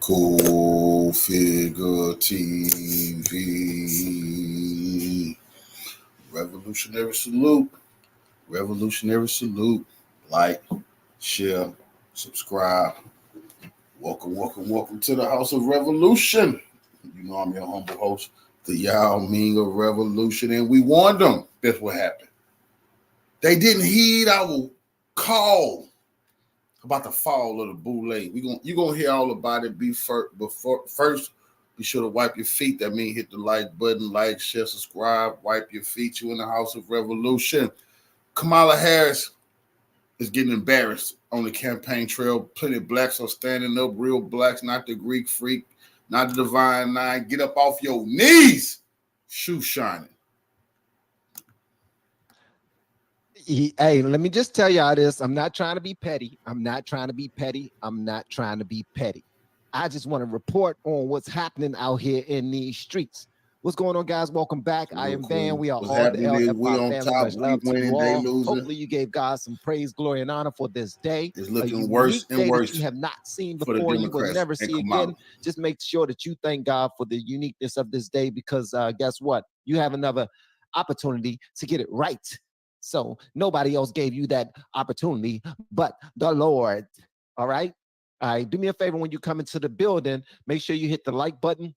Cool Figure TV. Revolutionary salute. Revolutionary salute. Like, share, subscribe. Welcome to the House of Revolution. You know I'm your humble host, the Yao Ming of Revolution, and we warned them. That's what happened. They didn't heed our call about the fall of the Boule. You're gonna hear all about it. First, be sure to wipe your feet. That means hit the like button, like, share, subscribe, wipe your feet. You in the House of Revolution. Kamala Harris is getting embarrassed on the campaign trail. Plenty of blacks are standing up, real blacks, not the Greek freak, not the divine nine. Get up off your knees, shoe shining. Hey, let me just tell y'all this. I'm not trying to be petty. I just want to report on what's happening out here in these streets. What's going on, guys? Welcome back. I am Van. We are all the LFI family. Much love to you all. Hopefully you gave God some praise, glory, and honor for this day. It's looking worse and worse. That you have not seen before, you will never see again. Just make sure that you thank God for the uniqueness of this day, because guess what? You have another opportunity to get it right. So nobody else gave you that opportunity but the Lord. All right. Do me a favor when you come into the building. Make sure you hit the like button.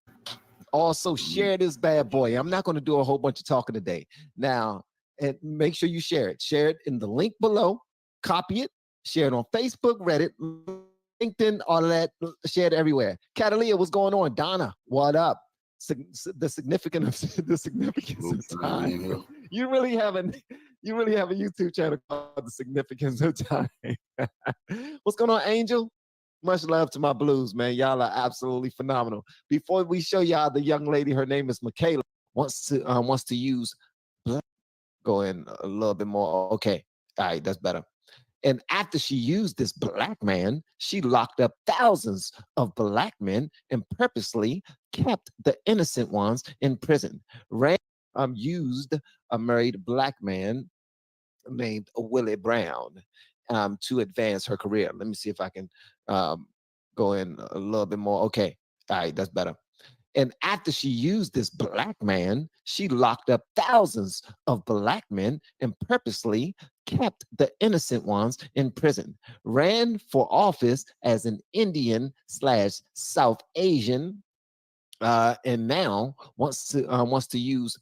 Also, share this bad boy. I'm not going to do a whole bunch of talking today. Now, and make sure you share it. Share it in the link below. Copy it. Share it on Facebook, Reddit, LinkedIn, all of that. Share it everywhere. Catalina, what's going on? Donna, what up? The significance of time. You really have a YouTube channel called The Significance of Time. What's going on, Angel? Much love to my blues, man. Y'all are absolutely phenomenal. Before we show y'all the young lady, her name is Michaela, wants to use black. Go in a little bit more. Okay. All right, that's better. And after she used this black man, she locked up thousands of black men and purposely kept the innocent ones in prison. Used a married black man named Willie Brown to advance her career. Let me see if I can go in a little bit more. Okay. All right, that's better. And after she used this black man, she locked up thousands of black men and purposely kept the innocent ones in prison. Ran for office as an Indian/South Asian, and now wants to use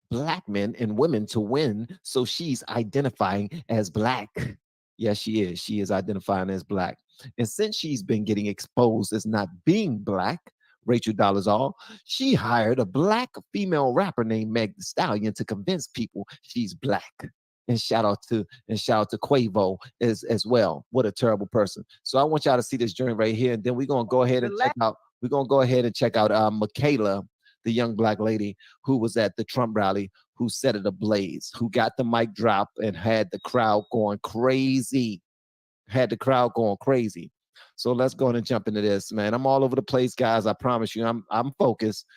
black men and women to win. So she's identifying as black. Yes, she is. She is identifying as black. And since she's been getting exposed as not being black, Rachel Dolezal, she hired a black female rapper named Meg Thee Stallion to convince people she's black. And shout out to Quavo as well. What a terrible person. So I want y'all to see this joint right here, and then we're gonna go ahead and check out Michaela, the young black lady who was at the Trump rally, who set it ablaze, who got the mic drop and had the crowd going crazy. So let's go ahead and jump into this, man. I'm all over the place, guys. I promise you, I'm focused.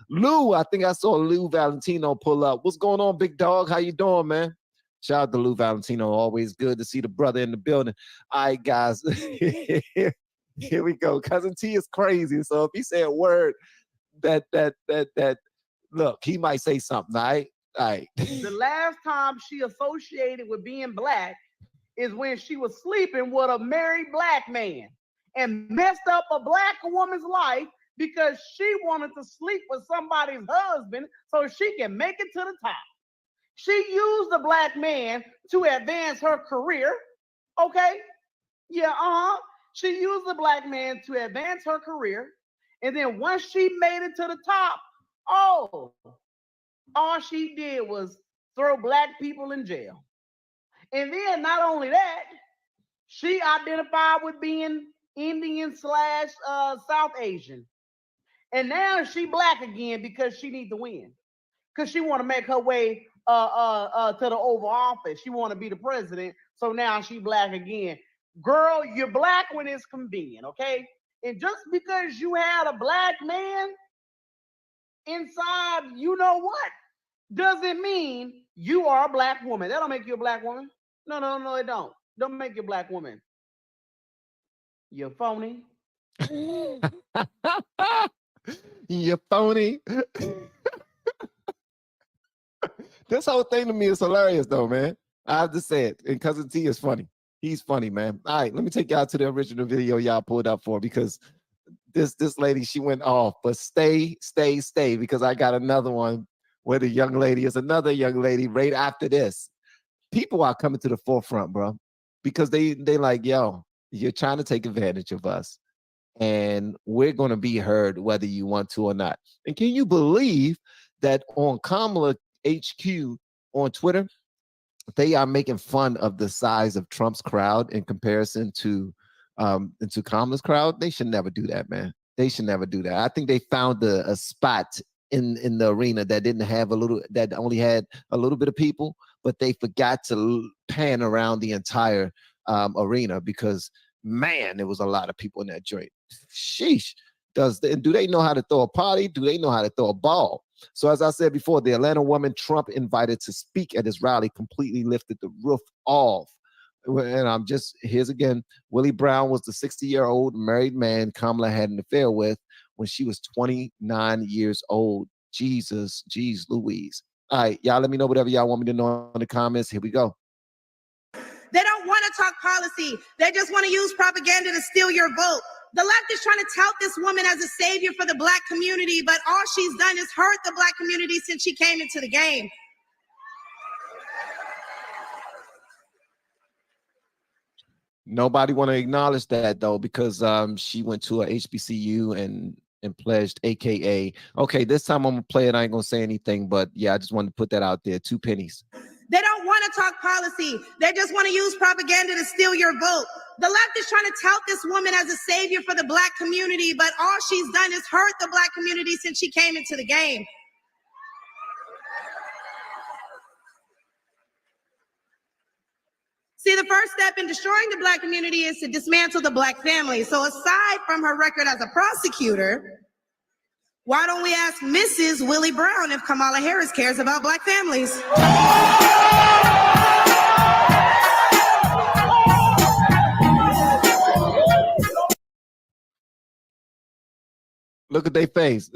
Lou, I think I saw Lou Valentino pull up. What's going on, big dog? How you doing, man? Shout out to Lou Valentino. Always good to see the brother in the building. All right, guys. Here we go. Cousin T is crazy. So if he say a word that look, he might say something. All right. The last time she associated with being black is when she was sleeping with a married black man and messed up a black woman's life because she wanted to sleep with somebody's husband so she can make it to the top. She used the black man to advance her career. Okay? Yeah, She used the black man to advance her career. And then once she made it to the top, all she did was throw black people in jail. And then not only that, she identified with being Indian/South Asian. And now she black again because she needs to win. Because she want to make her way to the Oval Office. She want to be the president. So now she black again. Girl, you're black when it's convenient, okay? And just because you had a black man inside, you know what, doesn't mean you are a black woman. That don't make you a black woman. No, it don't. Don't make you a black woman. You're phony. You phony. This whole thing to me is hilarious, though, man. I have to say it. And Cousin T is funny. He's funny, man. All right, let me take y'all to the original video y'all pulled up for, because this lady, she went off. But stay, because I got another one where the young lady is another young lady right after this. People are coming to the forefront, bro, because they like, yo, you're trying to take advantage of us, and we're going to be heard whether you want to or not. And can you believe that on Kamala HQ on Twitter, they are making fun of the size of Trump's crowd in comparison to Kamala's crowd? They should never do that, man. They should never do that. I think they found a spot in the arena that that only had a little bit of people, but they forgot to pan around the entire arena, because man, there was a lot of people in that joint. Sheesh. Do they know how to throw a party? Do they know how to throw a ball? So as I said before, the Atlanta woman Trump invited to speak at his rally completely lifted the roof off. And here's again, Willie Brown was the 60-year-old married man Kamala had an affair with when she was 29 years old. Jesus, geez Louise. All right, y'all let me know whatever y'all want me to know in the comments. Here we go. They don't want to talk policy. They just want to use propaganda to steal your vote. The left is trying to tout this woman as a savior for the Black community, but all she's done is hurt the Black community since she came into the game. Nobody want to acknowledge that, though, because she went to a HBCU and pledged AKA. Okay, this time I'm gonna play it. I ain't gonna say anything, but yeah, I just wanted to put that out there. 2 pennies. They don't want to talk policy. They just want to use propaganda to steal your vote. The left is trying to tout this woman as a savior for the Black community, but all she's done is hurt the Black community since she came into the game. See, the first step in destroying the Black community is to dismantle the Black family. So aside from her record as a prosecutor, why don't we ask Mrs. Willie Brown if Kamala Harris cares about Black families? Look at their face.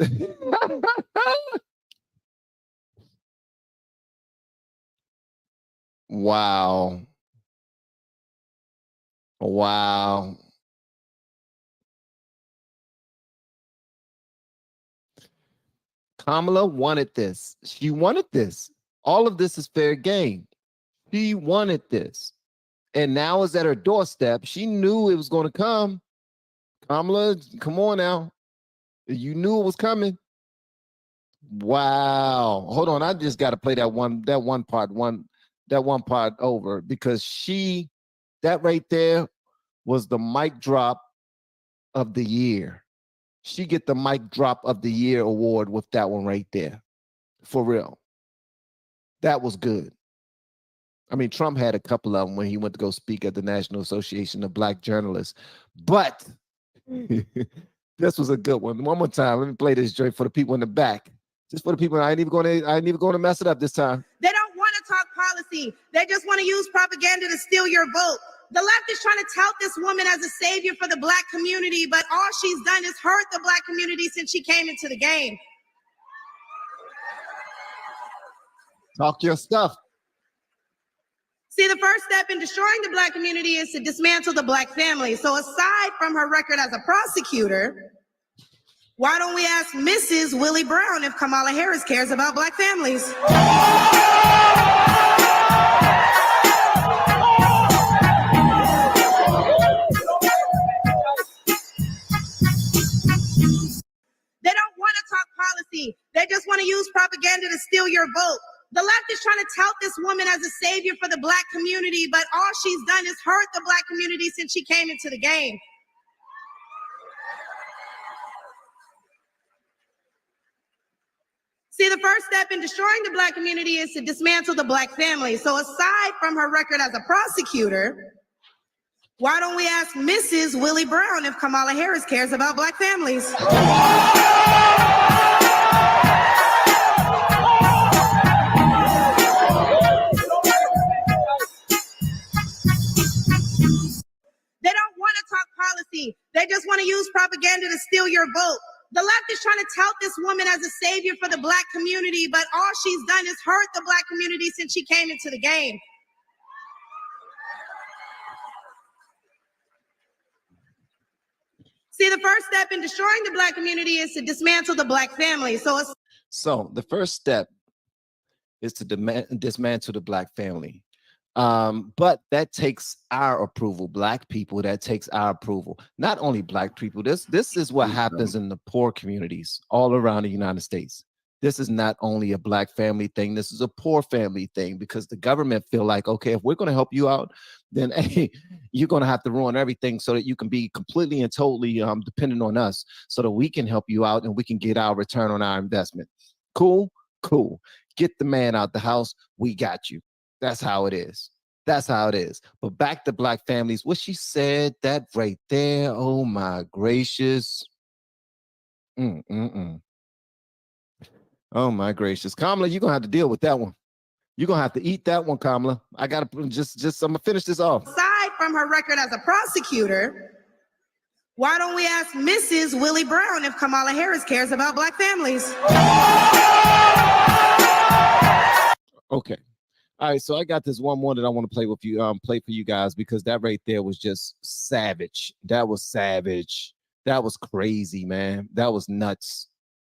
Wow. Wow. Kamala wanted this. She wanted this. All of this is fair game. She wanted this. And now it's at her doorstep. She knew it was going to come. Kamala, come on now. You knew it was coming. Wow. Hold on. I just got to play that one part over, because that right there was the mic drop of the year. She get the mic drop of the year award with that one right there. For real. That was good. I mean, Trump had a couple of them when he went to go speak at the National Association of Black Journalists. But this was a good one. One more time. Let me play this joint for the people in the back. Just for the people. I ain't even going to mess it up this time. They don't want to talk policy. They just want to use propaganda to steal your vote. The left is trying to tout this woman as a savior for the Black community, but all she's done is hurt the Black community since she came into the game. Talk your stuff. See, the first step in destroying the Black community is to dismantle the Black family. So aside from her record as a prosecutor, why don't we ask Mrs. Willie Brown if Kamala Harris cares about Black families? They don't want to talk policy. They just want to use propaganda to steal your vote. The left is trying to tout this woman as a savior for the Black community, but all she's done is hurt the Black community since she came into the game. See, the first step in destroying the Black community is to dismantle the Black family. So aside from her record as a prosecutor, why don't we ask Mrs. Willie Brown if Kamala Harris cares about Black families? They don't want to talk policy. They just want to use propaganda to steal your vote. The left is trying to tout this woman as a savior for the Black community, but all she's done is hurt the Black community since she came into the game. See, the first step in destroying the Black community is to dismantle the Black family. So the first step is to dismantle the Black family. But that takes our approval. Black people, that takes our approval. Not only Black people. This is what happens in the poor communities all around the United States. This is not only a Black family thing. This is a poor family thing, because the government feel like, okay, if we're going to help you out, then hey, you're going to have to ruin everything so that you can be completely and totally dependent on us, so that we can help you out and we can get our return on our investment. Cool. Get the man out the house. We got you. That's how it is. That's how it is. But back to Black families. What she said, that right there. Oh my gracious. Oh my gracious. Kamala, you're going to have to deal with that one. You're going to have to eat that one, Kamala. I got to just I'm going to finish this off. Aside from her record as a prosecutor, why don't we ask Mrs. Willie Brown if Kamala Harris cares about Black families? Okay. All right, so I got this one more that I want to play with you, play for you guys, because that right there was just savage. That was savage. That was crazy, man. That was nuts.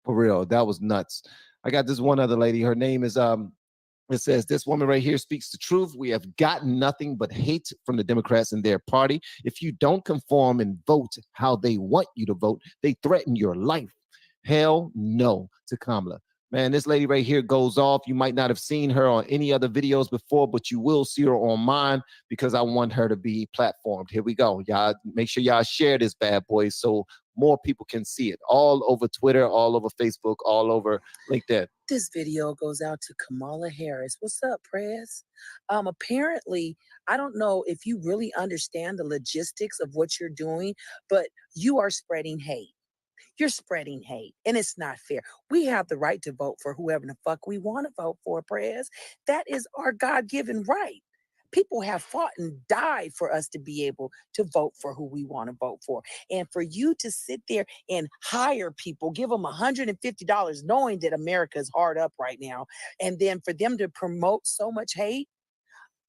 For real, that was nuts. I got this one other lady. Her name is it says, this woman right here speaks the truth. We have gotten nothing but hate from the Democrats and their party. If you don't conform and vote how they want you to vote, they threaten your life. Hell no to Kamala. Man, this lady right here goes off. You might not have seen her on any other videos before, but you will see her on mine, because I want her to be platformed. Here we go. Y'all make sure y'all share this bad boy so more people can see it. All over Twitter, all over Facebook, all over LinkedIn. This video goes out to Kamala Harris. What's up, Prez? Apparently, I don't know if you really understand the logistics of what you're doing, but you are spreading hate. You're spreading hate, and it's not fair. We have the right to vote for whoever the fuck we want to vote for, Prez. That is our God-given right. People have fought and died for us to be able to vote for who we want to vote for. And for you to sit there and hire people, give them $150, knowing that America is hard up right now, and then for them to promote so much hate,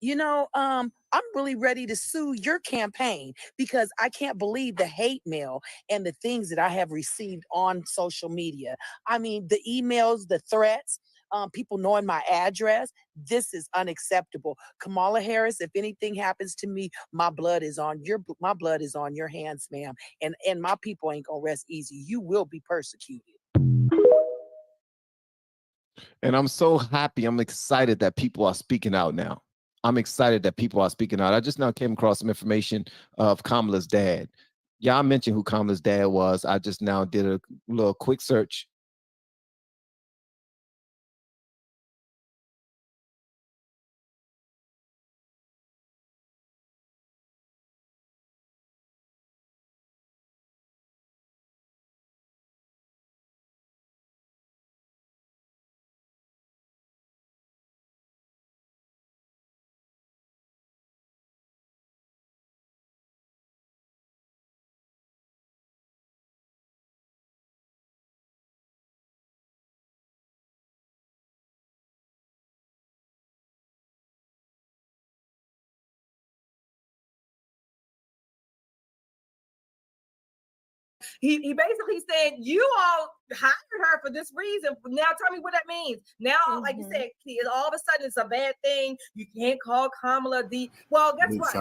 you know, I'm really ready to sue your campaign, because I can't believe the hate mail and the things that I have received on social media. I mean, the emails, the threats, people knowing my address. This is unacceptable. Kamala Harris, if anything happens to me, my blood is on your hands, ma'am. And my people ain't gonna rest easy. You will be persecuted. And I'm so happy. I'm excited that people are speaking out now. I'm excited that people are speaking out. I just now came across some information of Kamala's dad. Yeah, I mentioned who Kamala's dad was. I just now did a little quick search. He basically said, you all hired her for this reason. Now tell me what that means. Now, like you said, all of a sudden it's a bad thing. You can't call Kamala D. Well, guess what?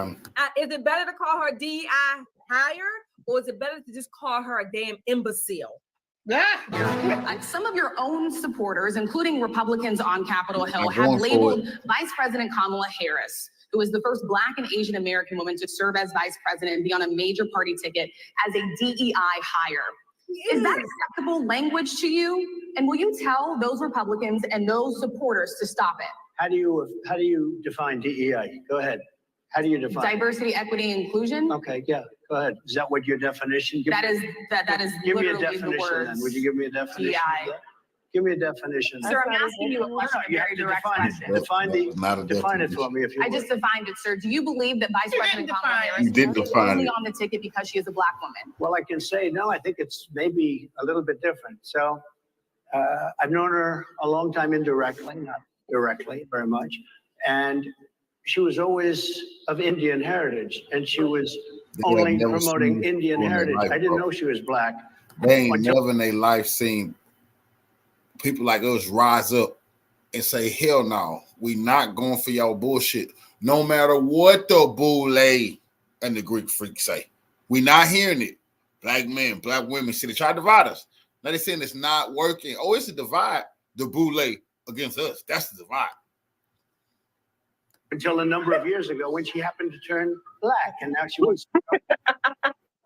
Is it better to call her DI hire, or is it better to just call her a damn imbecile? Some of your own supporters, including Republicans on Capitol Hill, have labeled Vice President Kamala Harris, who is the first Black and Asian American woman to serve as vice president and be on a major party ticket, as a DEI hire. Is that acceptable language to you? And will you tell those Republicans and those supporters to stop it? How do you define DEI? Go ahead. How do you define diversity, equity, and inclusion? Okay, yeah, go ahead. Is that what your definition? That is give me a literally definition the words then. Would you give me a definition? DEI. Give me a definition. Sir, I'm asking you a question, a very direct question. Define it for me, if you I just defined it, sir. Do you believe that Vice President Kamala Harris is only on the ticket because she is a black woman? Well, I can say, no, I think it's maybe a little bit different. So I've known her a long time indirectly, not directly very much. And she was always of Indian heritage, and she was only promoting Indian heritage. I didn't know she was black. They ain't never in their life seen people like us rise up and say, hell no, we not going for y'all bullshit. No matter what the Boule and the Greek freaks say. We not hearing it. Black men, black women, see, they try to divide us. Now they're saying it's not working. Oh, it's a divide, the Boule against us. That's the divide. Until a number of years ago when she happened to turn black, and now she was.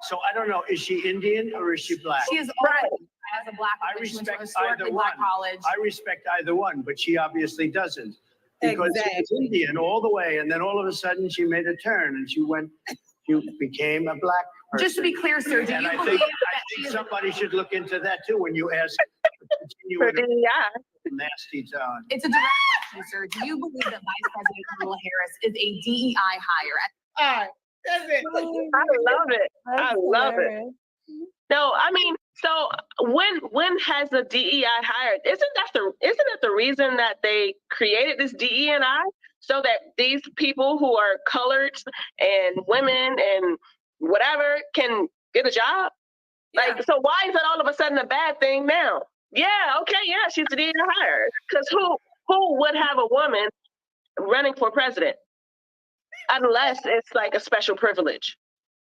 So I don't know, is she Indian or is she black? She is already as a black woman. I respect historically either black one. college. I respect either one, but she obviously doesn't. Because she was Indian all the way, and then all of a sudden she made a turn and she became a black person. Just to be clear, sir, do And you I believe think somebody should look into that too when you ask continue in a nasty tone. it's a direct question, sir. Do you believe that Vice President Kamala Harris is a DEI hire? All right, that's it. I love it. I love it. No, I mean, so when has the DEI hired? Isn't that the reason that they created this DEI, so that these people who are colored and women and whatever can get a job? Like, so why is it all of a sudden a bad thing now? Yeah, okay, yeah, she's a DEI hire. Because who would have a woman running for president unless it's like a special privilege?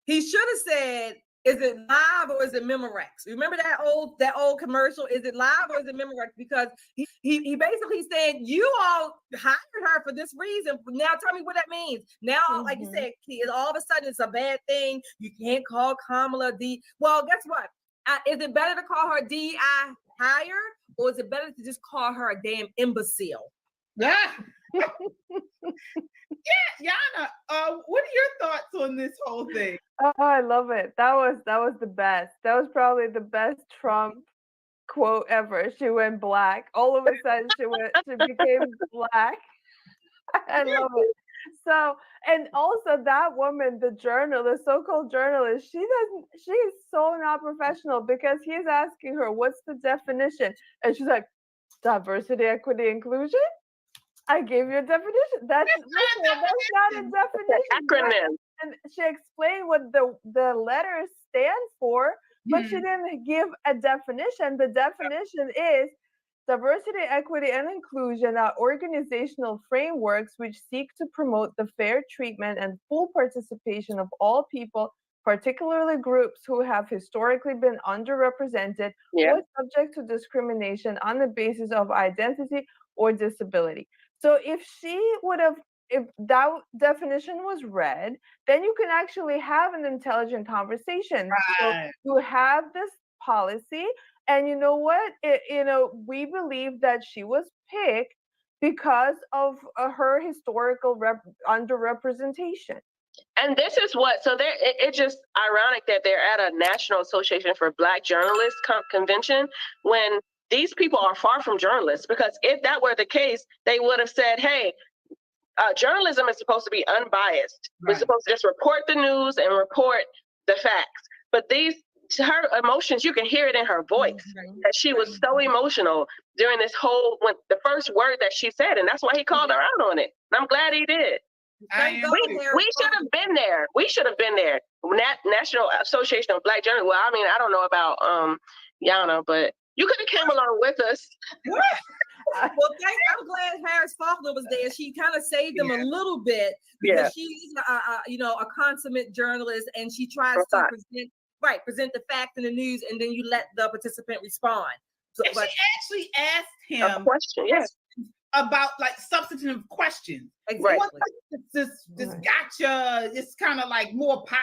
He should have said, is it live or is it Memorex? Remember that old commercial? Is it live or is it Memorex? Because he basically said, you all hired her for this reason. Now tell me what that means. Now, like you said, all of a sudden it's a bad thing. You can't call Kamala D. Well, guess what? Is it better to call her DEI hire, or is it better to just call her a damn imbecile? Yeah. Yeah, Yana, what are your thoughts on this whole thing? Oh, I love it. That was the best. That was probably the best Trump quote ever. She went black. All of a sudden she became black. I love it. So, and also that woman, the so-called journalist, she's so not professional, because he's asking her, what's the definition? And she's like, diversity, equity, inclusion? I gave you a definition. That's not a definition. Acronym. And she explained what the letters stand for, but she didn't give a definition. The definition is diversity, equity, and inclusion are organizational frameworks which seek to promote the fair treatment and full participation of all people, particularly groups who have historically been underrepresented or subject to discrimination on the basis of identity or disability. So if that definition was read, then you can actually have an intelligent conversation. Right. So you have this policy, and you know what? We believe that she was picked because of her historical underrepresentation. And this is it's just ironic that they're at a National Association for Black Journalists convention when these people are far from journalists, because if that were the case, they would have said, hey, journalism is supposed to be unbiased. Right. We're supposed to just report the news and report the facts. But her emotions, you can hear it in her voice, that she was so emotional during this when the first word that she said, and that's why he called her out on it. And I'm glad he did. We should have been there. We should have been there. National Association of Black Journalists. Well, I mean, I don't know about Yana, but you could have came along with us. Well, I'm glad Harris Faulkner was there. She kind of saved them a little bit, because she's a consummate journalist, and she tries to present the facts in the news, and then you let the participant respond. So, she actually asked him a question, about like substantive questions. Exactly. This gotcha. It's kind of like more pop.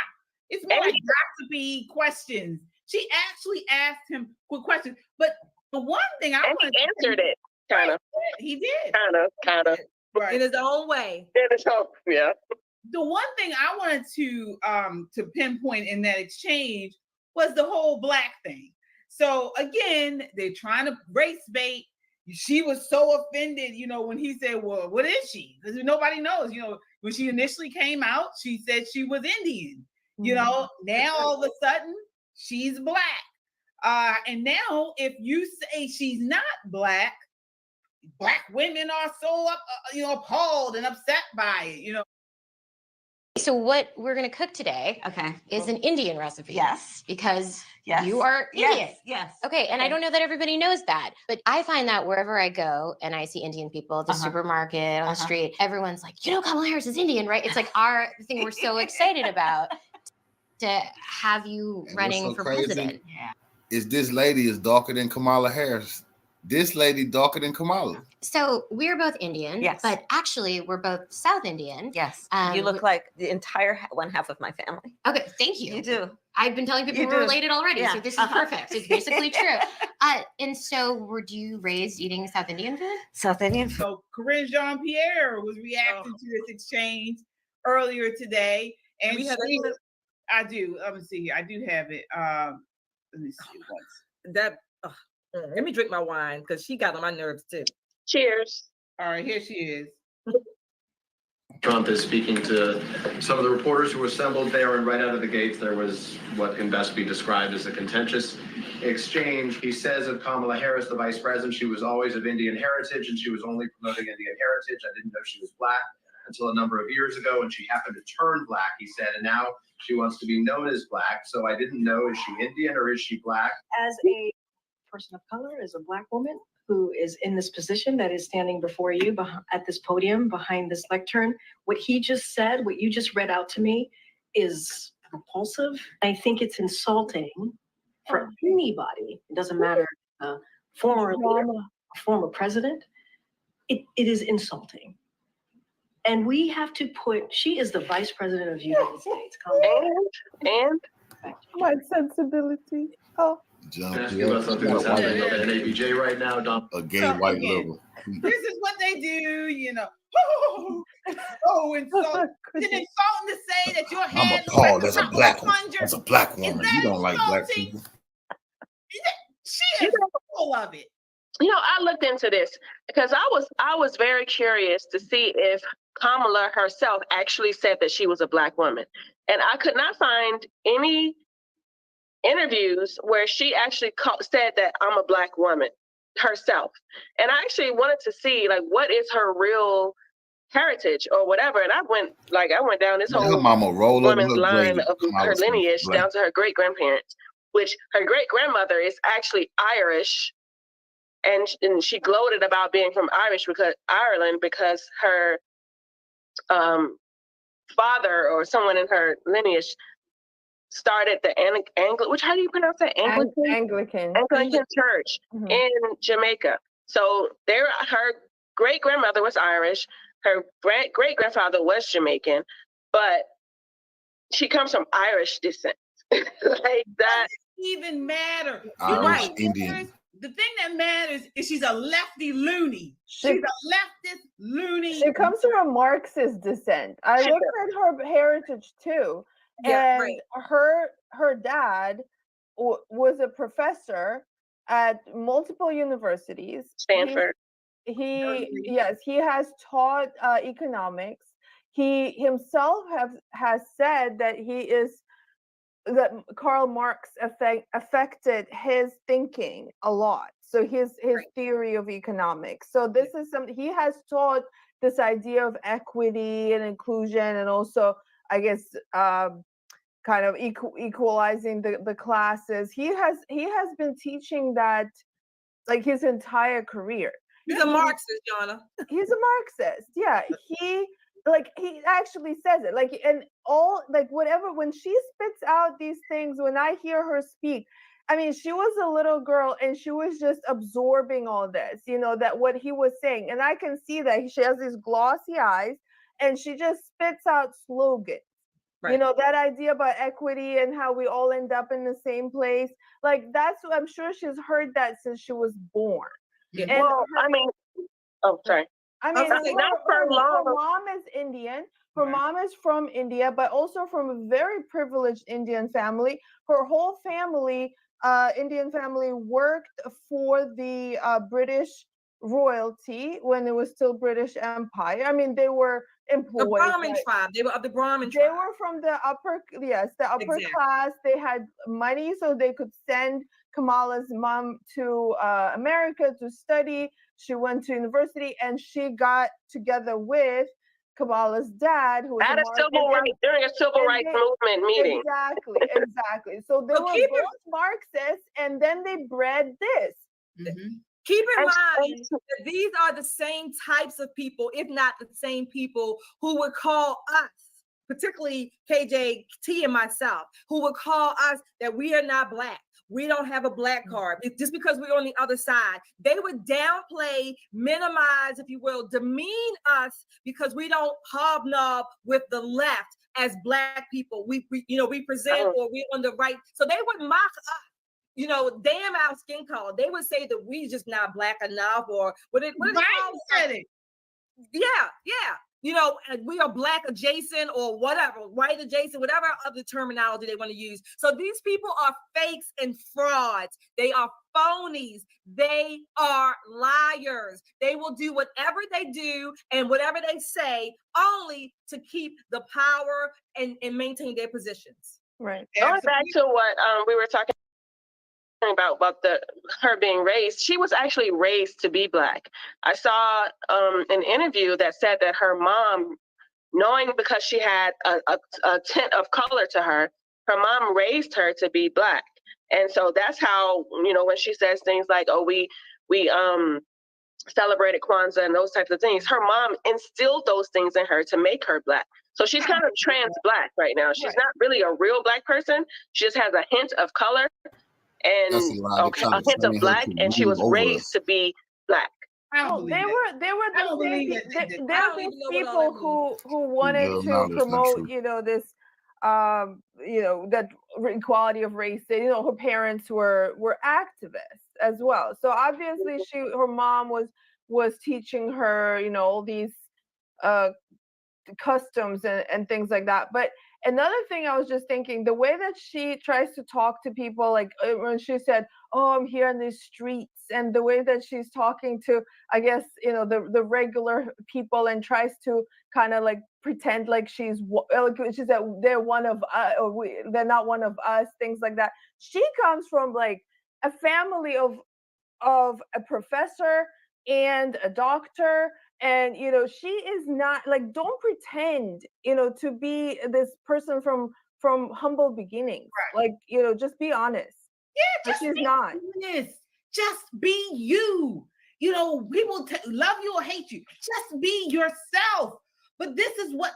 It's more like gossipy questions. She actually asked him quick questions, but the one thing he answered it, kind of. He did. Kind of. Right. In his own way. Yeah. The one thing I wanted to pinpoint in that exchange was the whole black thing. So again, they're trying to race bait. She was so offended, when he said, well, what is she? Because nobody knows, when she initially came out, she said she was Indian, now all of a sudden she's black. And now if you say she's not black women are so appalled and upset by it, So what we're going to cook today is an Indian recipe. Yes. Because you are Indian. Yes. Okay. And I don't know that everybody knows that, but I find that wherever I go and I see Indian people at the supermarket, on the street, everyone's like, Kamala Harris is Indian, right? It's like our thing we're so excited about to have you running for president. Yeah. Is this lady is darker than Kamala Harris? This lady darker than Kamala. So we're both Indian, but actually we're both South Indian. Yes. You look like the entire one half of my family. Okay, thank you. You do. I've been telling people we're related already, so this is perfect. It's basically true. And so were you raised eating South Indian food? South Indian food. So Corinne Jean-Pierre was reacting to this exchange earlier today. And I do. Let me see. I do have it. Let me see once. Let me drink my wine because she got on my nerves too. Cheers. All right, here she is. Trump is speaking to some of the reporters who assembled there, and right out of the gates, there was what can best be described as a contentious exchange. He says of Kamala Harris, the vice president, she was always of Indian heritage, and she was only promoting Indian heritage. I didn't know she was black until a number of years ago, and she happened to turn black, he said, and now she wants to be known as black. So I didn't know, is she Indian or is she black? As a person of color, as a black woman who is in this position that is standing before you at this podium behind this lectern, what he just said, what you just read out to me is repulsive. I think it's insulting for anybody. It doesn't matter, former leader, former president. It is insulting. And we have to she is the vice president of the United States. And my sensibility. Asking about something that's happening up at ABJ right now, a gay white liberal. This is what they do, insult. It's insulting to say that your head. I'm appalled. There's a black one. There's a black woman. You don't like black people. She is full of it. I looked into this because I was very curious to see if Kamala herself actually said that she was a black woman, and I could not find any interviews where she actually said that I'm a black woman herself. And I actually wanted to see what is her real heritage or whatever. And I went down this whole woman's line of her lineage down to her great grandparents, which her great grandmother is actually Irish. And she gloated about being from Ireland because her father or someone in her lineage started the how do you pronounce that? Anglican church in Jamaica. So her great grandmother was Irish, her great grandfather was Jamaican, but she comes from Irish descent. Like that doesn't even matter. You're right. Indian. The thing that matters is she's a lefty loony. She's a leftist loony. She comes from a Marxist descent. I looked at her heritage too. And her dad was a professor at multiple universities. Stanford. He has taught economics. He himself has said that that Karl Marx affected his thinking a lot. So his theory of economics. So this is something he has taught, this idea of equity and inclusion, and also I guess kind of equalizing the classes. He has been teaching that his entire career. He's a Marxist, Jonna. He's a Marxist. Yeah. He actually says it. And all whatever, when she spits out these things, when I hear her speak, I mean, she was a little girl and she was just absorbing all this, that what he was saying. And I can see that she has these glossy eyes and she just spits out slogans. Right. That idea about equity and how we all end up in the same place. I'm sure she's heard that since she was born. Yeah. And sorry. I mean, her mom is Indian. Her mom is from India, but also from a very privileged Indian family. Her whole family Indian family worked for the British royalty when it was still British Empire. I mean, they were employed. The Brahmin tribe. They were of the Brahmin tribe. They were from the upper class. They had money, so they could send Kamala's mom to America to study. She went to university, and she got together with Kamala's dad, who was during a civil rights movement meeting. Exactly. So they were both Marxists, and then they bred this. Mm-hmm. Keep in mind that these are the same types of people, if not the same people, who would call us, particularly KJT and myself, who would call us that we are not Black. We don't have a Black card. Just because we're on the other side. They would downplay, minimize, if you will, demean us because we don't hobnob with the left as Black people. We present or we're on the right. So they would mock us. Damn our skin color. They would say that we just not Black enough, or what it said it. Yeah. We are Black adjacent or whatever, white adjacent, whatever other terminology they want to use. So these people are fakes and frauds. They are phonies. They are liars. They will do whatever they do and whatever they say only to keep the power and maintain their positions. Right. Going back to what we were talking about her being raised, she was actually raised to be Black. I saw an interview that said that her mom, knowing because she had a tint of color to her mom raised her to be Black. And so that's how, when she says things like, oh, we celebrated Kwanzaa and those types of things, her mom instilled those things in her to make her Black. So she's kind of trans Black right now. She's not really a real Black person. She just has a hint of color and a hint of Black, and she was raised to be Black. They were those people who wanted to promote, this that equality of race. Her parents were activists as well. So obviously her mom was teaching her, all these customs and things like that. But another thing I was just thinking, the way that she tries to talk to people, like when she said, oh, I'm here in the streets, and the way that she's talking to, I guess, the regular people, and tries to kind of like pretend like she said they're one of us, or they're not one of us, things like that. She comes from like a family of a professor and a doctor. And, she is not like, don't pretend, to be this person from humble beginnings. Right. Like, just be honest. Yeah, she's not. Honest. Just be you. People love you or hate you. Just be yourself. But this is why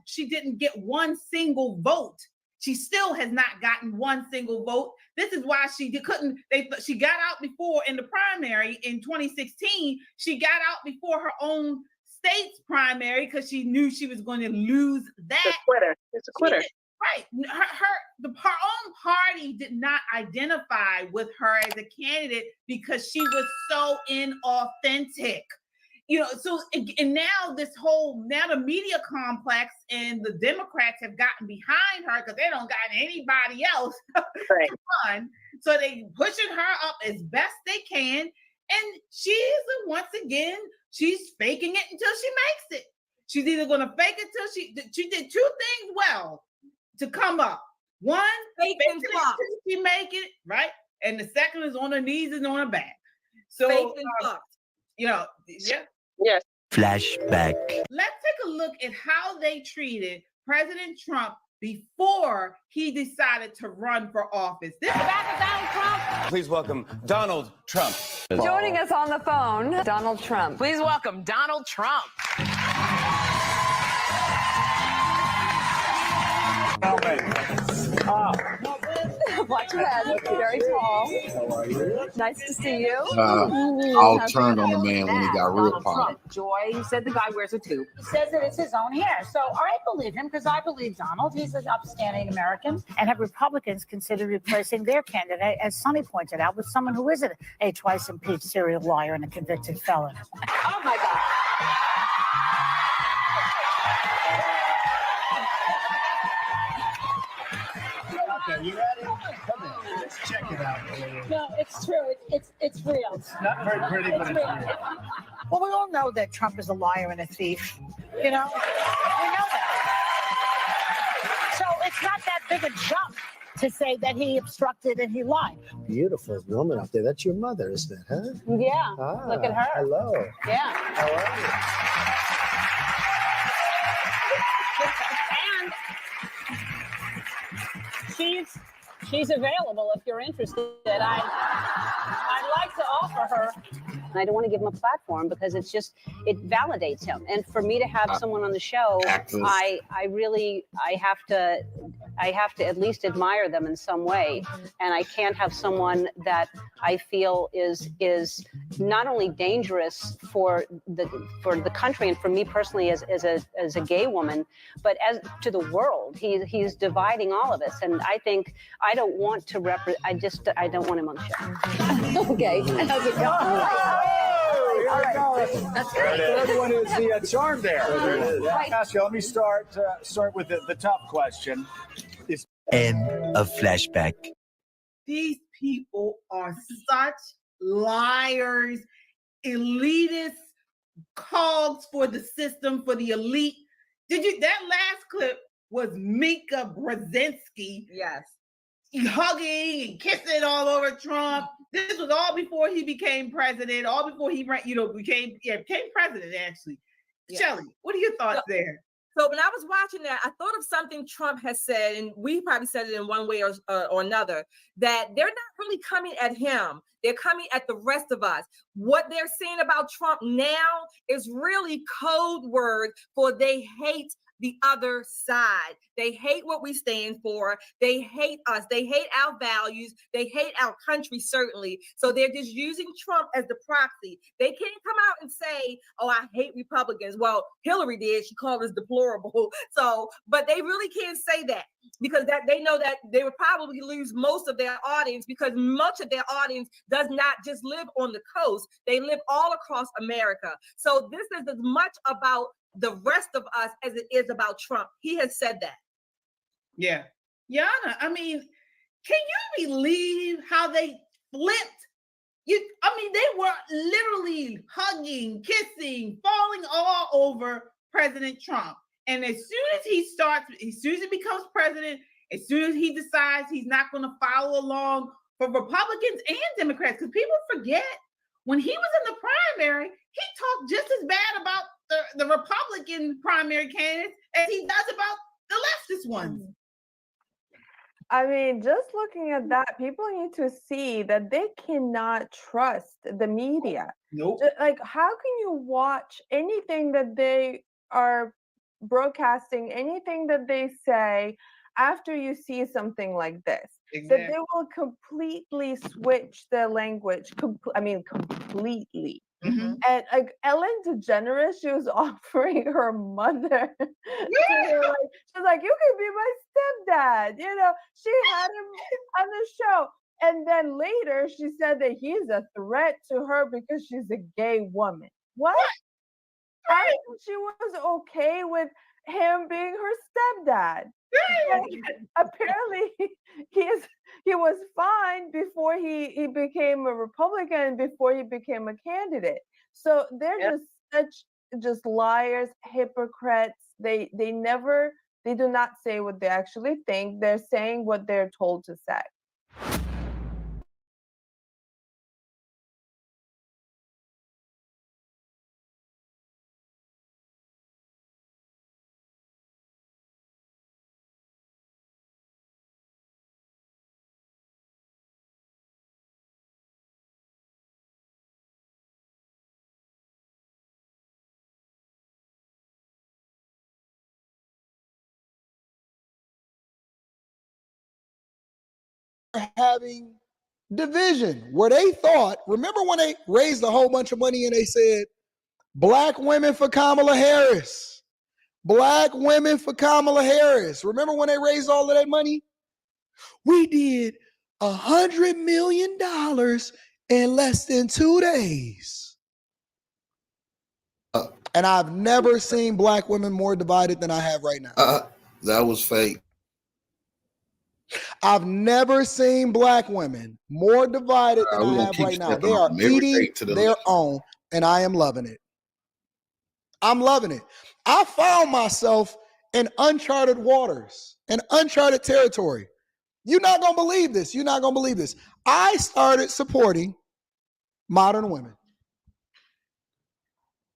she didn't get one single vote. She still has not gotten one single vote. This is why she got out before in the primary in 2016. She got out before her own state's primary because she knew she was going to lose that. It's a quitter. Right. Her own party did not identify with her as a candidate because she was so inauthentic. And now the media complex and the Democrats have gotten behind her because they don't got anybody else to run. So they pushing her up as best they can. And once again, she's faking it until she makes it. She's either going to fake it till she did two things well to come up. One, fake and flop. She make it, right? And the second is on her knees and on her back. So fake and flop. Yeah. Yes. Flashback. Let's take a look at how they treated President Trump before he decided to run for office. This is Donald Trump. Please welcome Donald Trump. Joining us on the phone, Donald Trump. Please welcome Donald Trump. Watch your head. Very tall. How are you? Nice to see you. All turned on the man when he got real popular. Joy, he said the guy wears a tube. He says that it's his own hair. So I believe him because I believe Donald. He's an upstanding American. And have Republicans considered replacing their candidate, as Sonny pointed out, with someone who isn't a twice impeached serial liar and a convicted felon? Oh, my God. Okay, you ready? Come in. Let's check it out. No, it's true. It's real. It's not very pretty, but it's real. Well, we all know that Trump is a liar and a thief. You know, we know that. So it's not that big a jump to say that he obstructed and he lied. Beautiful woman up there. That's your mother, isn't it, huh? Yeah. Look at her. Hello. Yeah. How are you? And she's available if you're interested. I'd like to offer her. I don't want to give him a platform because it validates him. And for me to have someone on the show, I have to at least admire them in some way. And I can't have someone that I feel is not only dangerous for the country and for me personally as a gay woman, but as to the world. He's dividing all of us. And I think I don't want to I don't want him on the show. Okay. How's it going? All right. That's great. Everyone is the charm there. Pascal, let me start with the tough question. End of flashback. These people are such liars, elitist cogs for the system, for the elite. That last clip was Mika Brzezinski. Yes. Hugging and kissing all over Trump. This was all before he became president, all before he became president, actually. Yes. Shelley, what are your thoughts there? So when I was watching that, I thought of something Trump has said, and we probably said it in one way or another, that they're not really coming at him. They're coming at the rest of us. What they're saying about Trump now is really code word for they hate the other side. They hate what we stand for. They hate us. They hate our values. They hate our country, certainly. So they're just using Trump as the proxy. They can't come out and say, oh, I hate Republicans. Well, Hillary did. She called us deplorable. But they really can't say that because they know that they would probably lose most of their audience because much of their audience does not just live on the coast. They live all across America. So this is as much about the rest of us as it is about Trump. He has said that. Yeah. Yana, I mean, can you believe how they flipped? They were literally hugging, kissing, falling all over President Trump. And as soon as he becomes president, as soon as he decides he's not going to follow along for Republicans and Democrats, because people forget when he was in the primary, he talked just as bad about the Republican primary candidates as he does about the leftist ones. I mean, just looking at that, people need to see that they cannot trust the media. Nope. Like, how can you watch anything that they are broadcasting, anything that they say after you see something like this? Exactly. That they will completely switch their language. Completely. Mm-hmm. And like Ellen DeGeneres, she was offering her mother. She's like, you can be my stepdad. She had him on the show. And then later she said that he's a threat to her because she's a gay woman. What? Right. She was okay with him being her stepdad. Apparently he was fine before he became a Republican, before he became a candidate. So they're just liars, hypocrites. They do not say what they actually think. They're saying what they're told to say. Having division where they thought, remember when they raised a whole bunch of money and they said, Black women for Kamala Harris, Black women for Kamala Harris. Remember when they raised all of that money? We did $100 million in less than 2 days. And I've never seen Black women more divided than I have right now. That was fake. I've never seen black women more divided than I have right now. They are eating their own, and I am loving it. I'm loving it. I found myself in uncharted waters, in uncharted territory. You're not going to believe this. You're not going to believe this. I started supporting modern women.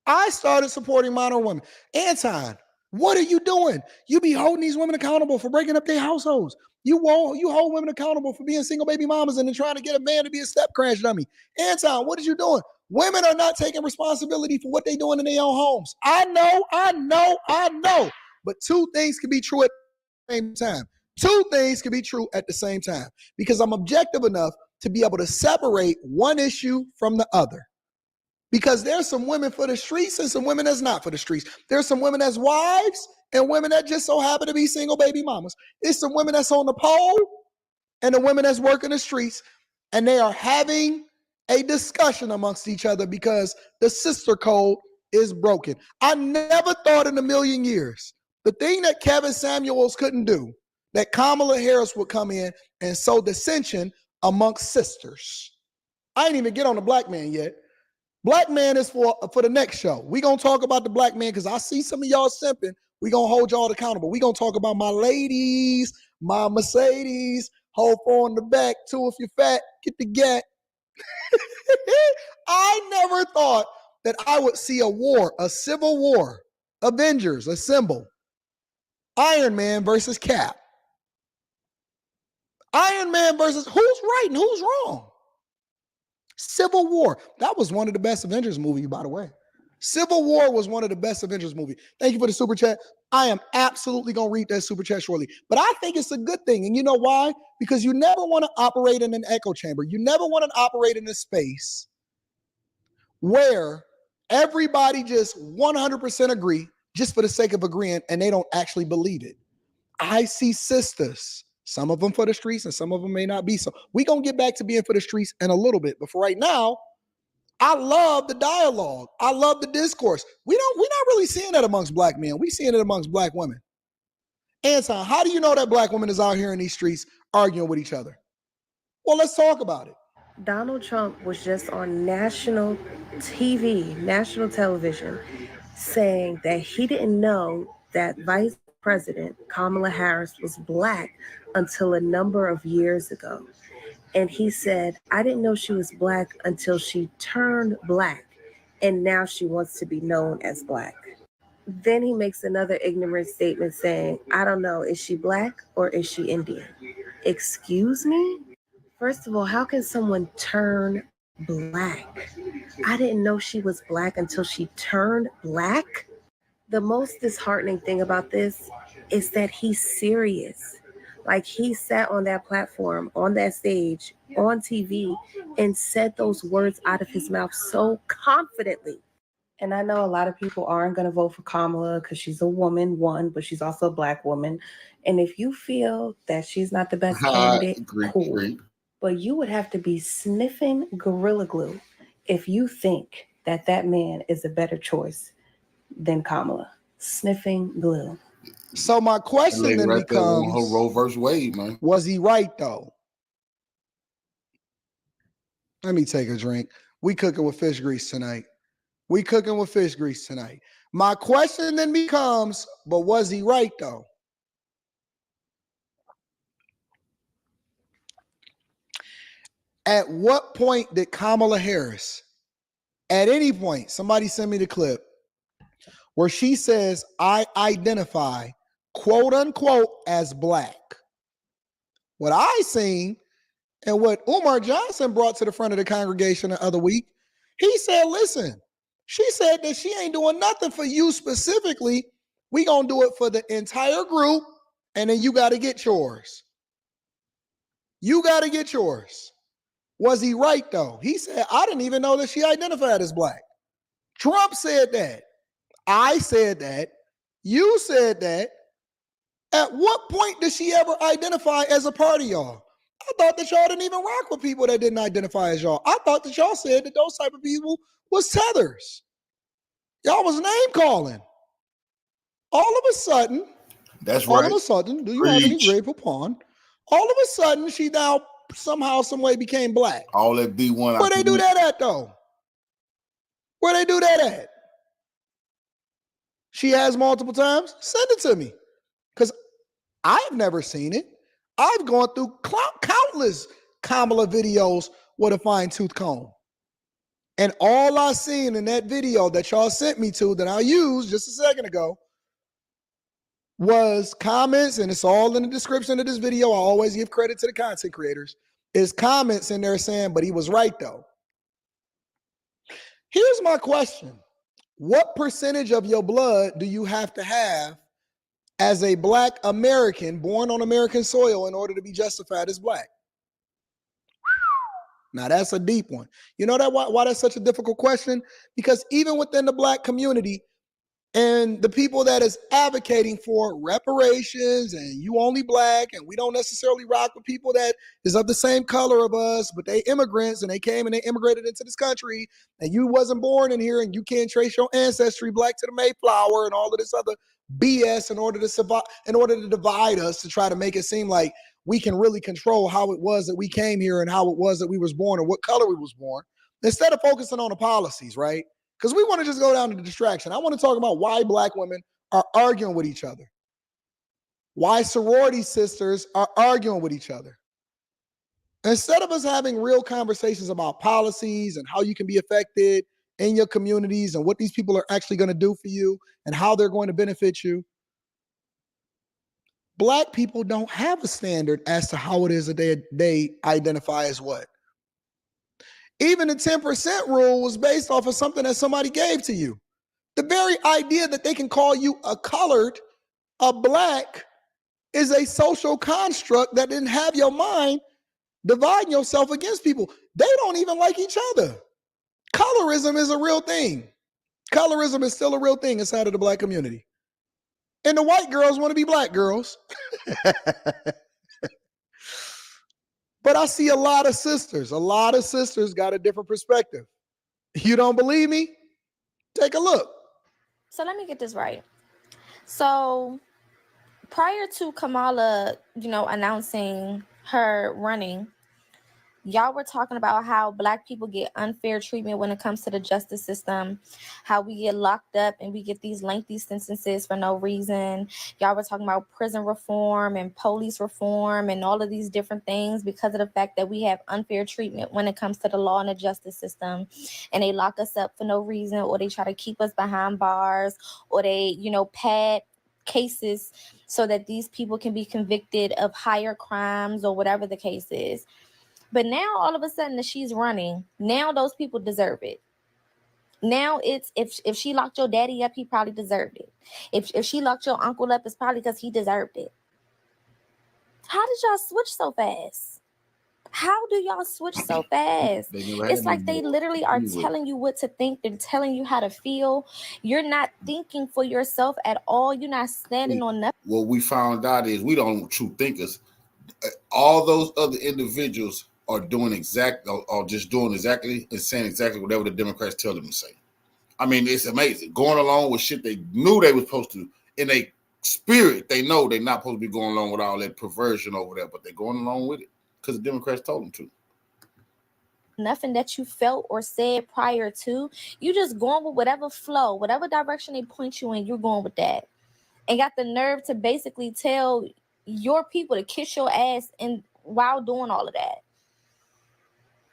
I started supporting modern women. Anton, what are you doing? You be holding these women accountable for breaking up their households. You hold women accountable for being single baby mamas and then trying to get a man to be a step crash dummy. Anton, what are you doing? Women are not taking responsibility for what they're doing in their own homes. I know. But two things can be true at the same time. Two things can be true at the same time because I'm objective enough to be able to separate one issue from the other. Because there's some women for the streets and some women that's not for the streets. There's some women that's wives and women that just so happen to be single baby mamas. There's some women that's on the pole and the women that's working the streets, and they are having a discussion amongst each other because the sister code is broken. I never thought in a million years the thing that Kevin Samuels couldn't do, that Kamala Harris would come in and sow dissension amongst sisters. I ain't even get on the black man yet. Black man is for the next show. We're going to talk about the black man because I see some of y'all simping. We're going to hold y'all accountable. We're going to talk about my ladies, my Mercedes, hold four in the back, two if you're fat, get the gat. I never thought that I would see a war, a civil war, Avengers, assemble. Iron Man versus Cap. Iron Man versus who's right and who's wrong? Civil War. That was one of the best Avengers movies, by the way. Civil War was one of the best Avengers movies. Thank you for the super chat. I am absolutely going to read that super chat shortly. But I think it's a good thing. And you know why? Because you never want to operate in an echo chamber. You never want to operate in a space where everybody just 100% agree just for the sake of agreeing and they don't actually believe it. I see sisters, some of them for the streets and some of them may not be so. We're going to get back to being for the streets in a little bit. But for right now, I love the dialogue. I love the discourse. We're not really seeing that amongst black men. We're seeing it amongst black women. Anton, how do you know that black women is out here in these streets arguing with each other? Well, let's talk about it. Donald Trump was just on national TV, national television, saying that he didn't know that Vice President Kamala Harris was black until a number of years ago. And he said, I didn't know she was black until she turned black, and now she wants to be known as black. Then he makes another ignorant statement saying, I don't know, is she black or is she Indian? Excuse me? First of all, how can someone turn black? I didn't know she was black until she turned black. The most disheartening thing about this is that he's serious. Like, he sat on that platform, on that stage, on TV, and said those words out of his mouth so confidently. And I know a lot of people aren't going to vote for Kamala because she's a woman, one, but she's also a black woman. And if you feel that she's not the best candidate, cool. But you would have to be sniffing Gorilla Glue if you think that that man is a better choice than Kamala. Sniffing glue. So my question then becomes, her Roe versus Wade, man. Was he right though? Let me take a drink. We cooking with fish grease tonight. My question then becomes, but was he right though? At what point did Kamala Harris, at any point, somebody send me the clip, where she says, I identify, quote unquote, as black. What I seen and what Umar Johnson brought to the front of the congregation the other week, he said, listen, she said that she ain't doing nothing for you specifically. We gonna do it for the entire group, and then you gotta get yours. Was he right though? He said, I didn't even know that she identified as black. Trump said that. I said that. You said that. At what point did she ever identify as a part of y'all? I thought that y'all didn't even rock with people that didn't identify as y'all. I thought that y'all said that those type of people was tethers. Y'all was name calling. All of a sudden, that's right. All of a sudden, do you have any grape upon? All of a sudden, she now somehow, some way became black. All that B1. Where they do that at, though? Where they do that at? She has multiple times? Send it to me. Because I've never seen it. I've gone through countless Kamala videos with a fine-tooth comb. And all I seen in that video that y'all sent me to that I used just a second ago was comments, and it's all in the description of this video. I always give credit to the content creators. Is comments in there saying, but he was right though. Here's my question. What percentage of your blood do you have to have as a black American born on American soil in order to be justified as black? Now that's a deep one. You know that why that's such a difficult question? Because even within the black community and the people that is advocating for reparations and you only black and we don't necessarily rock with people that is of the same color of us, but they immigrants and they came and they immigrated into this country and you wasn't born in here and you can't trace your ancestry black to the Mayflower and all of this other BS in order to survive, in order to divide us, to try to make it seem like we can really control how it was that we came here and how it was that we was born and what color we was born, instead of focusing on the policies, right? Because we want to just go down to the distraction. I want to talk about why black women are arguing with each other. Why sorority sisters are arguing with each other. Instead of us having real conversations about policies and how you can be affected in your communities and what these people are actually going to do for you and how they're going to benefit you, black people don't have a standard as to how it is that they identify as what. Even the 10% rule was based off of something that somebody gave to you. The very idea that they can call you a colored, a black, is a social construct that didn't have your mind dividing yourself against people. They don't even like each other. Colorism is a real thing. Colorism is still a real thing inside of the black community. And the white girls want to be black girls. But I see a lot of sisters got a different perspective. You don't believe me? Take a look. So let me get this right. So prior to Kamala, announcing her running, y'all were talking about how black people get unfair treatment when it comes to the justice system, how we get locked up and we get these lengthy sentences for no reason. Y'all were talking about prison reform and police reform and all of these different things because of the fact that we have unfair treatment when it comes to the law and the justice system. And they lock us up for no reason, or they try to keep us behind bars, or they, pad cases so that these people can be convicted of higher crimes or whatever the case is. But now all of a sudden that she's running, now those people deserve it. Now it's if she locked your daddy up, he probably deserved it. If she locked your uncle up, it's probably because he deserved it. How did y'all switch so fast? How do y'all switch so fast? It's like they literally are telling you what to think. They're telling you how to feel. You're not thinking for yourself at all. You're not standing on nothing. What we found out is we don't true thinkers. All those other individuals are doing just doing exactly and saying exactly whatever the Democrats tell them to say. I mean, it's amazing. Going along with shit they knew they were supposed to. In a spirit, they know they're not supposed to be going along with all that perversion over there, but they're going along with it because the Democrats told them to. Nothing that you felt or said prior to. You just going with whatever flow, whatever direction they point you in, you're going with that. And got the nerve to basically tell your people to kiss your ass and while doing all of that.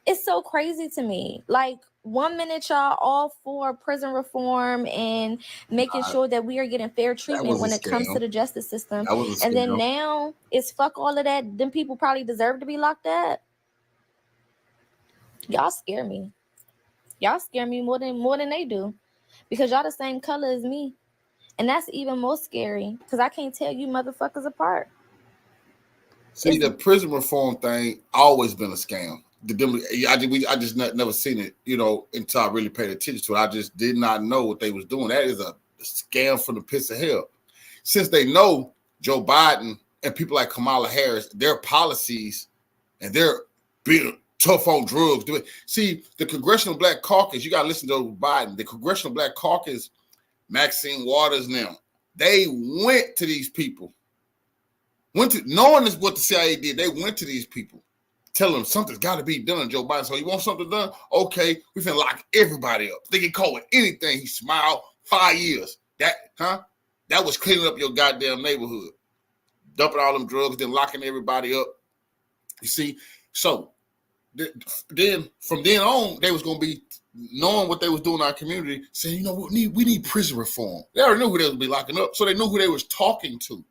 It's so crazy to me. Like, 1 minute y'all all for prison reform and making sure that we are getting fair treatment when it comes to the justice system. And then now it's fuck all of that. Them people probably deserve to be locked up. Y'all scare me. Y'all scare me more than they do. Because y'all the same color as me. And that's even more scary. Because I can't tell you motherfuckers apart. See, the prison reform thing always been a scam. I just never seen it, until I really paid attention to it. I just did not know what they was doing. That is a scam from the pits of hell. Since they know Joe Biden and people like Kamala Harris, their policies and they're being tough on drugs. See, the Congressional Black Caucus, you got to listen to Joe Biden. The Congressional Black Caucus, Maxine Waters and them, they went to these people Went to knowing this what the CIA did. They went to these people, telling them something's got to be done. Joe Biden, so you want something done? Okay, we finna lock everybody up. They can call it anything. He smiled. 5 years. That was cleaning up your goddamn neighborhood, dumping all them drugs, then locking everybody up. You see, so then from then on, they was gonna be knowing what they was doing in our community, saying, you know, we need prison reform. They already knew who they was be locking up, so they knew who they was talking to.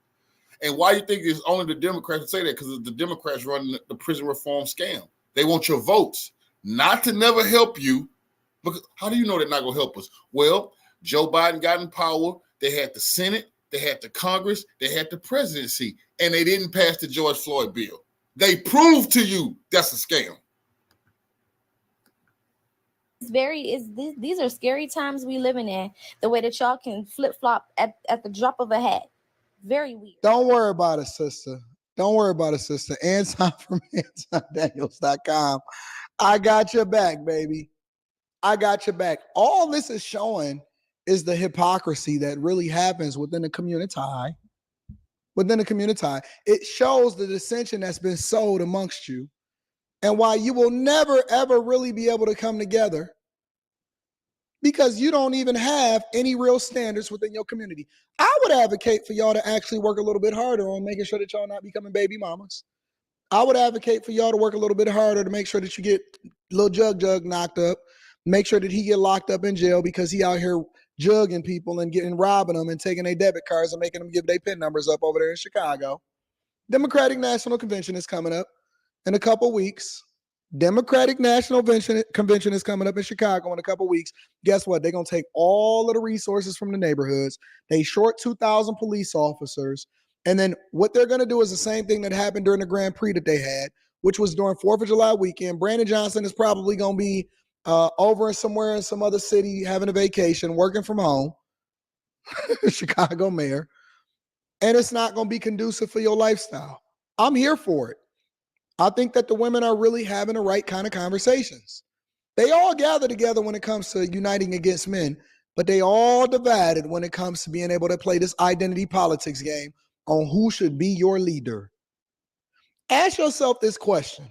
And why you think it's only the Democrats that say that? Because the Democrats run the prison reform scam. They want your votes, not to never help you. Because how do you know they're not gonna help us? Well, Joe Biden got in power. They had the Senate, they had the Congress, they had the presidency, and they didn't pass the George Floyd bill. They proved to you that's a scam. These are scary times we living in. The way that y'all can flip flop at the drop of a hat, very weird. Don't worry about it, sister. Don't worry about it, sister. Anton from AntonDaniels.com. I got your back, baby. I got your back. All this is showing is the hypocrisy that really happens within the community. It shows the dissension that's been sowed amongst you and why you will never, ever really be able to come together because you don't even have any real standards within your community. I would advocate for y'all to actually work a little bit harder on making sure that y'all not becoming baby mamas. I would advocate for y'all to work a little bit harder to make sure that you get little Jug knocked up, make sure that he get locked up in jail because he out here jugging people and robbing them and taking their debit cards and making them give their PIN numbers up over there in Chicago. Democratic National Convention is coming up in a couple weeks. Democratic National Convention is coming up in Chicago in a couple weeks. Guess what? They're going to take all of the resources from the neighborhoods. They short 2,000 police officers. And then what they're going to do is the same thing that happened during the Grand Prix that they had, which was during 4th of July weekend. Brandon Johnson is probably going to be over somewhere in some other city having a vacation, working from home, Chicago mayor, and it's not going to be conducive for your lifestyle. I'm here for it. I think that the women are really having the right kind of conversations. They all gather together when it comes to uniting against men, but they all divided when it comes to being able to play this identity politics game on who should be your leader. Ask yourself this question.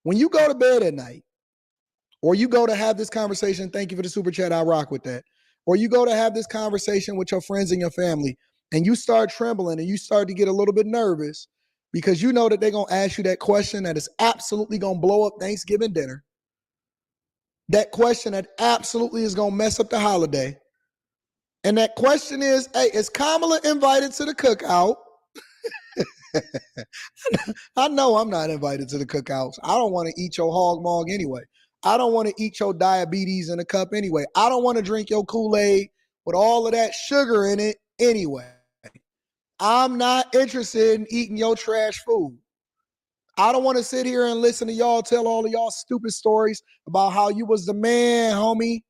When you go to bed at night, or you go to have this conversation, thank you for the super chat, I rock with that. Or you go to have this conversation with your friends and your family, and you start trembling and you start to get a little bit nervous because you know that they're going to ask you that question that is absolutely going to blow up Thanksgiving dinner. That question that absolutely is going to mess up the holiday. And that question is, hey, is Kamala invited to the cookout? I know I'm not invited to the cookouts. I don't want to eat your hog mog anyway. I don't want to eat your diabetes in a cup anyway. I don't want to drink your Kool-Aid with all of that sugar in it anyway. I'm not interested in eating your trash food. I don't want to sit here and listen to y'all tell all of y'all stupid stories about how you was the man, homie.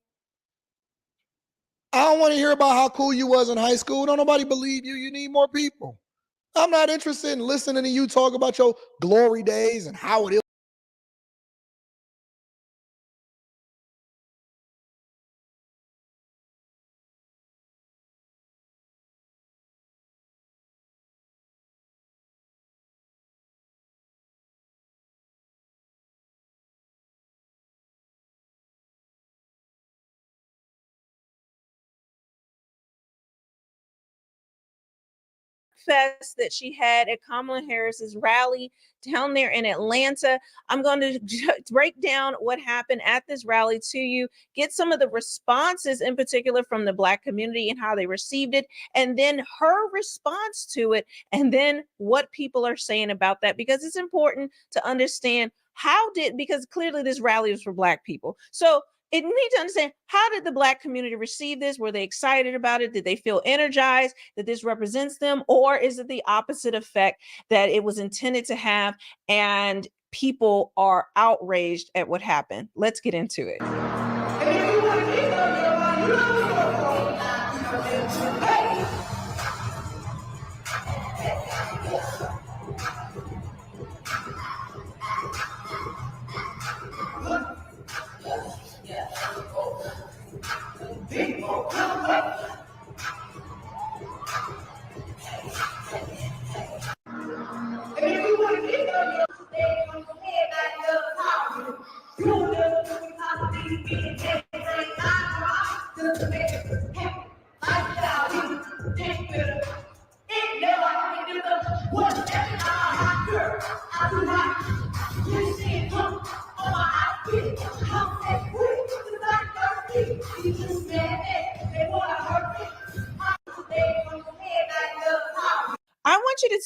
I don't want to hear about how cool you was in high school. Don't nobody believe you. You need more people. I'm not interested in listening to you talk about your glory days and how it is. fest that she had at Kamala Harris's rally down there in Atlanta. I'm going to break down what happened at this rally to you, get some of the responses in particular from the Black community and how they received it, and then her response to it, and then what people are saying about that, because it's important to understand because clearly this rally was for Black people. So it need to understand, how did the Black community receive this? Were they excited about it? Did they feel energized that this represents them? Or is it the opposite effect that it was intended to have and people are outraged at what happened? Let's get into it.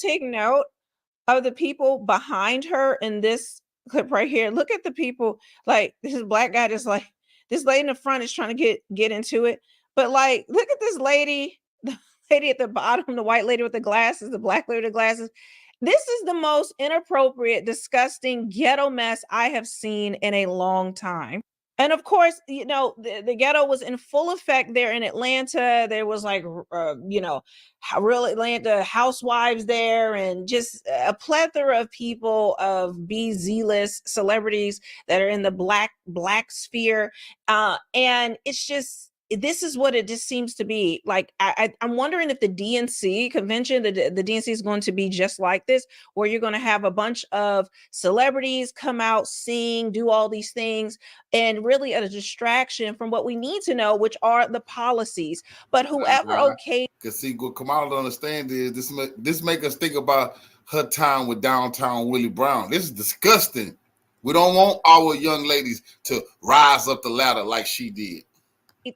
take note of the people behind her in this clip right here. Look at the people, like this black guy just like this lady in the front is trying to get into it. But like, look at this lady, the lady at the bottom, the white lady with the glasses, the black lady with the glasses. This is the most inappropriate, disgusting ghetto mess I have seen in a long time. And of course, you know, the ghetto was in full effect there in Atlanta. There was like, you know, real Atlanta housewives there, and just a plethora of people of Z-list celebrities that are in the black sphere. And it's just, this is what it just seems to be like. I'm wondering if the DNC convention, the DNC is going to be just like this, where you're going to have a bunch of celebrities come out, sing, do all these things, and really a distraction from what we need to know, which are the policies. But whoever because see, what Kamala don't understand is this make us think about her time with downtown Willie Brown. This is disgusting. We don't want our young ladies to rise up the ladder like she did.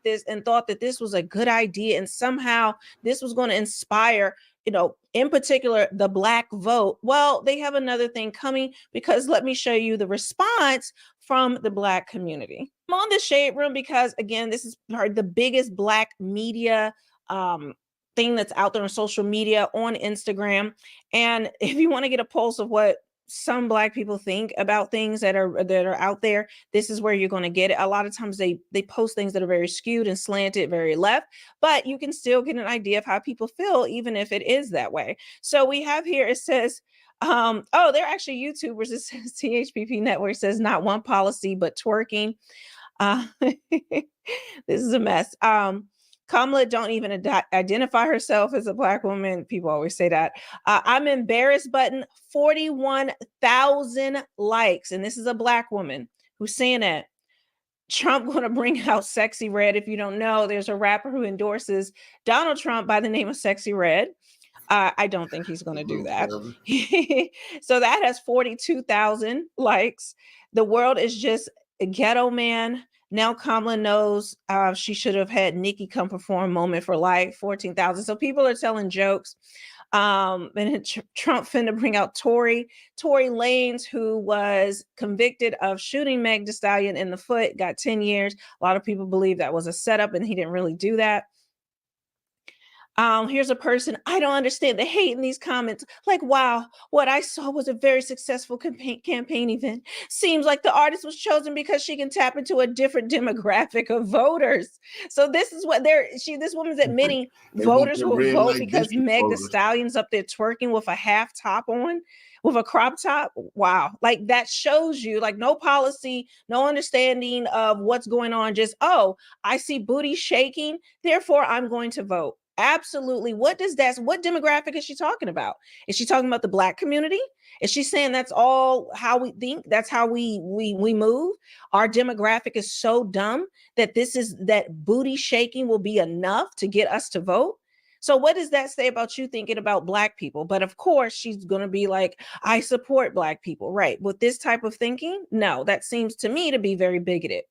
This and thought that this was a good idea, and somehow this was going to inspire, you know, in particular the black vote. Well, they have another thing coming, because let me show you the response from the black community. I'm on the Shade Room because, again, this is the biggest black media thing that's out there on social media, on Instagram. And if you want to get a pulse of what some black people think about things that are out there, this is where you're going to get it. A lot of times they post things that are very skewed and slanted, very left, but you can still get an idea of how people feel, even if it is that way. So we have here, it says, oh, they're actually YouTubers. It says THPP Network says not one policy, but twerking. This is a mess. Kamala don't even identify herself as a black woman. People always say that. I'm embarrassed button, 41,000 likes. And this is a black woman who's saying that. Trump going to bring out Sexy Red. If you don't know, there's a rapper who endorses Donald Trump by the name of Sexy Red. I don't think he's going to do that. So that has 42,000 likes. The world is just a ghetto man. Now Kamala knows she should have had Nikki come perform Moment for Life, 14,000. So people are telling jokes. And Trump finna bring out Tory Lanez, who was convicted of shooting Meg Thee Stallion in the foot, got 10 years. A lot of people believe that was a setup and he didn't really do that. Here's a person, I don't understand the hate in these comments. Like, wow, what I saw was a very successful campaign event. Seems like the artist was chosen because she can tap into a different demographic of voters. So this is what this woman's admitting voters will vote because Meg Thee Stallion's up there twerking with a half top on, with a crop top. Wow. Like, that shows you, like, no policy, no understanding of what's going on. Just, oh, I see booty shaking, therefore I'm going to vote. Absolutely. What demographic is she talking about? Is she talking about the black community? Is she saying that's all how we think? That's how we move? Our demographic is so dumb that that booty shaking will be enough to get us to vote? So what does that say about you thinking about black people? But of course, she's going to be like, I support black people, right? With this type of thinking? No, that seems to me to be very bigoted.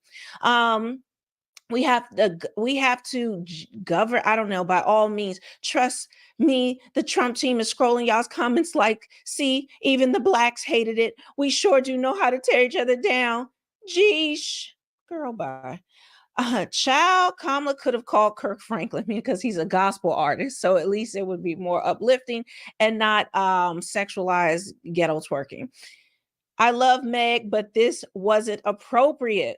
We have to govern. I don't know, by all means, trust me. The Trump team is scrolling y'all's comments like, see, even the blacks hated it. We sure do know how to tear each other down. Geesh, girl, bye. Child, Kamala could have called Kirk Franklin because he's a gospel artist. So at least it would be more uplifting and not sexualized ghetto twerking. I love Meg, but this wasn't appropriate.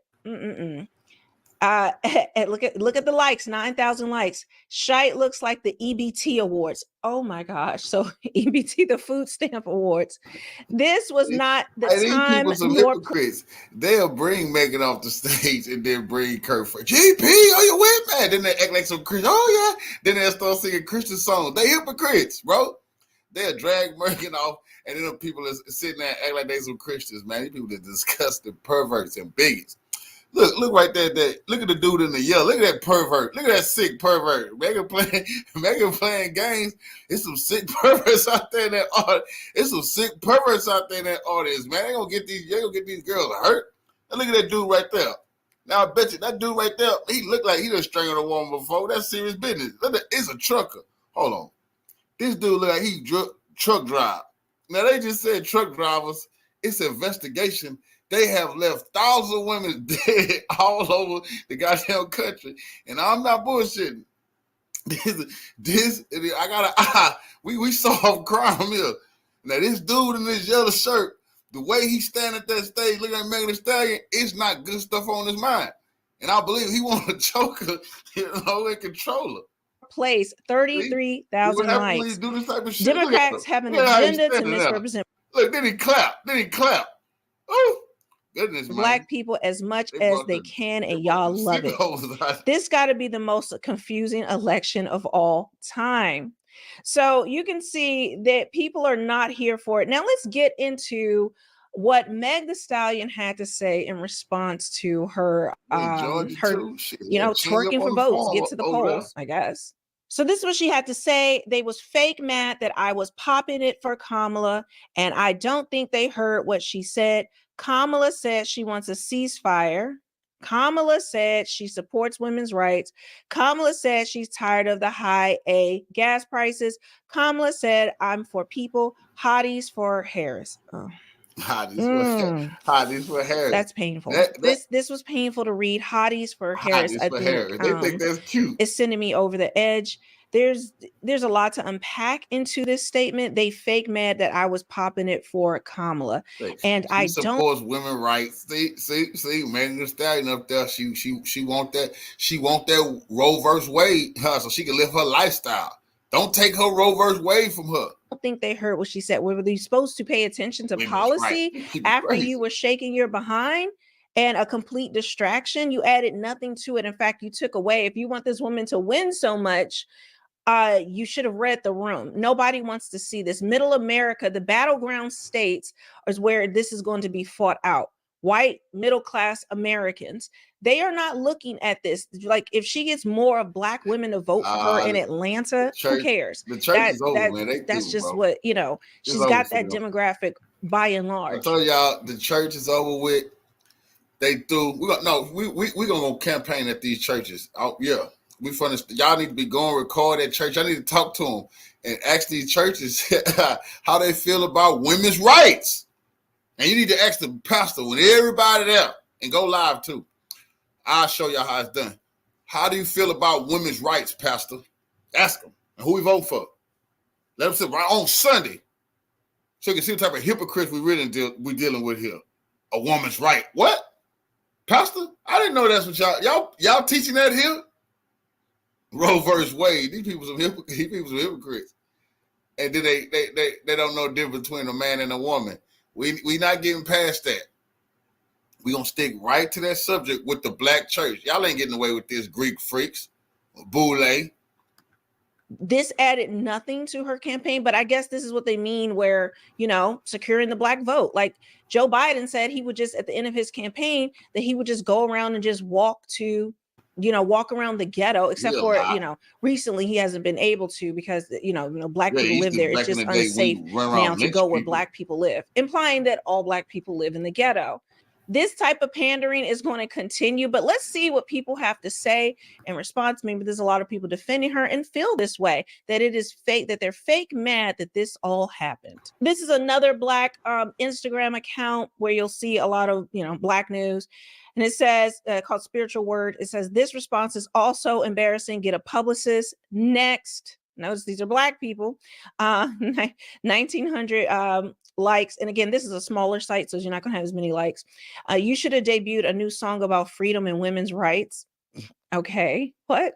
And look at the likes, 9,000 likes. Shite looks like the EBT awards. Oh my gosh. So EBT, the food stamp awards. This was not the time. These people are hypocrites. They'll bring Megan off the stage and then bring Kurt for GP, are you with me? Then they act like some Christian. Oh yeah. Then they'll start singing Christian songs. They hypocrites, bro. They'll drag Megan off, and then the people are sitting there and act like they some Christians, man. These people are disgusting perverts and bigots. Look right there. Look at the dude in the yellow. Look at that pervert. Look at that sick pervert. Megan playing games. It's some sick perverts out there in that audience. It's some sick perverts out there in that audience, man. They gonna get these girls hurt. Now look at that dude right there. Now I bet you that dude right there, he looked like he done strangled a woman before. That's serious business. Look, it's a trucker. Hold on. This dude look like he truck drive. Now they just said truck drivers. It's an investigation. They have left thousands of women dead all over the goddamn country, and I'm not bullshitting. I got an eye. We solve crime here. Now this dude in this yellow shirt, the way he standing at that stage looking at Megan Thee Stallion, it's not good stuff on his mind. And I believe he want to choke her, and control her. Place 33,000 likes. Do this type of shit? Democrats have an agenda to misrepresent. Look, then he clap. Oh, goodness, Black people as much as they can, and y'all love it. This got to be the most confusing election of all time. So you can see that people are not here for it. Now let's get into what Meg Thee Stallion had to say in response to her, twerking for votes, get to the polls, I guess. So this is what she had to say. They was fake mad that I was popping it for Kamala, and I don't think they heard what she said. Kamala said she wants a ceasefire. Kamala said she supports women's rights. Kamala said she's tired of the high gas prices. Kamala said I'm for people. Hotties for Harris. Oh. Hotties for Harris. That's painful. This was painful to read. Hotties for Harris. They think that's cute. It's sending me over the edge. There's a lot to unpack into this statement. They fake mad that I was popping it for Kamala, and I don't supports women's rights. See, Megan Thee Stallion up there. She want that. She want that Roe versus Wade, so she can live her lifestyle. Don't take her Roe versus Wade from her. I don't think they heard what she said. Were they supposed to pay attention to policy after you were shaking your behind? And a complete distraction. You added nothing to it. In fact, you took away. If you want this woman to win so much, you should have read the room. Nobody wants to see this. Middle America, the battleground states, is where this is going to be fought out. White middle-class Americans, they are not looking at this. Like, if she gets more of Black women to vote for her in Atlanta, who cares? The church is over, man. That's just what, she's got that demographic by and large. I told y'all, the church is over with. They threw. We're gonna go campaign at these churches. Oh yeah, y'all need to be going record at church. I need to talk to them and ask these churches how they feel about women's rights. And you need to ask the pastor with everybody there and go live too. I'll show y'all how it's done. How do you feel about women's rights, pastor? Ask them. And who we vote for? Let them sit right on Sunday, so you can see what type of hypocrites we dealing with here. A woman's right. What? Pastor? I didn't know that's what y'all teaching that here. Roe versus Wade. These people some hypocrites. And then they don't know the difference between a man and a woman. We not getting past that. We gonna stick right to that subject with the Black church. Y'all ain't getting away with this, Greek freaks. Boule. This added nothing to her campaign, but I guess this is what they mean where, securing the Black vote. Like Joe Biden said he would just, at the end of his campaign, that he would just go around and just walk around the ghetto, except for, recently he hasn't been able to because, Black people live there. It's just unsafe now to go where Black people live, implying that all Black people live in the ghetto. This type of pandering is going to continue, but let's see what people have to say in response. Maybe there's a lot of people defending her and feel this way, that it is fake, that they're fake mad that this all happened. This is another Black Instagram account where you'll see a lot of, Black news. And it says, called Spiritual Word, it says, this response is also embarrassing. Get a publicist next. Notice these are Black people. 1,900 likes. And again, this is a smaller site, so you're not going to have as many likes. You should have debuted a new song about freedom and women's rights. Okay, what?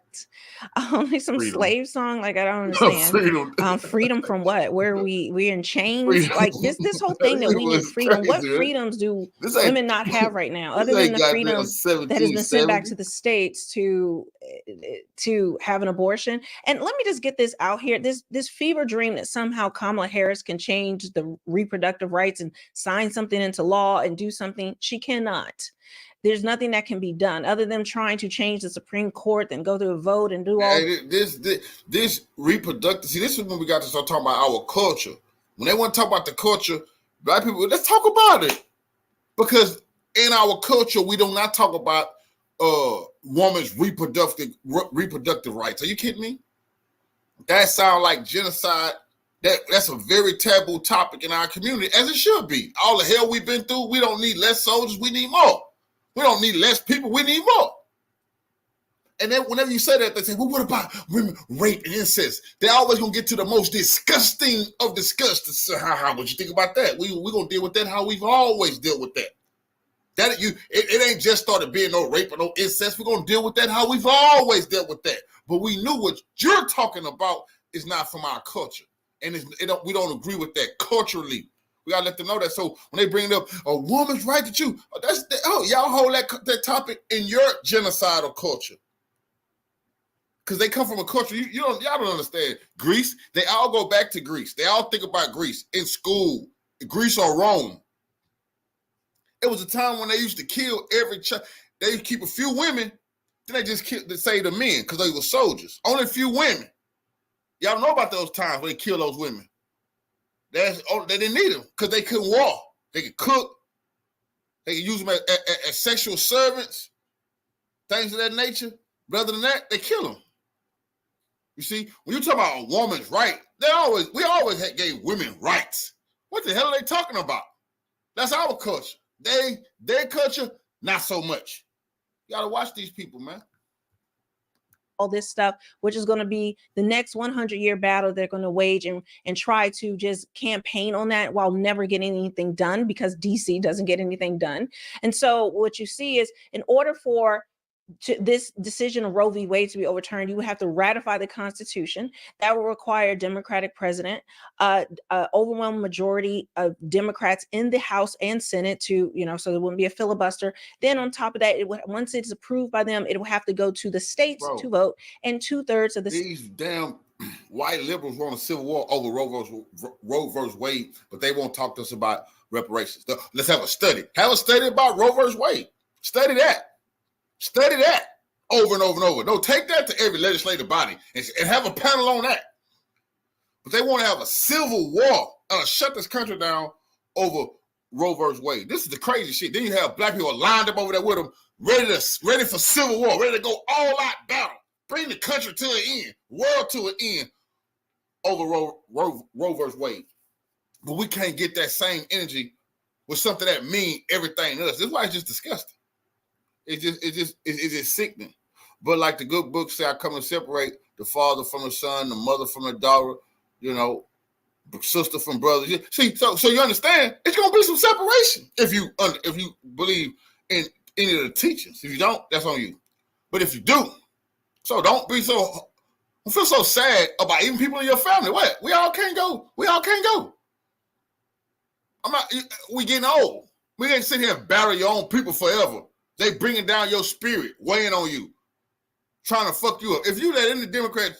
Like some freedom. Slave song? Like, I don't understand. Freedom from what? Where we're in chains? Freedom. Like this whole thing that we need freedom. What freedoms do women not have right now, other than the freedom that has been sent back to the States to have an abortion? And let me just get this out here. This fever dream that somehow Kamala Harris can change the reproductive rights and sign something into law and do something. She cannot. There's nothing that can be done other than trying to change the Supreme Court and go through a vote and do all this reproductive. See, this is when we got to start talking about our culture. When they want to talk about the culture, Black people, let's talk about it. Because in our culture, we do not talk about woman's reproductive rights. Are you kidding me? That sounds like genocide That's a very taboo topic in our community, as it should be. All the hell we've been through, we don't need less soldiers, we need more. We don't need less people, we need more. And then whenever you say that, they say, well, what about women, rape and incest? They're always going to get to the most disgusting of disgust. So how would you think about that? We're going to deal with that how we've always dealt with that. It ain't just started being no rape or no incest. We're going to deal with that how we've always dealt with that. But we knew what you're talking about is not from our culture. And we don't agree with that culturally. We got to let them know that. So when they bring up a woman's right to choose, y'all hold that topic in your genocidal culture. Because they come from a culture, y'all don't understand. Greece, they all go back to Greece. They all think about Greece in school, Greece or Rome. It was a time when they used to kill every child. They used to keep a few women, then they just say the men because they were soldiers. Only a few women. Y'all don't know about those times when they killed those women. They didn't need them because they couldn't walk. They could cook. They could use them as sexual servants, things of that nature. Rather than that, they kill them. You see, when you talk about a woman's right, we always gave women rights. What the hell are they talking about? That's our culture. Their culture, not so much. You gotta watch these people, man. All this stuff, which is going to be the next 100-year battle they're going to wage and try to just campaign on that while never getting anything done because DC doesn't get anything done. And so what you see is in order for this decision of Roe v. Wade to be overturned, you would have to ratify the Constitution. That will require a Democratic president, overwhelming majority of Democrats in the House and Senate to, so there wouldn't be a filibuster. Then on top of that, once it's approved by them, it will have to go to the states to vote, and 2/3 of these damn white liberals want a civil war over Roe versus Wade, but they won't talk to us about reparations. Let's have a study. Have a study about Roe versus Wade. Study that. Study that over and over and over. No, take that to every legislative body and have a panel on that. But they want to have a civil war, shut this country down over Roe versus Wade. This is the crazy shit. Then you have black people lined up over there with them, ready for civil war, ready to go all out battle, bring the country to an end, world to an end over Roe versus Wade. But we can't get that same energy with something that means everything to us. This is why it's just disgusting. It's just sickening. But like the good book say, I come to separate the father from the son, the mother from the daughter, sister from brother. See, so you understand, it's gonna be some separation if you believe in any of the teachings. If you don't, that's on you. But if you do, so don't feel so sad about even people in your family. What? We all can't go. We getting old. We can't sit here and battle your own people forever. They bringing down your spirit, weighing on you, trying to fuck you up. If you let any Democrat,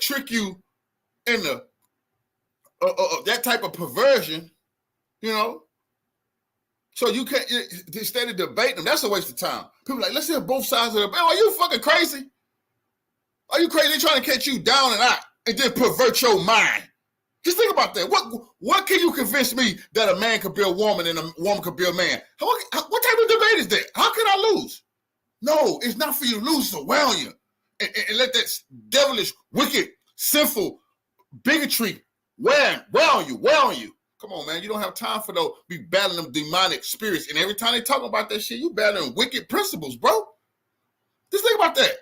trick you in the that type of perversion, so you can't instead of debating them. That's a waste of time. People are like, let's hear both sides of the debate. Are you fucking crazy? Are you crazy? They're trying to catch you down and out and then pervert your mind. Just think about that. What can you convince me that a man could be a woman and a woman could be a man? What type of debate is that? How can I lose? No, it's not for you to lose. It's around you. And let that devilish, wicked, sinful bigotry wear on you. Come on, man. You don't have time for those. Be battling them demonic spirits. And every time they talk about that shit, you battling wicked principles, bro. Just think about that.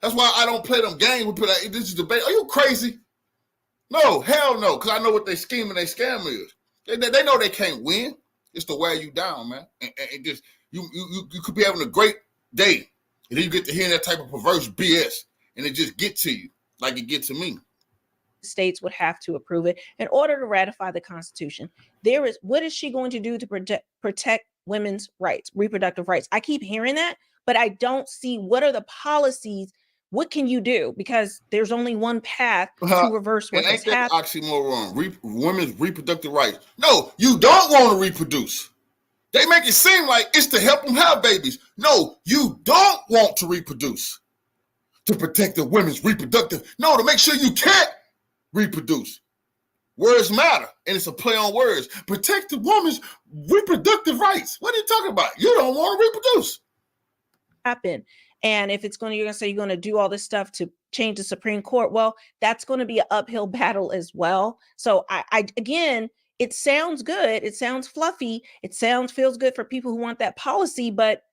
That's why I don't play them games. We put out this is debate. Are you crazy? No, hell no, because I know what they scheme and they scam is. They know they can't win. It's to wear you down, man. And just you could be having a great day, and then you get to hear that type of perverse BS, and it just get to you like it get to me. States would have to approve it in order to ratify the Constitution. What is she going to do to protect women's rights, reproductive rights? I keep hearing that, but I don't see what are the policies. What can you do? Because there's only one path to reverse what has happened. Oxymoron, women's reproductive rights. No, you don't want to reproduce. They make it seem like it's to help them have babies. No, you don't want to reproduce. To protect the women's reproductive. No, to make sure you can't reproduce. Words matter, and it's a play on words. Protect the woman's reproductive rights. What are you talking about? You don't want to reproduce. Happen. And if you're going to say you're going to do all this stuff to change the Supreme Court. Well, that's going to be an uphill battle as well. So I again, it sounds good. It sounds fluffy. It feels good for people who want that policy, but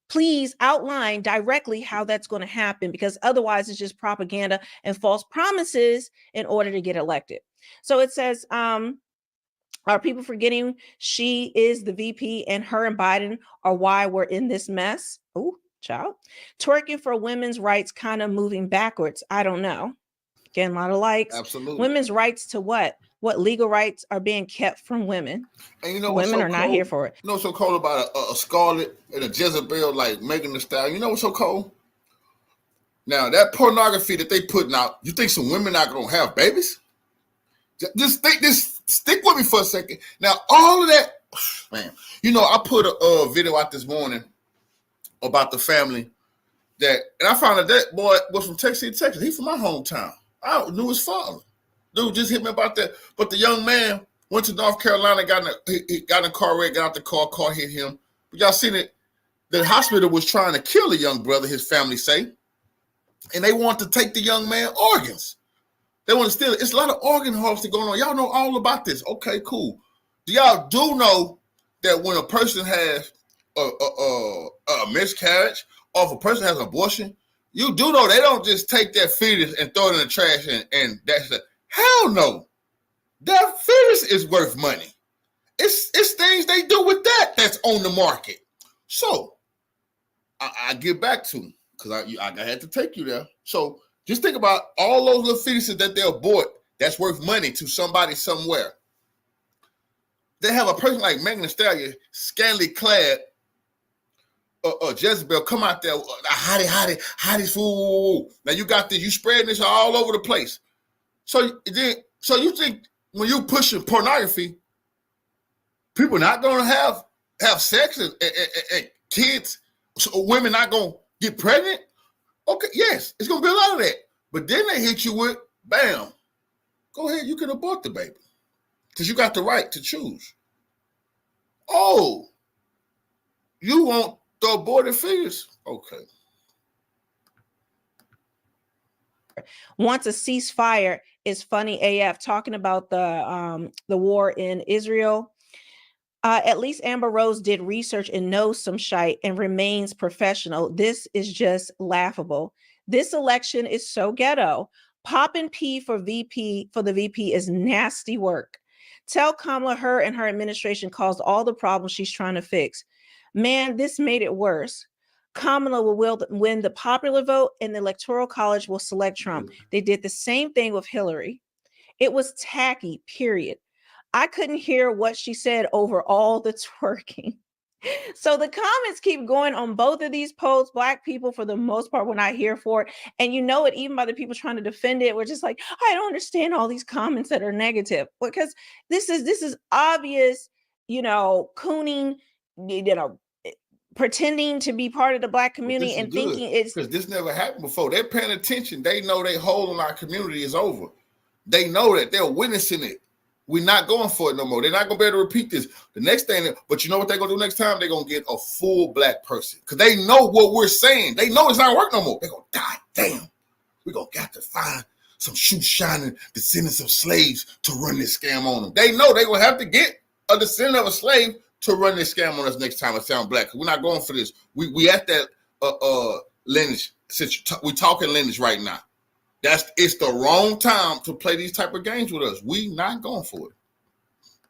please outline directly how that's going to happen, because otherwise it's just propaganda and false promises in order to get elected. So it says, are people forgetting she is the VP and her and Biden are why we're in this mess? Oh, child. Twerking for women's rights, kind of moving backwards. I don't know. Getting a lot of likes. Absolutely. Women's rights to what? What legal rights are being kept from women? And you know women are not here for it. You know what's so cold about a Scarlet and a Jezebel like Megan Thee Stallion? You know what's so cold? Now, that pornography that they putting out, you think some women not going to have babies? Just stick with me for a second. Now, all of that, man, you know, I put a video out this morning about the family and I found out that boy was from Texas. He's from my hometown. I knew his father. Dude just hit me about that. But the young man went to North Carolina, he got in a car wreck, got out the car hit him. But y'all seen it? The hospital was trying to kill the young brother, his family say, and they want to take the young man organs. They want to steal it. It's a lot of organ harvesting going on. Y'all know all about this. Okay, cool. Y'all do know that when a person has a miscarriage or if a person has an abortion, you do know they don't just take that fetus and throw it in the trash and that's it. Hell no. That fetus is worth money. It's things they do with that's on the market. So I get back to them because I had to take you there. So just think about all those little fetuses that they'll abort that's worth money to somebody somewhere. They have a person like Megan Thee Stallion, scantily clad, Jezebel, come out there, hottie, fool. Now you got this, you spreading this all over the place. So you think when you pushing pornography, people not gonna have sex and kids, so women not gonna get pregnant? Okay, yes, it's gonna be a lot of that. But then they hit you with, bam, go ahead, you can abort the baby. Because you got the right to choose. Oh, you want the aborted fetus? Okay. Wants a ceasefire is funny AF, talking about the war in Israel. At least Amber Rose did research and knows some shite and remains professional. This is just laughable. This election is so ghetto. Popping P for the VP is nasty work. Tell Kamala her and her administration caused all the problems she's trying to fix. Man, this made it worse. Kamala will win the popular vote and the Electoral College will select Trump. They did the same thing with Hillary. It was tacky, period. I couldn't hear what she said over all the twerking. So the comments keep going on both of these posts. Black people, for the most part, were not here for it. And you know it, even by the people trying to defend it, we're just like, I don't understand all these comments that are negative. Because this is obvious, cooning, pretending to be part of the Black community and thinking it's because this never happened before. They're paying attention. They know their hold on our community is over. They know that they're witnessing it. We're not going for it no more. They're not going to be able to repeat this. The next thing, but you know what they're going to do next time? They're going to get a full Black person because they know what we're saying. They know it's not working no more. They're going to die. Damn, we're going to have to find some shoe shining descendants of slaves to run this scam on them. They know they're going to have to get a descendant of a slave to run this scam on us next time it sound Black. We're not going for this. We at that lineage. We talking lineage right now. It's the wrong time to play these type of games with us. We not going for it.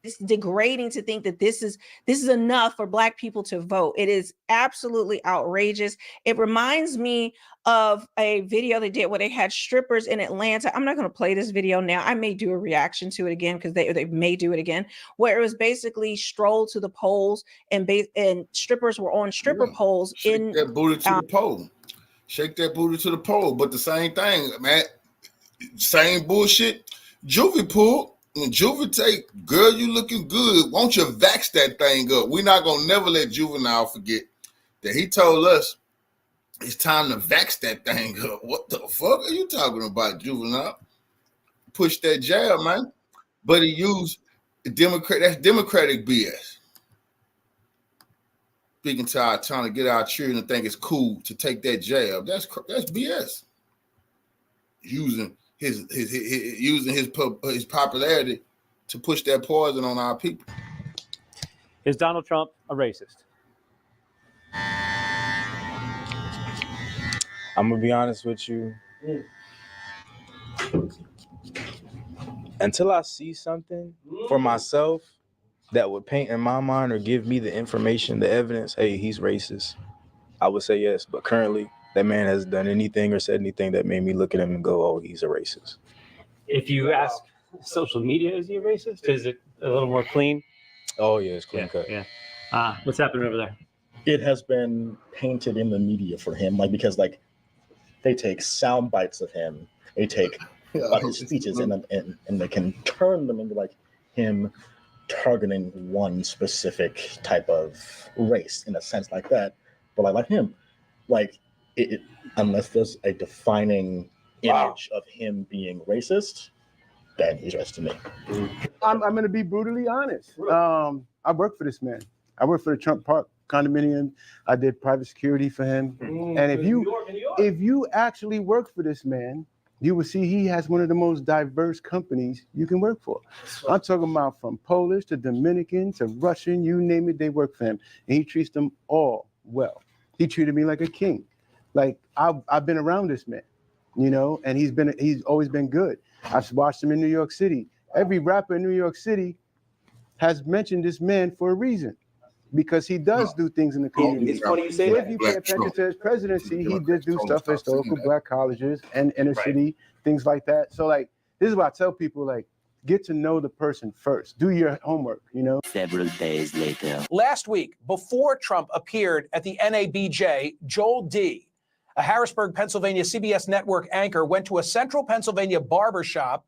It's degrading to think that this is enough for Black people to vote. It is absolutely outrageous. It reminds me of a video they did where they had strippers in Atlanta. I'm not going to play this video now. I may do a reaction to it again because they may do it again, where it was basically stroll to the polls and strippers were on stripper poles. Shake that booty to the pole. Shake that booty to the pole. But the same thing, man. Same bullshit. Juvie pulled. When Juvie take, girl, you looking good. Won't you vax that thing up? We're not going to never let Juvenile forget that he told us it's time to vax that thing up. What the fuck are you talking about, Juvenile? Push that jab, man. But he used that's Democratic BS. Speaking to trying to get our children to think it's cool to take that jab. That's BS. using his popularity to push that poison on our people. Is Donald Trump a racist? I'm gonna be honest with you. Until I see something for myself that would paint in my mind or give me the information, the evidence, hey, he's racist, I would say yes. But currently, that man hasn't done anything or said anything that made me look at him and go, oh, he's a racist. If you ask social media, is he a racist? Is it a little more clean? Oh, yeah, it's clean cut. Yeah. What's happening over there? It has been painted in the media for him, because they take sound bites of him, they take his speeches, and they can turn them into him targeting one specific type of race in a sense like that. But like him, unless there's a defining image of him being racist, then he's racist to me. I'm going to be brutally honest. I work for this man. I work for the Trump Park condominium. I did private security for him. And if you actually work for this man, you will see he has one of the most diverse companies you can work for. I'm talking about from Polish to Dominican to Russian, you name it, they work for him. And he treats them all well. He treated me like a king. I've been around this man, and he's always been good. I've watched him in New York City. Every rapper in New York City has mentioned this man for a reason, because he does do things in the community. It's funny you say if that. you pay attention to his presidency, he did do stuff for historical black colleges and inner city, things like that. So this is what I tell people, get to know the person first. Do your homework, Several days later. Last week, before Trump appeared at the NABJ, Joel D., a Harrisburg, Pennsylvania CBS network anchor, went to a central Pennsylvania barber shop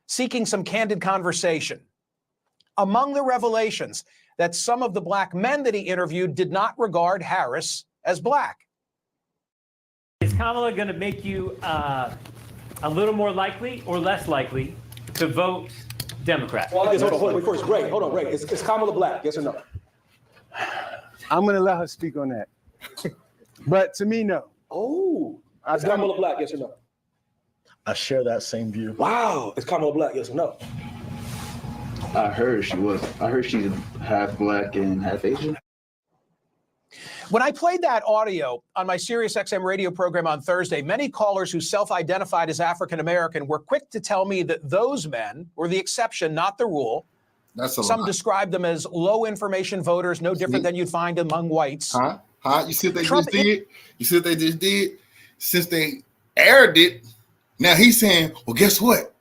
seeking some candid conversation. Among the revelations, that some of the black men that he interviewed did not regard Harris as black. Is Kamala going to make you a little more likely or less likely to vote Democrat? Hold on, first, Ray, hold on, Ray. Is Kamala black? Yes or no? I'm going to let her speak on that. But to me, no. Oh, is Kamala black? Yes or no? I share that same view. Wow, is Kamala black? Yes or no? I heard she's half black and half Asian. When I played that audio on my Sirius XM radio program on Thursday, many callers who self-identified as African-American were quick to tell me that those men were the exception, not the rule. Some described them as low information voters, no different than you'd find among whites. You see what they just did? You see what they just did? Since they aired it, now he's saying, well, guess what?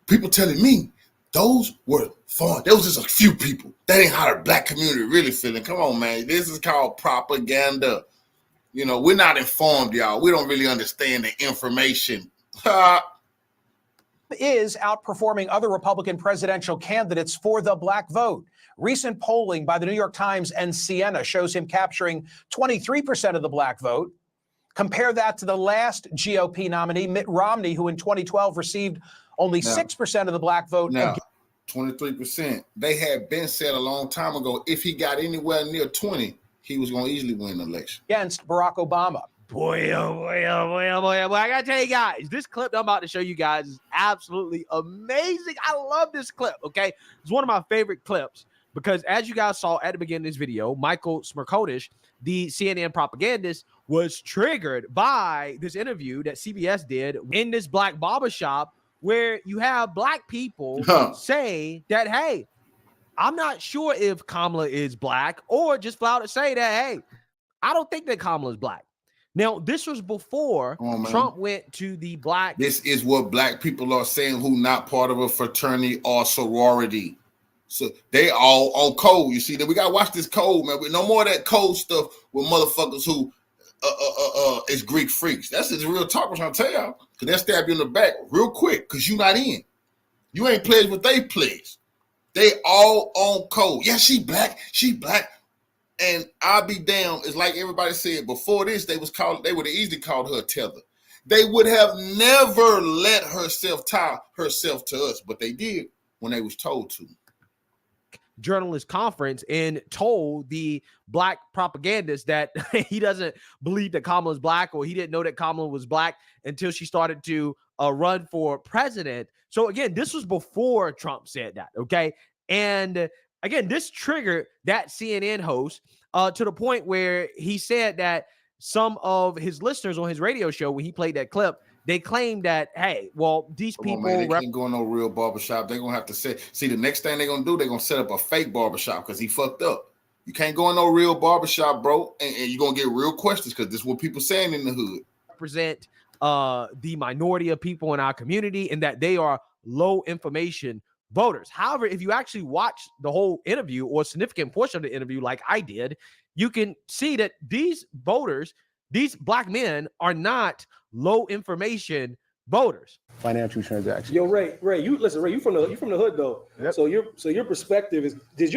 People telling me those were fun. There was just a few people. That ain't how the black community really feeling. Come on, man. This is called propaganda. We're not informed, y'all. We don't really understand the information. Is outperforming other Republican presidential candidates for the black vote. Recent polling by the New York Times and Siena shows him capturing 23% of the black vote. Compare that to the last GOP nominee, Mitt Romney, who in 2012 received only 6% of the black vote. Now, 23%. They had been said a long time ago, if he got anywhere near 20, he was going to easily win the election. Against Barack Obama. Boy, I gotta tell you guys, this clip that I'm about to show you guys is absolutely amazing. I love this clip, okay? It's one of my favorite clips because as you guys saw at the beginning of this video, Michael Smerconish, the CNN propagandist, was triggered by this interview that CBS did in this black barbershop where you have black people say that, hey, I'm not sure if Kamala is black, or just flat out to say that, hey, I don't think that Kamala is black. Now, this was before Trump went to the black. This is what black people are saying who not part of a fraternity or sorority. So they all on code. You see that we gotta watch this code, man. No more of that code stuff with motherfuckers who is Greek freaks. That's just real talk. I'm trying to tell y'all, because they'll stab you in the back real quick because you not in. You ain't pledged what they pledged. They all on code. Yeah, she black. She black. And I'll be damned. It's like everybody said before this, they would have easily called her a tether. They would have never let herself tie herself to us, but they did when they was told to. journalist conference and told the black propagandist that he doesn't believe that Kamala is black, or he didn't know that Kamala was black until she started to run for president. So again, this was before Trump said that, okay? And again, this triggered that CNN host to the point where he said that some of his listeners on his radio show, when he played that clip, they claimed that, hey, well, these people... Man, they can't go in no real barbershop. They're going to have to see, the next thing they're going to do, they're going to set up a fake barbershop because he fucked up. You can't go in no real barbershop, bro, and you're going to get real questions because this is what people saying in the hood. Represent the minority of people in our community and that they are low information voters. However, if you actually watch the whole interview or a significant portion of the interview like I did, you can see that these voters, these black men, are not low information voters. Financial transactions. Yo, Ray, you listen, Ray, you from the hood though. Yep. So your perspective is, did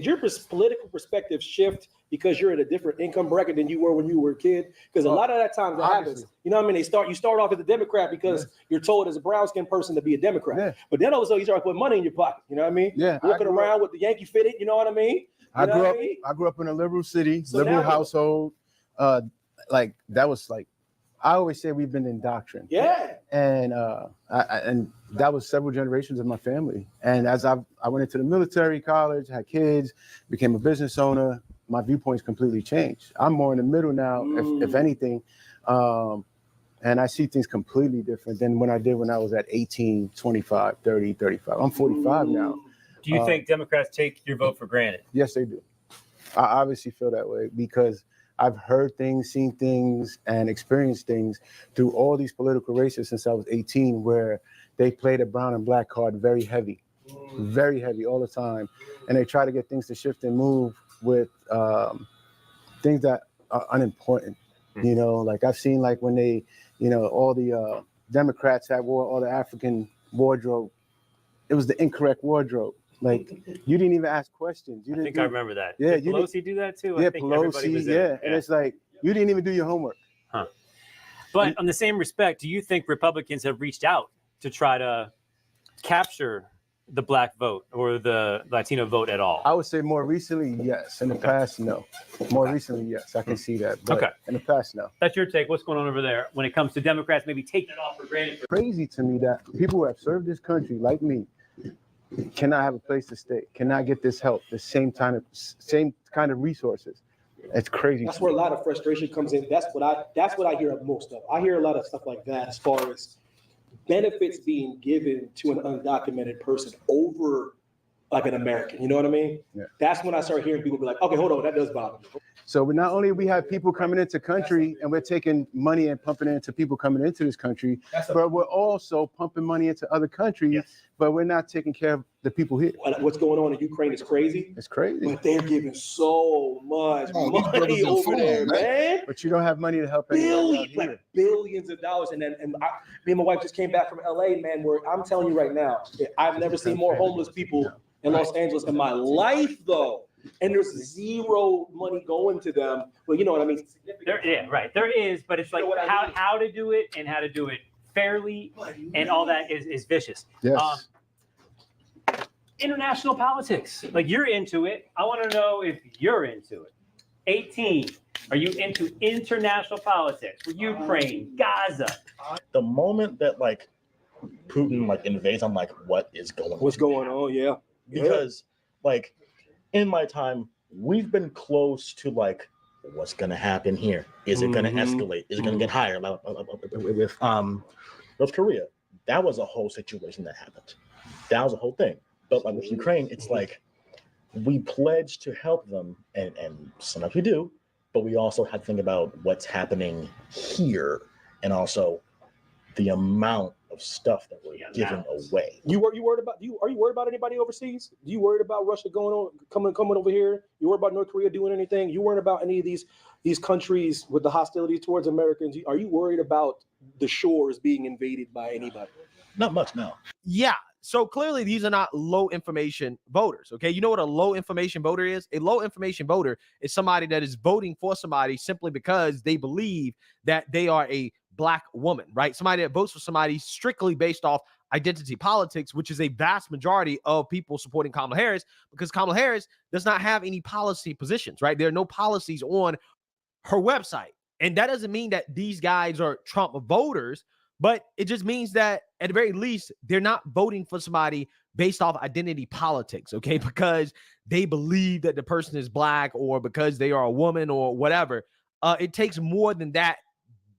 your political perspective shift because you're in a different income bracket than you were when you were a kid? Because a lot of that time that happens. You know what I mean? You start off as a Democrat because you're told as a brown skinned person to be a Democrat. But then all of a sudden you start putting money in your pocket. You know what I mean? Yeah. Walking around with the Yankee fitted, you know what I mean? I grew up in a liberal city, liberal household. Like that was like, I always say we've been indoctrinated. Yeah. And and that was several generations of my family. And as I went into the military, college, had kids, became a business owner, my viewpoints completely changed. I'm more in the middle now, if anything. And I see things completely different than when I did when I was at 18, 25, 30, 35. I'm 45 now. Do you think Democrats take your vote for granted? Yes, they do. I obviously feel that way because I've heard things, seen things, and experienced things through all these political races since I was 18, where they play the brown and black card very heavy all the time. And they try to get things to shift and move with things that are unimportant. You know, like I've seen like when they, you know, all the Democrats that wore all the African wardrobe, it was the incorrect wardrobe. Like you didn't even ask questions. I think I remember that. Yeah, Did Pelosi do that too? Yeah, I think everybody was Pelosi. Yeah, and it's like you didn't even do your homework. Huh. But on the same respect, do you think Republicans have reached out to try to capture the black vote or the Latino vote at all? I would say more recently, yes. In the past, no. More recently, yes. I can see that. But in the past, no. That's your take. What's going on over there when it comes to Democrats maybe taking it off for granted? Crazy to me that people who have served this country, like me, cannot have a place to stay, cannot get this help, the same kind of resources. It's crazy. That's where a lot of frustration comes in. That's what I hear most of. I hear a lot of stuff like that as far as benefits being given to an undocumented person over like an American. You know what I mean? Yeah. That's when I start hearing people be like, okay, hold on, that does bother me. So not only we have people coming into country and we're taking money and pumping it into people coming into this country, but we're also pumping money into other countries, but we're not taking care of the people here. What's going on in Ukraine is crazy. It's crazy. But they're giving so much money over there, man. But you don't have money to help billions of dollars. And me and my wife just came back from LA, man, where I'm telling you right now, I've never seen more homeless people in Los Angeles in my life, though. And there's zero money going to them. Well, you know what I mean? There is, but it's like how to do it and how to do it fairly, and all that is vicious. Yes. International politics, like you're into it. I want to know if you're into it. 18, are you into international politics with Ukraine, Gaza? The moment that like Putin like invades, I'm like, what is going on? What's going on? Yeah. Because like in my time, we've been close to like, what's going to happen here? Is it going to escalate? Is it going to get higher? With North Korea, that was a whole situation that happened. That was a whole thing. But like with Ukraine, it's like we pledge to help them, and sometimes we do, but we also have to think about what's happening here, and also the amount of stuff that we're giving away. Are you worried about anybody overseas? Do you worried about Russia coming over here? You worried about North Korea doing anything? You worried about any of these countries with the hostility towards Americans? Are you worried about the shores being invaded by anybody? Not much, no. Yeah. So clearly these are not low information voters. Okay. You know what a low information voter is? A low information voter is somebody that is voting for somebody simply because they believe that they are a black woman, right? Somebody that votes for somebody strictly based off identity politics, which is a vast majority of people supporting Kamala Harris, because Kamala Harris does not have any policy positions, right? There are no policies on her website. And that doesn't mean that these guys are Trump voters, but it just means that at the very least, they're not voting for somebody based off identity politics, okay? Because they believe that the person is black or because they are a woman or whatever. It takes more than that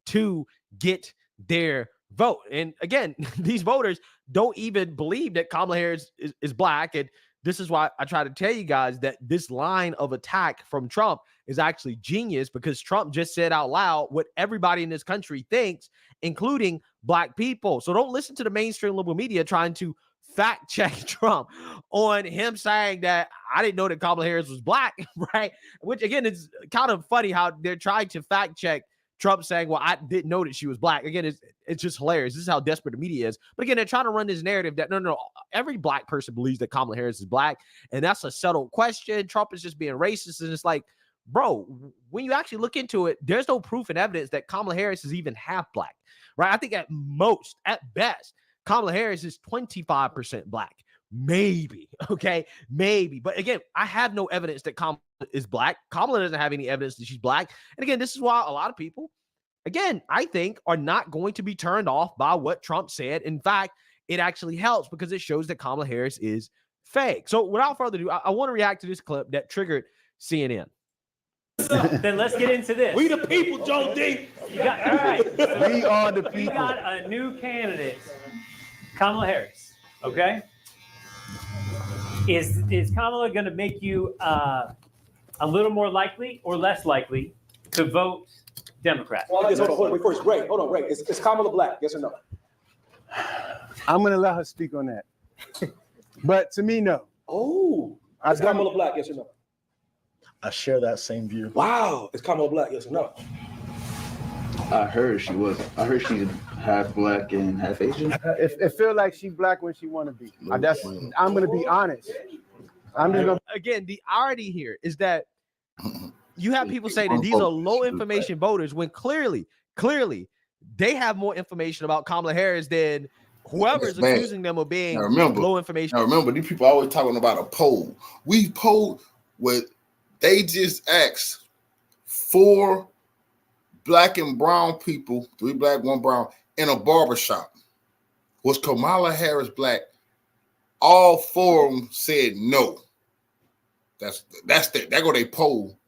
to get their vote. And again, these voters don't even believe that Kamala Harris is black. And this is why I try to tell you guys that this line of attack from Trump is actually genius, because Trump just said out loud what everybody in this country thinks, including black people. So don't listen to the mainstream liberal media trying to fact check Trump on him saying that I didn't know that Kamala Harris was black, right? Which again, it's kind of funny how they're trying to fact check Trump saying, well, I didn't know that she was black. Again, it's just hilarious. This is how desperate the media is. But again, they're trying to run this narrative that no, every black person believes that Kamala Harris is black. And that's a settled question. Trump is just being racist. And it's like, bro, when you actually look into it, there's no proof and evidence that Kamala Harris is even half black, right? I think at most, at best, Kamala Harris is 25% black. Maybe, okay? Maybe. But again, I have no evidence that Kamala is black. Kamala doesn't have any evidence that she's black. And again, this is why a lot of people, again, I think are not going to be turned off by what Trump said. In fact, it actually helps because it shows that Kamala Harris is fake. So without further ado, I want to react to this clip that triggered CNN. So then let's get into this. We the people, Joe D. All right. We are the people. We got a new candidate, Kamala Harris. Okay. Is Kamala going to make you a little more likely or less likely to vote Democrat? Hold on, wait, first, Ray, hold on, Ray. Is Kamala black? Yes or no? I'm going to let her speak on that. But to me, no. Oh, is Kamala black? Yes or no? I share that same view. Wow, is Kamala black? Yes or no? I heard she was. I heard she's half black and half Asian. It feel like she black when she want to be. I'm going to be honest. I'm just gonna... Again, the irony here is that you have people say that these are low information voters when clearly they have more information about Kamala Harris than whoever's accusing them of being low information. Now remember, these people always talking about a poll. We polled with, they just asked 4 black and brown people, 3 black, 1 brown, in a barber shop. Was Kamala Harris black? All 4 of them said no. That's that go they poll.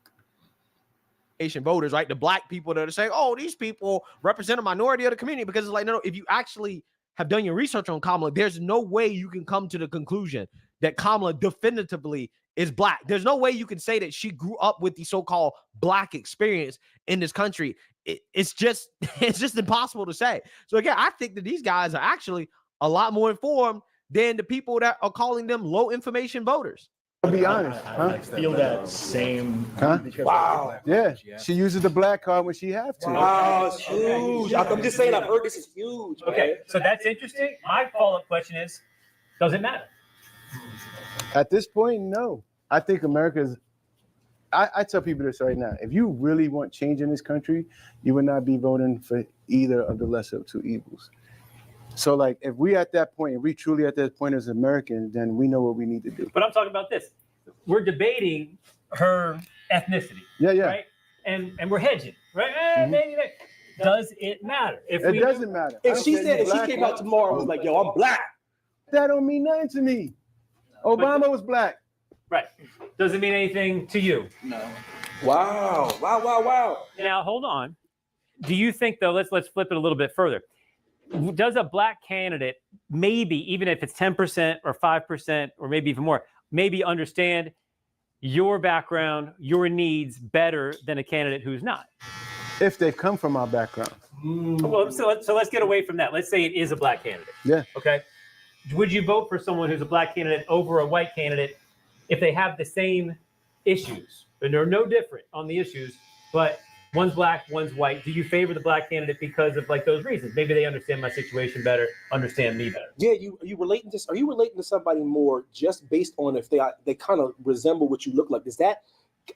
Asian voters, right? The black people that are saying, oh, these people represent a minority of the community, because it's like, no, if you actually have done your research on Kamala, there's no way you can come to the conclusion that Kamala definitively is black. There's no way you can say that she grew up with the so-called black experience in this country. It's just impossible to say. So again, I think that these guys are actually a lot more informed than the people that are calling them low information voters. I'll be honest. I feel that same. Wow. Yeah. She uses the black card when she have to. Wow, it's huge. I'm just saying, I've heard this is huge. Okay, so that's interesting. My follow-up question is, does it matter? At this point, no. I think America's, I tell people this right now. If you really want change in this country, you would not be voting for either of the lesser of 2 evils. So like, if we at that point, if we truly at that point as Americans, then we know what we need to do. But I'm talking about this. We're debating her ethnicity. Yeah. Right? And we're hedging, right? Maybe. Does it matter? It doesn't matter. If she came out tomorrow and was like, yo, I'm black. That don't mean nothing to me. Obama was black. Right. Does it mean anything to you? No. Wow. Now, hold on. Do you think, though, let's flip it a little bit further. Does a black candidate, maybe even if it's 10% or 5% or maybe even more, maybe understand your background, your needs better than a candidate who's not? If they come from our background. Well, so let's get away from that. Let's say it is a black candidate. Yeah. Okay. Would you vote for someone who's a black candidate over a white candidate if they have the same issues? And they're no different on the issues, but one's black, one's white. Do you favor the black candidate because of like those reasons? Maybe they understand my situation better, understand me better. Yeah, are you relating to somebody more just based on if they kind of resemble what you look like? Does that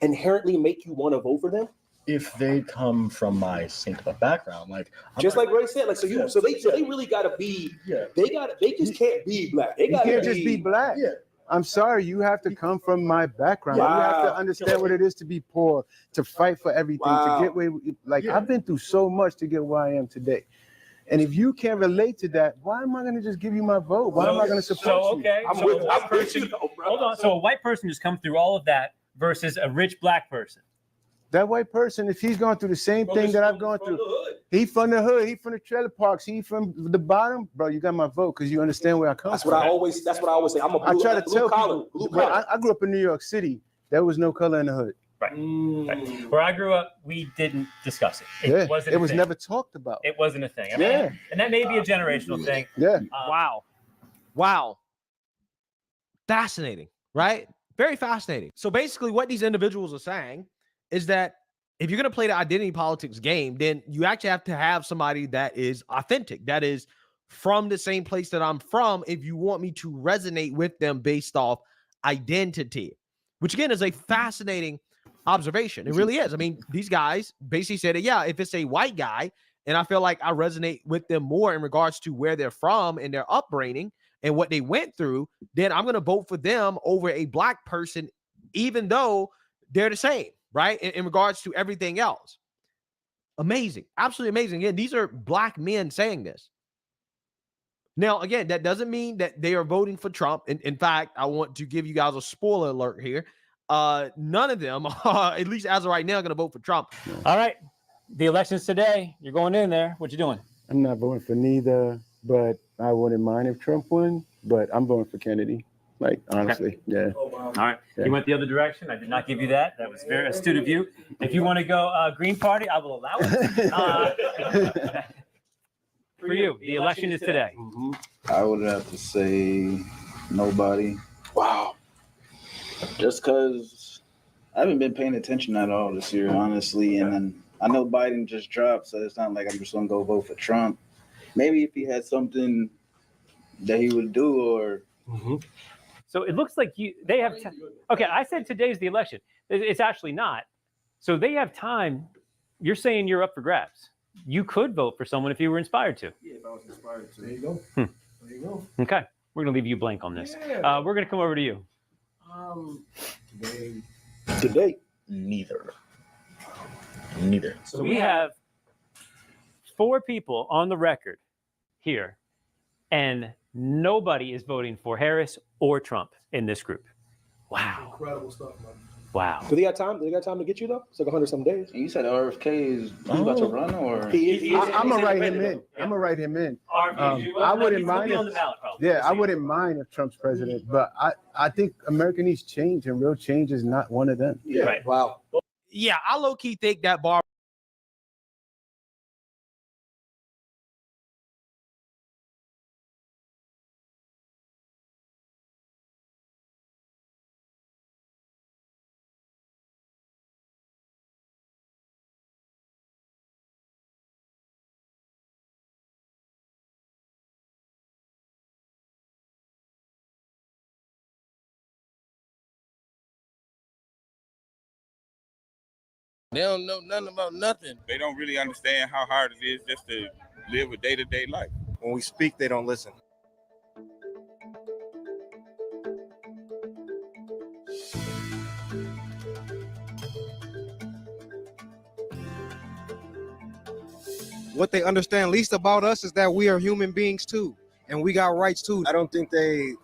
inherently make you want to vote for them? if they come from my same type of background, like just like Ray said, like so they really gotta be they just can't be black. They You gotta can't just be black. Yeah. I'm sorry, you have to come from my background. Wow. You have to understand what it is to be poor, to fight for everything, to get where, like, I've been through so much to get where I am today. And if you can't relate to that, why am I going to just give you my vote? Why am I going to support you? Hold on. So a white person just come through all of that versus a rich black person. That white person, if he's going through the same thing that I've gone through, he from the hood, he from the trailer parks, he from the bottom, bro, you got my vote because you understand where I come from. That's what I always say. I'm a blue, I try to tell collar, people, I grew up in New York City. There was no color in the hood. Right. Right. Where I grew up, we didn't discuss it. It wasn't. It was never talked about. It wasn't a thing. I mean, and that may be a generational thing. Yeah. Wow. Fascinating, right? Very fascinating. So basically, what these individuals are saying is that if you're going to play the identity politics game, then you actually have to have somebody that is authentic, that is from the same place that I'm from, if you want me to resonate with them based off identity, which again is a fascinating observation. It really is. I mean, these guys basically said that, yeah, if it's a white guy and I feel like I resonate with them more in regards to where they're from and their upbringing and what they went through, then I'm going to vote for them over a black person, even though they're the same, right? In regards to everything else. Amazing. Absolutely amazing. Again, these are black men saying this. Now, again, that doesn't mean that they are voting for Trump. In fact, I want to give you guys a spoiler alert here. None of them are, at least as of right now, going to vote for Trump. All right. The election's today. You're going in there. What you doing? I'm not voting for neither, but I wouldn't mind if Trump won, but I'm voting for Kennedy. Like, honestly, yeah. All right. You went the other direction. I did not give you that. That was very astute of you. If you want to go Green Party, I will allow it. For you, the election is today. I would have to say nobody. Wow. Just because I haven't been paying attention at all this year, honestly. And then I know Biden just dropped, so it's not like I'm just going to go vote for Trump. Maybe if he had something that he would do or... So it looks like they have okay, I said today's the election. It's actually not. So they have time. You're saying you're up for grabs. You could vote for someone if you were inspired to. Yeah, if I was inspired to. There you go. There you go. Okay. We're going to leave you blank on this. We're going to come over to you. Today, neither. So we have 4 people on the record here, and nobody is voting for Harris or Trump in this group. Wow. Incredible stuff, man. Wow. Do they got time? Do they got time to get you though? It's like 100-some days. And you said RFK is about to run, or I'm gonna write him in. I'm gonna write him in. I wouldn't mind. I wouldn't mind if Trump's president, but I think America needs change, and real change is not one of them. Yeah. Right. Wow. Yeah, I low key think that Barber. They don't know nothing about nothing. They don't really understand how hard it is just to live a day-to-day life. When we speak, they don't listen. What they understand least about us is that we are human beings too, and we got rights too. I don't think they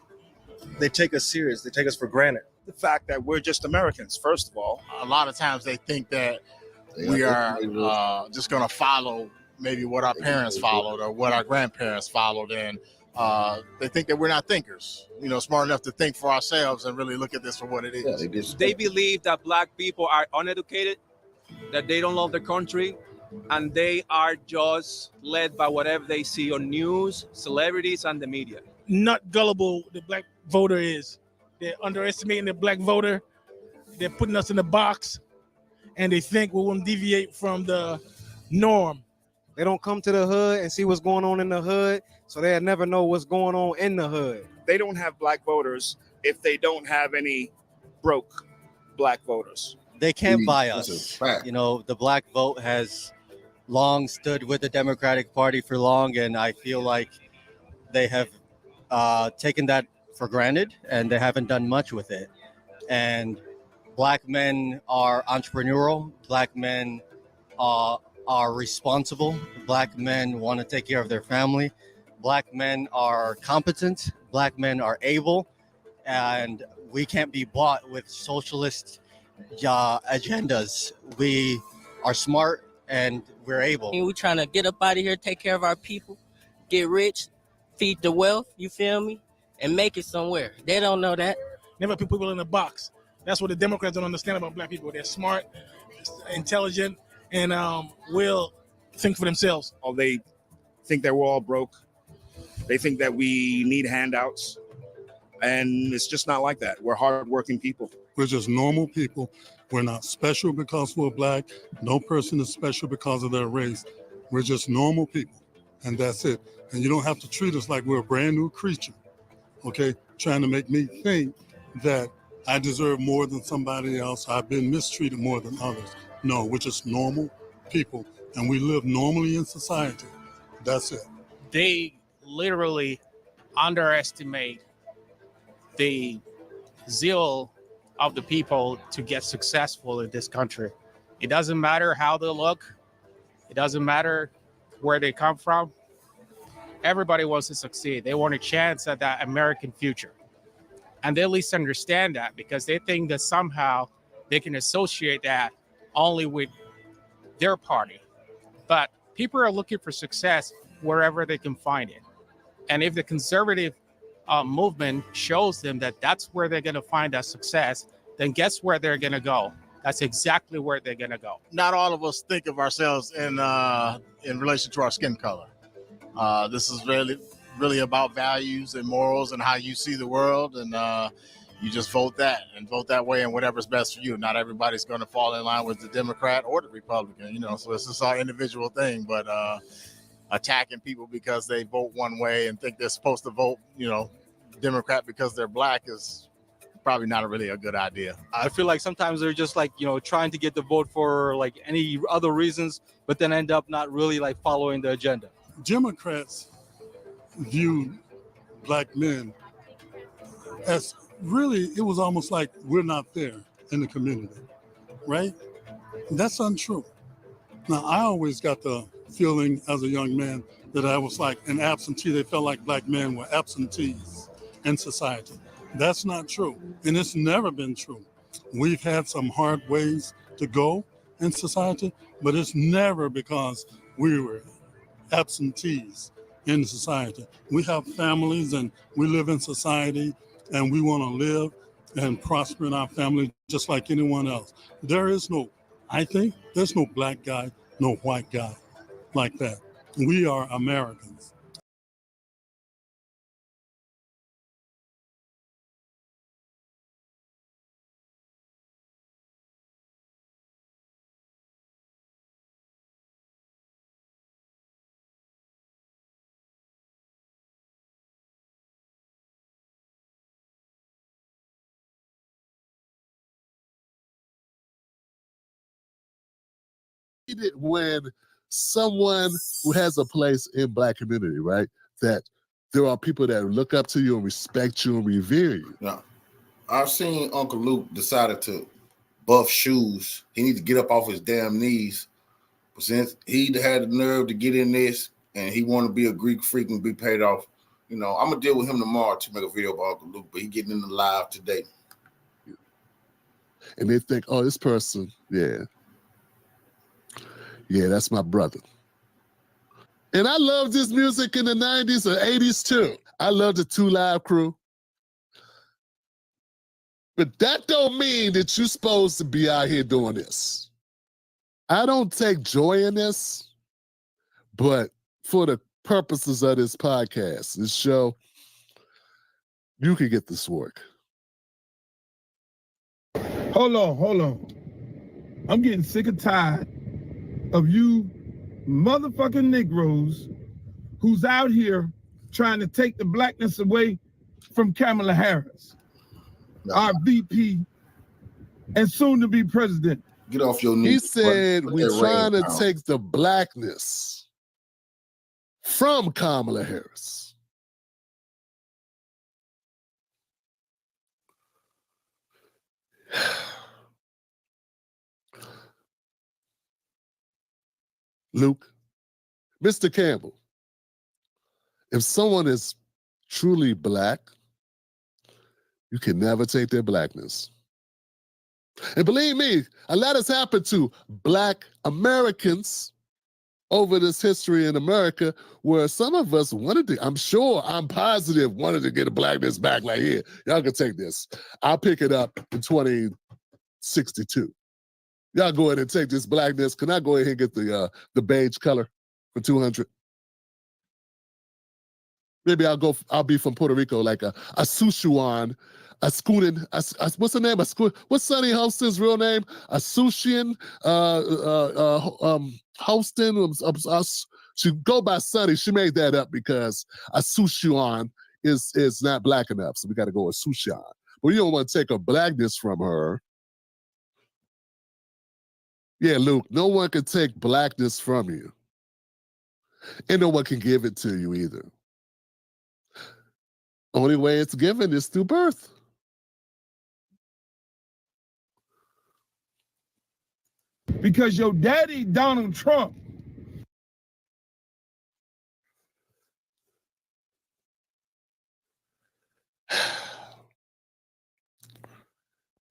take us serious. They take us for granted. The fact that we're just Americans, first of all. A lot of times they think that we are just going to follow maybe what our parents followed or what our grandparents followed, and they think that we're not thinkers, smart enough to think for ourselves and really look at this for what it is. They believe that black people are uneducated, that they don't love their country, and they are just led by whatever they see on news, celebrities, and the media. Not gullible the black voter is. They're underestimating the black voter. They're putting us in a box, and they think we won't deviate from the norm. They don't come to the hood and see what's going on in the hood, so they'll never know what's going on in the hood. They don't have black voters if they don't have any broke black voters. They can't buy That's a us. fact. You know, the black vote has long stood with the Democratic Party for long, and I feel like they have taken that for granted, and they haven't done much with it. And black men are entrepreneurial. Black men are responsible. Black men want to take care of their family. Black men are competent. Black men are able, and we can't be bought with socialist agendas. We are smart and we're able. We trying to get up out of here, take care of our people, get rich, feed the wealth, you feel me, and make it somewhere. They don't know that. Never put people in a box. That's what the Democrats don't understand about black people. They're smart, intelligent, and will think for themselves. They think that we're all broke. They think that we need handouts. And it's just not like that. We're hardworking people. We're just normal people. We're not special because we're black. No person is special because of their race. We're just normal people, and that's it. And you don't have to treat us like we're a brand new creature, okay? Trying to make me think that I deserve more than somebody else. I've been mistreated more than others. No, we're just normal people, and we live normally in society. That's it. They literally underestimate the zeal of the people to get successful in this country. It doesn't matter how they look. It doesn't matter where they come from. Everybody wants to succeed. They want a chance at that American future. And they at least understand that because they think that somehow they can associate that only with their party. But people are looking for success wherever they can find it. And if the conservative movement shows them that that's where they're going to find that success, then guess where they're going to go? That's exactly where they're going to go. Not all of us think of ourselves in relation to our skin color. This is really about values and morals and how you see the world, and you just vote that way and whatever's best for you. Not everybody's going to fall in line with the Democrat or the Republican, so it's just our individual thing. But attacking people because they vote one way and think they're supposed to vote, Democrat because they're black is probably not really a good idea. I feel like sometimes they're just trying to get the vote for any other reasons, but then end up not really following the agenda. Democrats view black men as really, it was almost like we're not there in the community, right? That's untrue. Now, I always got the feeling as a young man that I was like an absentee. They felt like black men were absentees in society. That's not true, and it's never been true. We've had some hard ways to go in society, but it's never because we were absentees in society. We have families and we live in society, and we want to live and prosper in our family just like anyone else. There's no black guy, no white guy like that. We are Americans. When someone who has a place in black community, right, that there are people that look up to you and respect you and revere you. Yeah. I've seen Uncle Luke decided to buff shoes. He needs to get up off his damn knees. But since he had the nerve to get in this and he want to be a Greek freak and be paid off, I'm going to deal with him tomorrow to make a video about Uncle Luke, but he getting in the live today. And they think, oh, this person, yeah, that's my brother. And I loved this music in the 90s or 80s too. I love the 2 Live Crew. But that don't mean that you're supposed to be out here doing this. I don't take joy in this, but for the purposes of this podcast, this show, you can get this work. Hold on. I'm getting sick and tired of you motherfucking Negroes who's out here trying to take the blackness away from Kamala Harris, our VP and soon to be president. Get off your He knees. said Put we're that trying ring to down. take the blackness from Kamala Harris. Luke, Mr. Campbell, if someone is truly black, you can never take their blackness. And believe me, a lot has happened to black Americans over this history in America where some of us wanted to, I'm positive, wanted to get a blackness back. Like, here, y'all can take this. I'll pick it up in 2062. Y'all go ahead and take this blackness. Can I go ahead and get the beige color for 200? Maybe I'll be from Puerto Rico, like a Sichuan, a Schoonin, what's the name? What's Sonny Hostin's real name? A Sushian, Hostin. She go by Sonny. She made that up because a Sichuan is not black enough, so we got to go with Sushan. But you don't want to take a blackness from her. Yeah, Luke, no one can take blackness from you. And no one can give it to you either. Only way it's given is through birth. Because your daddy, Donald Trump,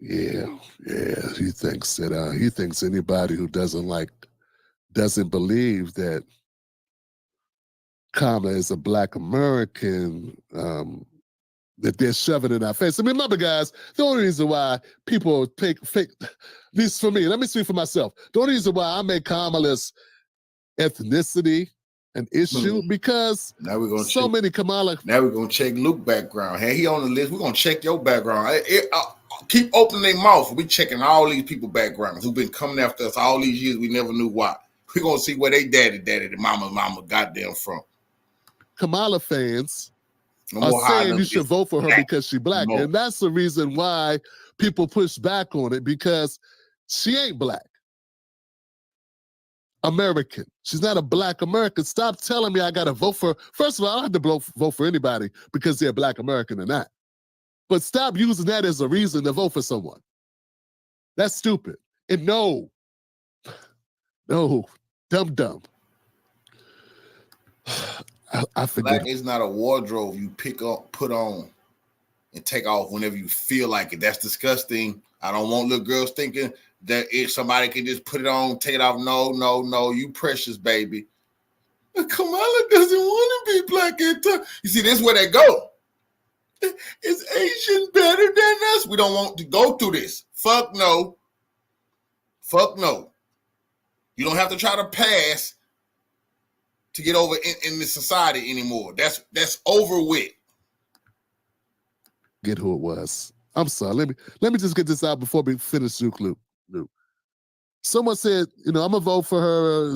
Yeah, he thinks anybody who doesn't believe that Kamala is a black American, that they're shoving in our face. I mean, remember, guys, the only reason why people take fake, at least for me, let me speak for myself. The only reason why I make Kamala's ethnicity an issue because now we're gonna so many Kamala. Now we're gonna check Luke's background. Hey, he on the list. We're gonna check your background. Keep opening their mouth. We checking all these people backgrounds who've been coming after us all these years. We never knew why. We're gonna see where they daddy, the mama goddamn from. Kamala fans are saying you should vote for her because she's black. No. And that's the reason why people push back on it, because she ain't black. American. She's not a black American. Stop telling me I got to vote for her. First of all, I don't have to vote for anybody because they're black American or not. But stop using that as a reason to vote for someone. That's stupid. And no, dumb. I forget. Black is not a wardrobe you pick up, put on, and take off whenever you feel like it. That's disgusting. I don't want little girls thinking that if somebody can just put it on, take it off. No, you precious baby. Kamala doesn't want to be black and tough. You see, this is where they go. Is Asian better than us? We don't want to go through this. Fuck no. You don't have to try to pass to get over in this society anymore. That's over with. Get who it was. I'm sorry. Let me just get this out before we finish Luke. Someone said, I'm gonna vote for her.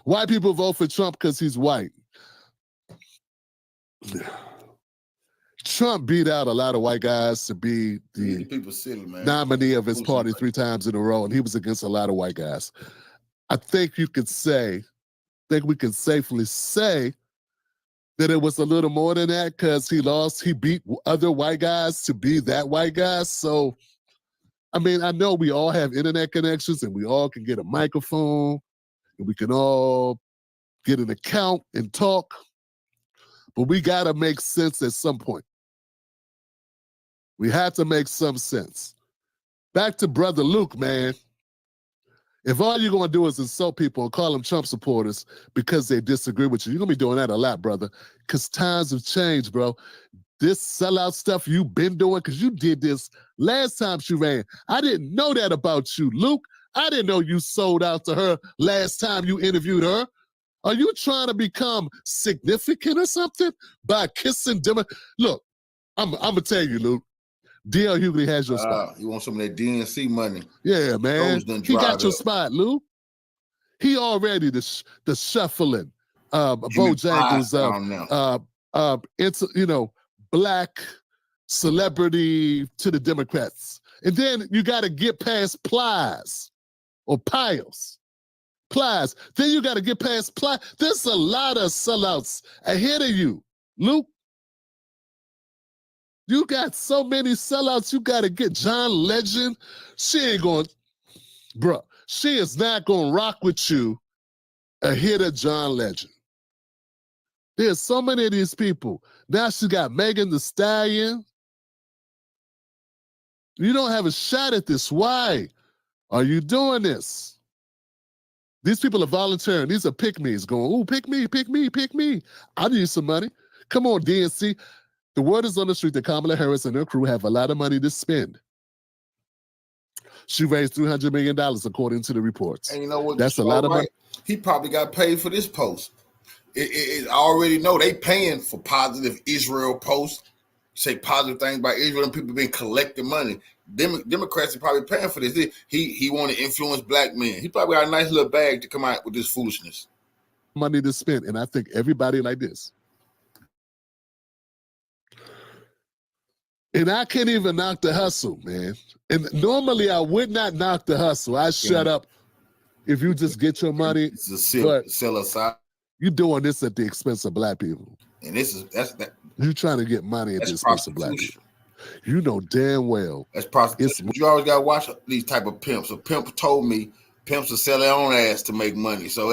White people vote for Trump because he's white. Trump beat out a lot of white guys to be the nominee of his party 3 times in a row, and he was against a lot of white guys. I think we can safely say that it was a little more than that because he beat other white guys to be that white guy. So, I mean, I know we all have internet connections and we all can get a microphone and we can all get an account and talk, but we got to make sense at some point. We have to make some sense. Back to Brother Luke, man. If all you're going to do is insult people and call them Trump supporters because they disagree with you, you're going to be doing that a lot, brother, because times have changed, bro. This sellout stuff you've been doing, because you did this last time she ran. I didn't know that about you, Luke. I didn't know you sold out to her last time you interviewed her. Are you trying to become significant or something by kissing them? Look, I'm going to tell you, Luke. D.L. Hughley has your spot. You want some of that DNC money? Yeah, man. He got your up. spot, Lou. He already the shuffling, Bojangles, black celebrity to the Democrats. And then you got to get past plies or piles. Plies. Then you got to get past plies. There's a lot of sellouts ahead of you, Luke. You got so many sellouts. You got to get John Legend. She ain't going, bro, she is not going to rock with you ahead of John Legend. There's so many of these people. Now she got Megan Thee Stallion. You don't have a shot at this. Why are you doing this? These people are volunteering. These are pick-me's going, ooh, pick me, pick me, pick me. I need some money. Come on, DNC. The word is on the street that Kamala Harris and her crew have a lot of money to spend. She raised $300 million, according to the reports. And you know what? That's a lot of money. He probably got paid for this post. I already know they paying for positive Israel posts, say positive things about Israel, and people been collecting money. Democrats are probably paying for this. He want to influence black men. He probably got a nice little bag to come out with this foolishness. Money to spend, and I think everybody like this. And I can't even knock the hustle, man. And normally I would not knock the hustle. I shut up if you just get your money. It's a sell aside. You're doing this at the expense of black people. And that's you're trying to get money at the expense of black people. You know damn well. That's prostitution. You always gotta watch these type of pimps. A pimp told me pimps will sell their own ass to make money. So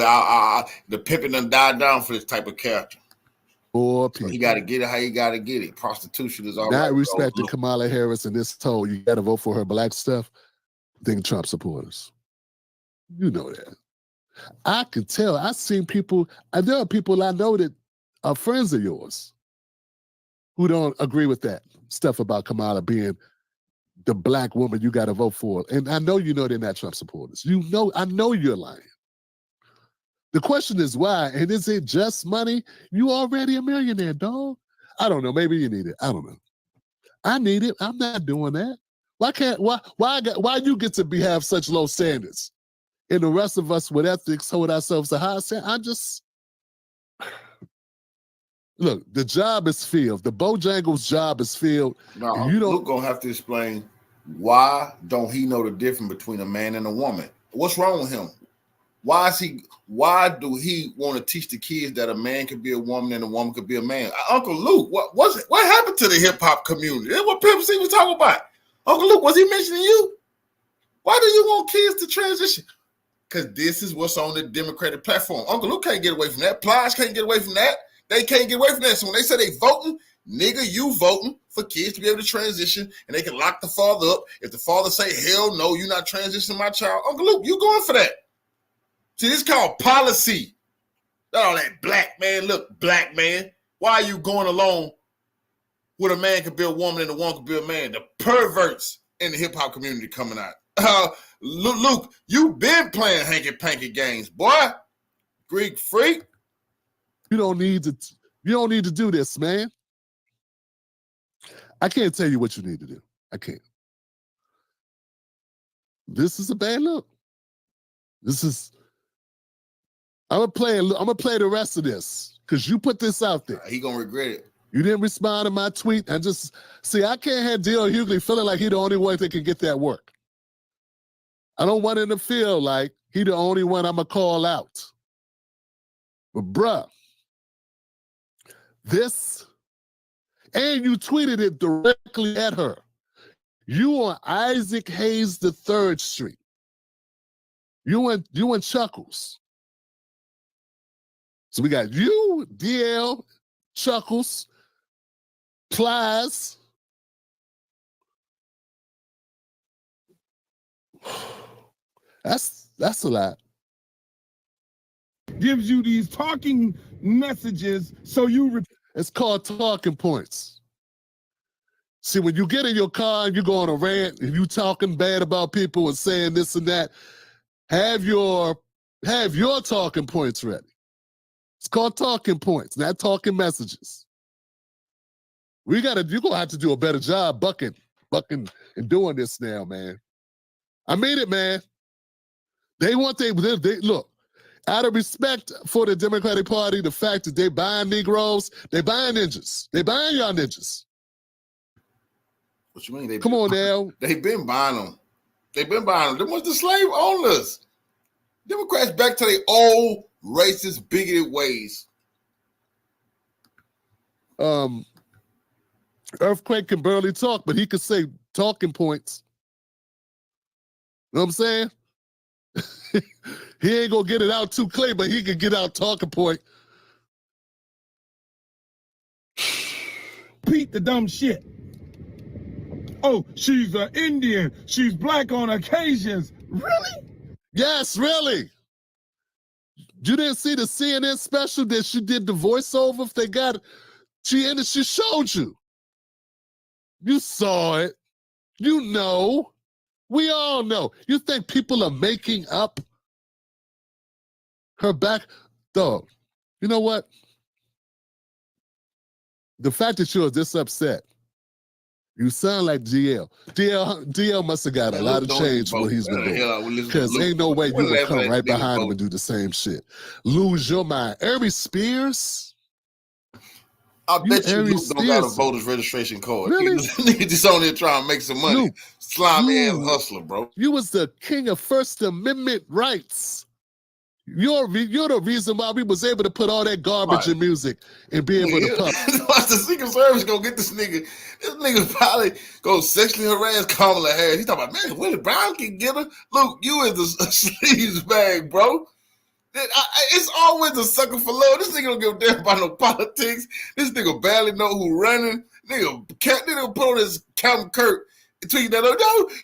the pimping done died down for this type of character. Or so you got to get it how you got to get it. Prostitution is all not right. respecting Kamala Harris and this told you got to vote for her black stuff. Think Trump supporters. You know that. I can tell. I've seen people, and there are people I know that are friends of yours who don't agree with that stuff about Kamala being the black woman you got to vote for. And I know you know they're not Trump supporters. You know, I know you're lying. The question is why, and is it just money? You already a millionaire, dog. I don't know. Maybe you need it. I don't know. I need it. I'm not doing that. Why you get to have such low standards? And the rest of us with ethics hold ourselves to high standards. Look, the job is filled. The Bojangles job is filled. No, Luke gonna have to explain why don't he know the difference between a man and a woman? What's wrong with him? Why do he want to teach the kids that a man could be a woman and a woman could be a man? Uncle Luke, what happened to the hip hop community? That's what Pimp C was talking about. Uncle Luke, was he mentioning you? Why do you want kids to transition? Because this is what's on the Democratic platform. Uncle Luke can't get away from that. Plies can't get away from that. They can't get away from that. So when they say they voting, nigga, you voting for kids to be able to transition and they can lock the father up. If the father say, hell no, you're not transitioning my child. Uncle Luke, you going for that. See, this is called policy. Not all that black man. Look, black man, why are you going along with a man could be a woman and a woman could be a man? The perverts in the hip-hop community coming out. Luke, you been playing hanky-panky games, boy. Greek freak. You don't need to do this, man. I can't tell you what you need to do. I can't. This is a bad look. I'm gonna play the rest of this because you put this out there. He gonna regret it. You didn't respond to my tweet. I can't have D.L. Hughley feeling like he the only one that can get that work. I don't want him to feel like he the only one I'm gonna call out. But bruh, this, and you tweeted it directly at her. You on Isaac Hayes III Street. You in Chuckles. So we got you, DL, Chuckles, Plies. That's a lot. Gives you these talking messages so you... It's called talking points. See, when you get in your car and you go on a rant and you talking bad about people and saying this and that, have your talking points ready. It's called talking points, not talking messages. You're gonna have to do a better job bucking and doing this now, man. I mean it, man. They look, out of respect for the Democratic Party, the fact that they buying Negroes, they buying ninjas. They buying y'all ninjas. What you mean? Come on now. They've been buying them. They've been buying them. Them was the slave owners. Democrats back to their old racist, bigoted ways. Earthquake can barely talk, but he could say talking points. You know what I'm saying? He ain't gonna get it out too clear, but he can get out talking point. Pete the dumb shit. Oh, she's an Indian. She's black on occasions. Really? Yes, really. You didn't see the CNN special that she did the voiceover? If they got it, she showed you. You saw it. You know. We all know. You think people are making up her back? Dog, you know what? The fact that you're this upset, you sound like DL. DL must have got a lot of change for what he's been doing. Because ain't no way you would come right behind him and do the same shit. Lose your mind. Ari Spears? I bet you Luke don't got a voter's registration card. Really? Nigga just on there trying to make some money. Luke, slimy ass hustler, bro. You was the king of First Amendment rights. You're the reason why we was able to put all that garbage in music and be able to pump. Watch the Secret Service go get this nigga. This nigga probably go sexually harass Kamala Harris. He talking about, man, Willie Brown can get her. Luke, you is a sleaze bag, bro. It's always a sucker for love. This nigga don't give a damn about no politics. This nigga barely know who running. Nigga put on his Captain Kirk and tweet that, no,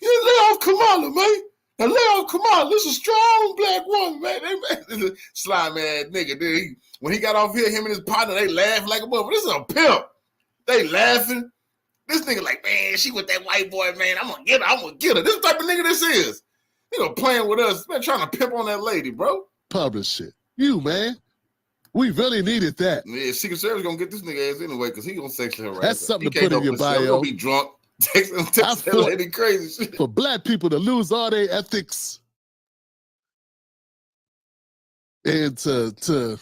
you lay off Kamala, man. Now lay off Kamala. This is a strong black woman, man. Slime ass nigga. Dude, when he got off here, him and his partner, they laughed like a mother. This is a pimp. They laughing. This nigga like, man, she with that white boy, man. I'm gonna get her. I'm gonna get her. This type of nigga this is. Nigga playing with us, man, trying to pimp on that lady, bro. Publish shit. You, man. We really needed that. Yeah, Secret Service gonna get this nigga ass anyway because he gonna sexually harass. That's something to put in your bio. He gonna be drunk, text that lady crazy shit. For black people to lose all their ethics and for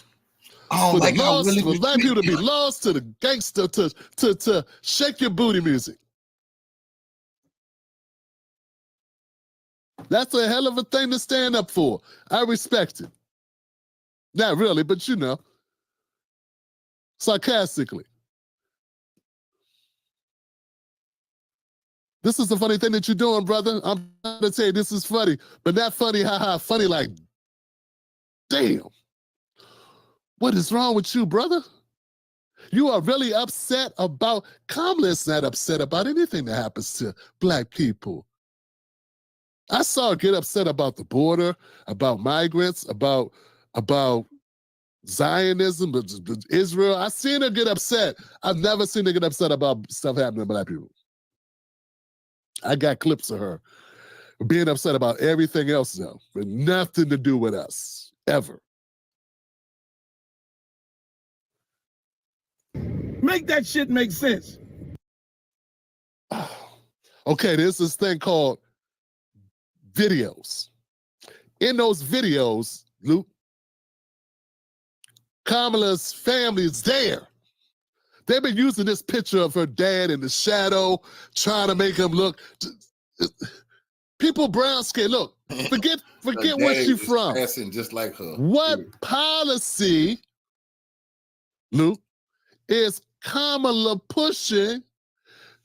black people to be lost to the gangster to shake your booty music. That's a hell of a thing to stand up for. I respect it. Not really, but you know, sarcastically. This is the funny thing that you're doing, brother. I'm trying to tell you this is funny, but not funny, haha, funny like, damn. What is wrong with you, brother? You are really upset about, Kamala's not upset about anything that happens to black people. I saw her get upset about the border, about migrants, about Zionism, Israel. I seen her get upset. I've never seen her get upset about stuff happening to black people. I got clips of her being upset about everything else, though, with nothing to do with us, ever. Make that shit make sense. Okay, there's this thing called videos. In those videos, Luke, Kamala's family is there. They've been using this picture of her dad in the shadow, trying to make him look. People brown skin. Look, forget where she's from. Just like her. What policy, Luke, is Kamala pushing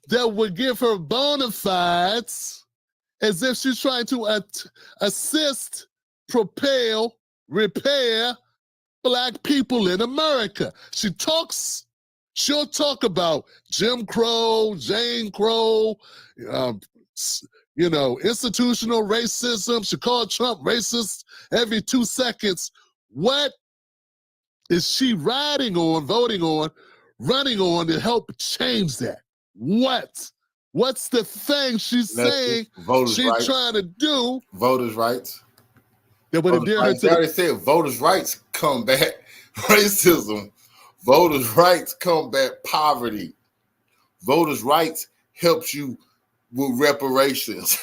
that would give her bona fides as if she's trying to assist, propel, repair black people in America? She'll talk about Jim Crow, Jane Crow, institutional racism. She called Trump racist every 2 seconds. What is she voting on, running on to help change that? What? What's the thing she's saying she's trying to do? Voters' rights. That would endear her to. They already said voters' rights combat racism. Voters' rights combat poverty. Voters' rights helps you with reparations.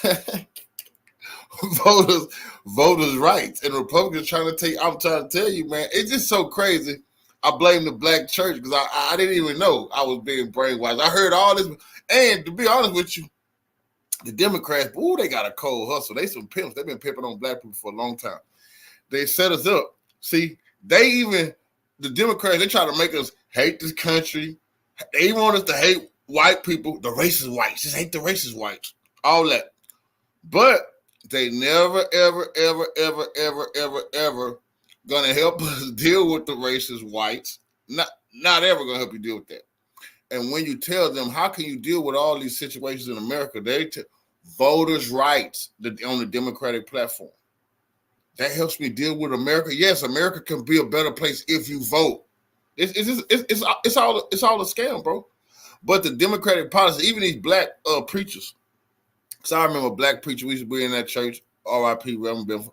voters' rights. And Republicans I'm trying to tell you, man, it's just so crazy. I blame the black church because I didn't even know I was being brainwashed. I heard all this. And to be honest with you, The Democrats, ooh, they got a cold hustle. They some pimps. They've been pimping on black people for a long time. They set us up. See, the Democrats, they try to make us hate this country. They want us to hate white people, the racist whites. Just hate the racist whites. All that. But they never, ever, ever, ever, ever, ever, ever gonna help us deal with the racist whites. Not ever gonna help you deal with that. And when you tell them, how can you deal with all these situations in America? Voters' rights on the Democratic platform. That helps me deal with America. Yes, America can be a better place if you vote. It's all a scam, bro. But the Democratic policy, even these black preachers. Because I remember a black preacher, we used to be in that church, R.I.P. Reverend Benford.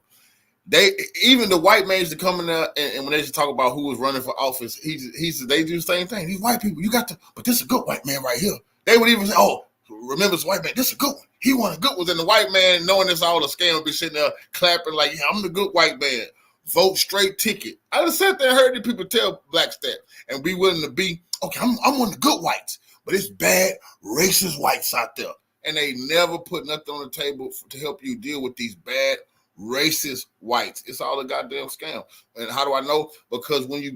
Even the white man used to come in there, and when they used to talk about who was running for office, he said they do the same thing. These white people, but this is a good white man right here. They would even say, oh, remember this white man, this is a good one. He won a good one. And the white man, knowing this all a scam, would be sitting there clapping like, yeah, I'm the good white man. Vote straight ticket. I just sat there and heard the people tell blacks that and be willing to be, okay, I'm one of the good whites, but it's bad racist whites out there. And they never put nothing on the table to help you deal with these bad racist whites. It's all a goddamn scam. And how do I know? Because when you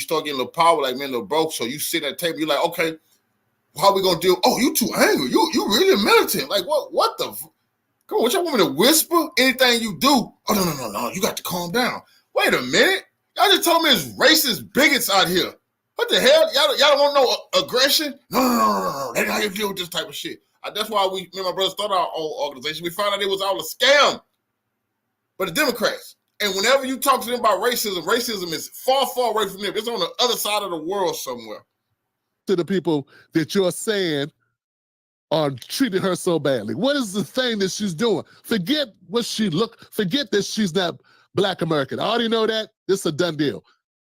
start getting a little power, like men, little broke, so you sit at the table, you're like, okay, how are we gonna deal? Oh, you too angry. You really militant. Like what the? Come on, what y'all want me to whisper? Anything you do? Oh no. You got to calm down. Wait a minute. Y'all just told me it's racist bigots out here. What the hell? Y'all don't want no aggression? No. That's how you deal with this type of shit. That's why me and my brother started our own organization. We found out it was all a scam. But the Democrats. And whenever you talk to them about racism is far, far away from them. It's on the other side of the world somewhere. To the people that you're saying are treating her so badly. What is the thing that she's doing? Forget that she's not Black American. I already know that. This is a done deal.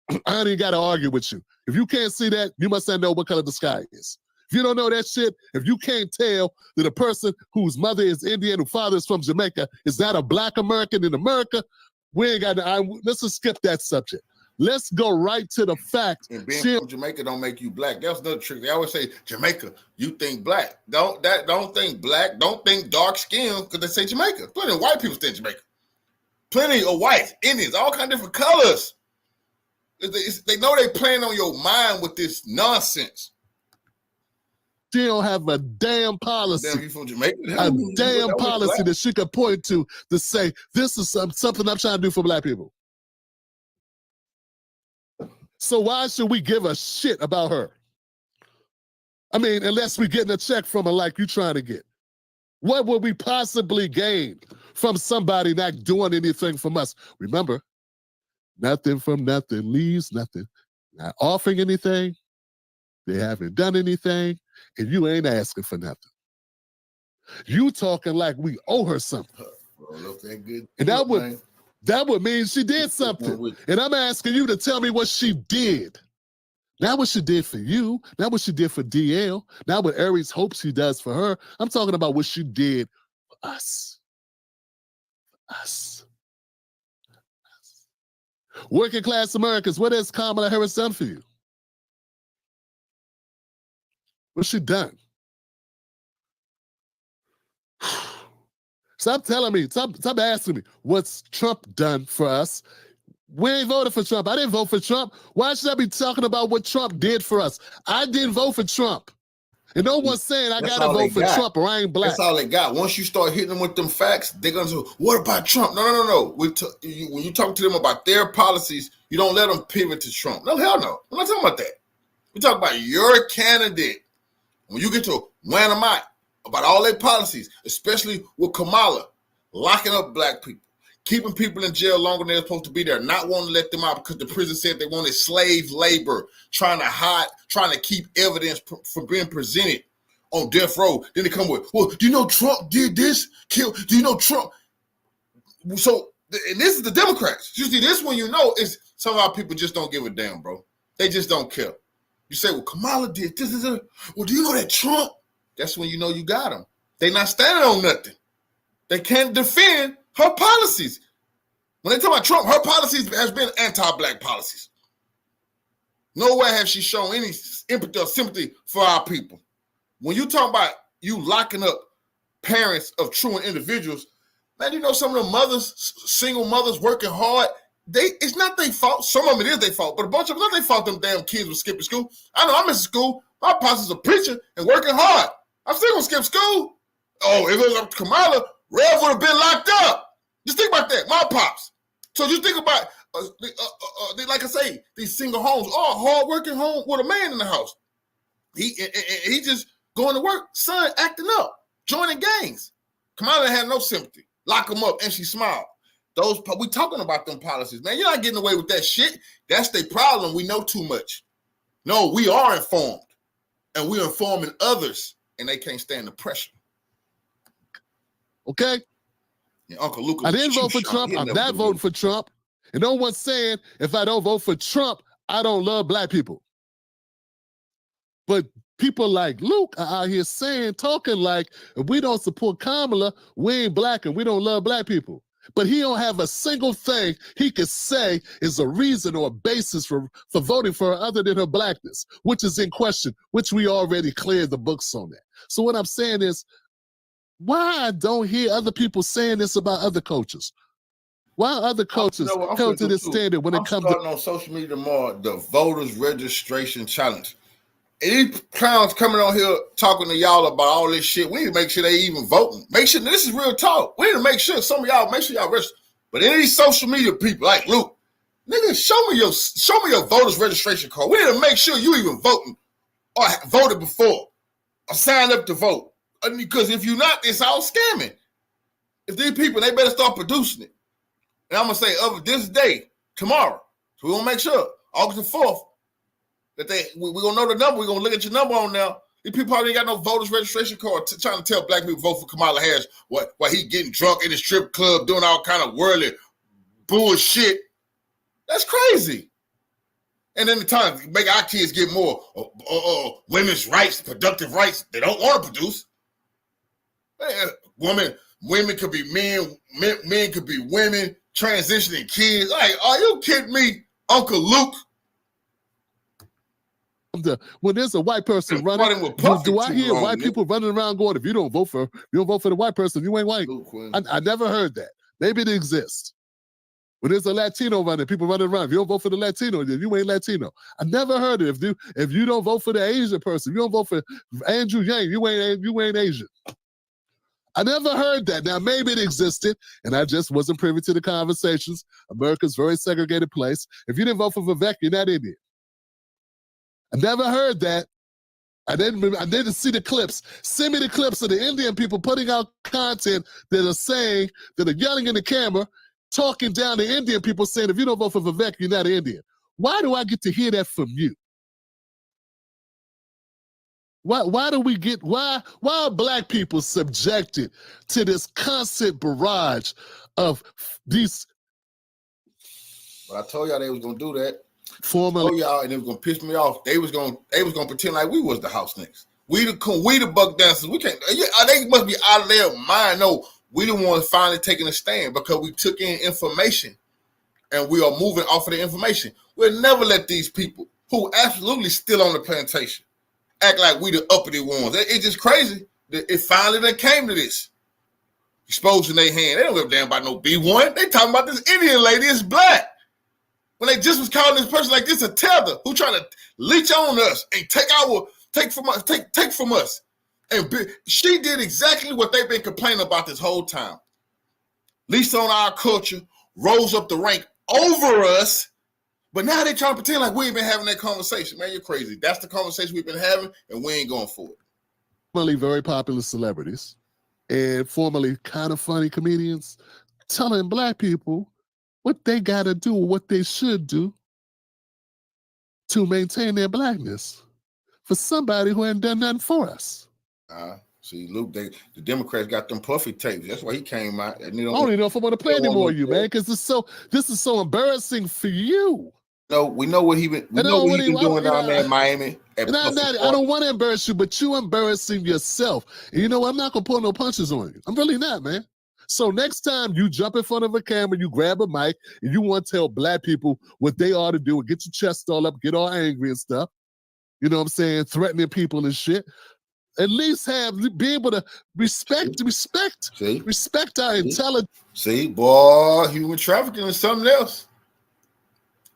I don't even got to argue with you. If you can't see that, you must not know what color the sky is. If you don't know that shit, if you can't tell that a person whose mother is Indian, whose father is from Jamaica, is not a Black American in America, we ain't got to, let's just skip that subject. Let's go right to the fact. And being from Jamaica don't make you Black. That's another trick. They always say, Jamaica, you think Black. Don't think Black. Don't think dark skin because they say Jamaica. Plenty of white people think Jamaica. Plenty of whites, Indians, all kinds of different colors. They know they playing on your mind with this nonsense. She don't have a damn policy. Damn, you from Jamaica? A damn policy that she could point to say, this is something I'm trying to do for Black people. So why should we give a shit about her? I mean, unless we're getting a check from her like you trying to get. What would we possibly gain from somebody not doing anything from us? Remember, nothing from nothing leaves nothing. Not offering anything, they haven't done anything, and you ain't asking for nothing. You talking like we owe her something. Well, that good. And that would mean she did something. And I'm asking you to tell me what she did. Not what she did for you, not what she did for DL, not what Aries hopes she does for her. I'm talking about what she did for us. Us. Working class Americans, what has Kamala Harris done for you? What's she done? Stop asking me, what's Trump done for us? We ain't voted for Trump. I didn't vote for Trump. Why should I be talking about what Trump did for us? I didn't vote for Trump. And no one's saying I got to vote for Trump or I ain't Black. That's all they got. Once you start hitting them with them facts, they're going to say, what about Trump? No. When you talk to them about their policies, you don't let them pivot to Trump. No, hell no. I'm not talking about that. We talk about your candidate. When you get to wham them out about all their policies, especially with Kamala, locking up Black people, keeping people in jail longer than they're supposed to be there, not wanting to let them out because the prison said they wanted slave labor, trying to hide, trying to keep evidence from being presented on death row. Then they come with, well, do you know Trump did this? Do you know Trump? So, and this is the Democrats. You see, this one you know is some of our people just don't give a damn, bro. They just don't care. You say, well, Kamala did this. Well, do you know that Trump? That's when you know you got them. They not standing on nothing. They can't defend her policies. When they talk about Trump, her policies has been anti-Black policies. Nowhere has she shown any empathy or sympathy for our people. When you talk about you locking up parents of true individuals, man, you know, some of the mothers, single mothers working hard, it's not their fault. Some of it is their fault, but a bunch of them, not their fault them damn kids were skipping school. I know I'm in school. My pops is a preacher and working hard. I'm still going to skip school. Oh, if it was up to Kamala, Rev would have been locked up. Just think about that, my pops. So just think about, like I say, these single homes, hard-working home with a man in the house. He just going to work, son acting up, joining gangs. Kamala had no sympathy. Lock them up, and she smiled. We talking about them policies, man. You're not getting away with that shit. That's their problem. We know too much. No, we are informed, and we're informing others, and they can't stand the pressure. Okay? Yeah, Uncle Luke. I didn't vote for Trump. I'm not voting for Trump. And no one's saying if I don't vote for Trump, I don't love black people. But people like Luke are out here talking like if we don't support Kamala, we ain't black and we don't love black people. But he don't have a single thing he could say is a reason or a basis for voting for her other than her blackness, which is in question, which we already cleared the books on that. So what I'm saying is, why I don't hear other people saying this about other cultures? Why other cultures come to this standard when it comes to on social media tomorrow, the voters registration challenge. And these clowns coming on here talking to y'all about all this shit. We need to make sure they even voting. Make sure this is real talk. We need to make sure some of y'all register. But any of these social media people like Luke, nigga, show me your voters registration card. We need to make sure you even voting or voted before or signed up to vote. Because if you're not, it's all scamming. If these people, they better start producing it. And I'm gonna say of this day, tomorrow. So we're gonna make sure August the 4th. That we're gonna know the number. We're gonna look at your number on now. These people probably ain't got no voters registration card trying to tell black people vote for Kamala Harris while he getting drunk in his strip club doing all kind of worldly bullshit. That's crazy. And then the time make our kids get more women's rights, productive rights. They don't want to produce. Women could be men could be women, transitioning kids. Like, are you kidding me, Uncle Luke? When there's a white person running, do I hear white people running around going, if you don't vote for the white person, you ain't white? I never heard that. Maybe it exists. When there's a Latino running, people running around, if you don't vote for the Latino, then you ain't Latino. I never heard it. If you don't vote for the Asian person, you don't vote for Andrew Yang, you ain't Asian. I never heard that. Now, maybe it existed, and I just wasn't privy to the conversations. America's a very segregated place. If you didn't vote for Vivek, you're not Indian. I never heard that. I didn't see the clips. Send me the clips of the Indian people putting out content that are yelling in the camera, talking down to Indian people saying, if you don't vote for Vivek, you're not Indian. Why do I get to hear that from you? Why are black people subjected to this constant barrage of these? But I told y'all they was gonna do that. Formally, I told y'all, and it was gonna piss me off. They was gonna pretend like we was the house niggas. We the buck dancers. We can't. They must be out of their mind. No, we the ones finally taking a stand because we took in information, and we are moving off of the information. We'll never let these people who absolutely still on the plantation act like we the uppity ones. It's just crazy that it finally done came to this. Exposing their hand. They don't give a damn about no B1. They talking about this Indian lady is black. When they just was calling this person like this a tether who trying to leech on us and take from us. And she did exactly what they've been complaining about this whole time. Leech on our culture, rose up the rank over us. But now they trying to pretend like we ain't been having that conversation. Man, you're crazy. That's the conversation we've been having, and we ain't going for it. Formerly very popular celebrities and formerly kind of funny comedians telling black people what they got to do or what they should do to maintain their blackness for somebody who ain't done nothing for us. See, Luke, the Democrats got them puffy tapes. That's why he came out. And I don't even know if I want to play anymore, you man, because this is so embarrassing for you. No, we know what he been. We know what he been doing down there in Miami. I don't want to embarrass you, but you embarrassing yourself. And you know what? I'm not gonna pull no punches on you. I'm really not, man. So next time you jump in front of a camera, you grab a mic, and you want to tell black people what they ought to do and get your chest all up, get all angry and stuff. You know what I'm saying? Threatening people and shit. At least be able to respect our intelligence. See, boy, human trafficking is something else.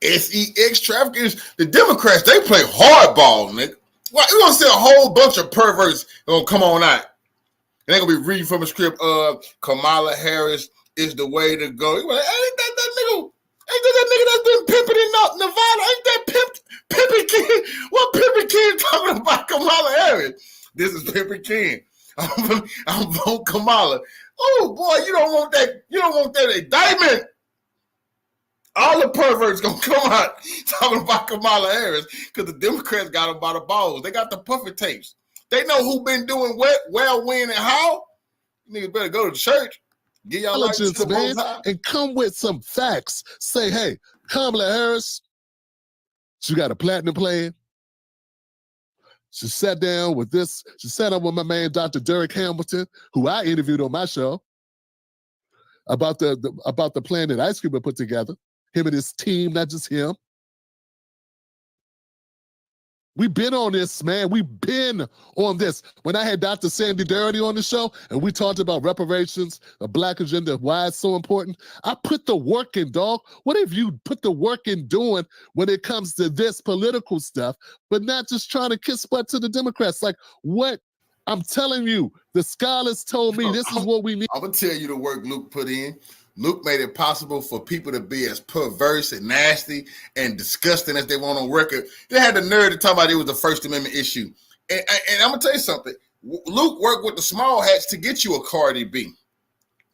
SEX trafficking the Democrats, they play hardball, nigga. Well, you want to see a whole bunch of perverts gonna come on out. And they're gonna be reading from a script Kamala Harris is the way to go. You're like, ain't that nigga that's been pimping in Nevada? Ain't that Pimpin' Ken? What Pimpin' Ken talking about Kamala Harris? This is Pimpin' Ken. I'm voting Kamala. Oh boy, you don't want that indictment. All the perverts gonna come out talking about Kamala Harris because the Democrats got them by the balls. They got the puffy tapes. They know who been doing what, where, when, and how. You niggas better go to church. Get y'all Intelligence, man, and come with some facts. Say, hey, Kamala Harris, she got a platinum plan. She sat down with this. She sat up with my man, Dr. Derek Hamilton, who I interviewed on my show about the plan that Ice Cube had put together. Him and his team, not just him. We've been on this, man. We've been on this. When I had Dr. Sandy Darity on the show and we talked about reparations, the Black agenda, why it's so important, I put the work in, dog. What have you put the work in doing when it comes to this political stuff, but not just trying to kiss butt to the Democrats? Like, what? I'm telling you, the scholars told me this is what we need. I'm going to tell you the work Luke put in. Luke made it possible for people to be as perverse and nasty and disgusting as they want on record. They had the nerve to talk about it was the First Amendment issue. And I'm going to tell you something. Luke worked with the small hats to get you a Cardi B,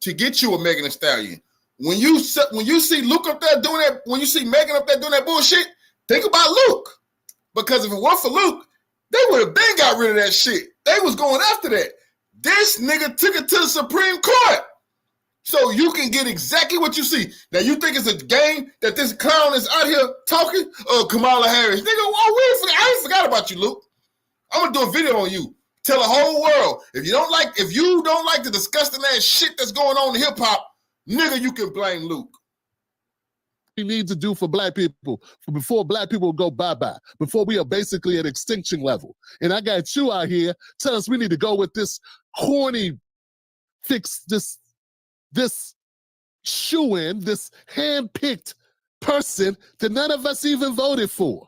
to get you a Megan Thee Stallion. When you see Luke up there doing that, when you see Megan up there doing that bullshit, think about Luke. Because if it weren't for Luke, they would have been got rid of that shit. They was going after that. This nigga took it to the Supreme Court. So you can get exactly what you see. Now you think it's a game that this clown is out here talking? Kamala Harris. Nigga, I ain't forgot about you, Luke. I'm gonna do a video on you. Tell the whole world. If you don't like the disgusting ass shit that's going on in hip hop, nigga, you can blame Luke. We need to do for Black people before Black people go bye-bye, before we are basically at extinction level. And I got you out here telling us we need to go with this corny fix, this shoe-in, this hand-picked person that none of us even voted for.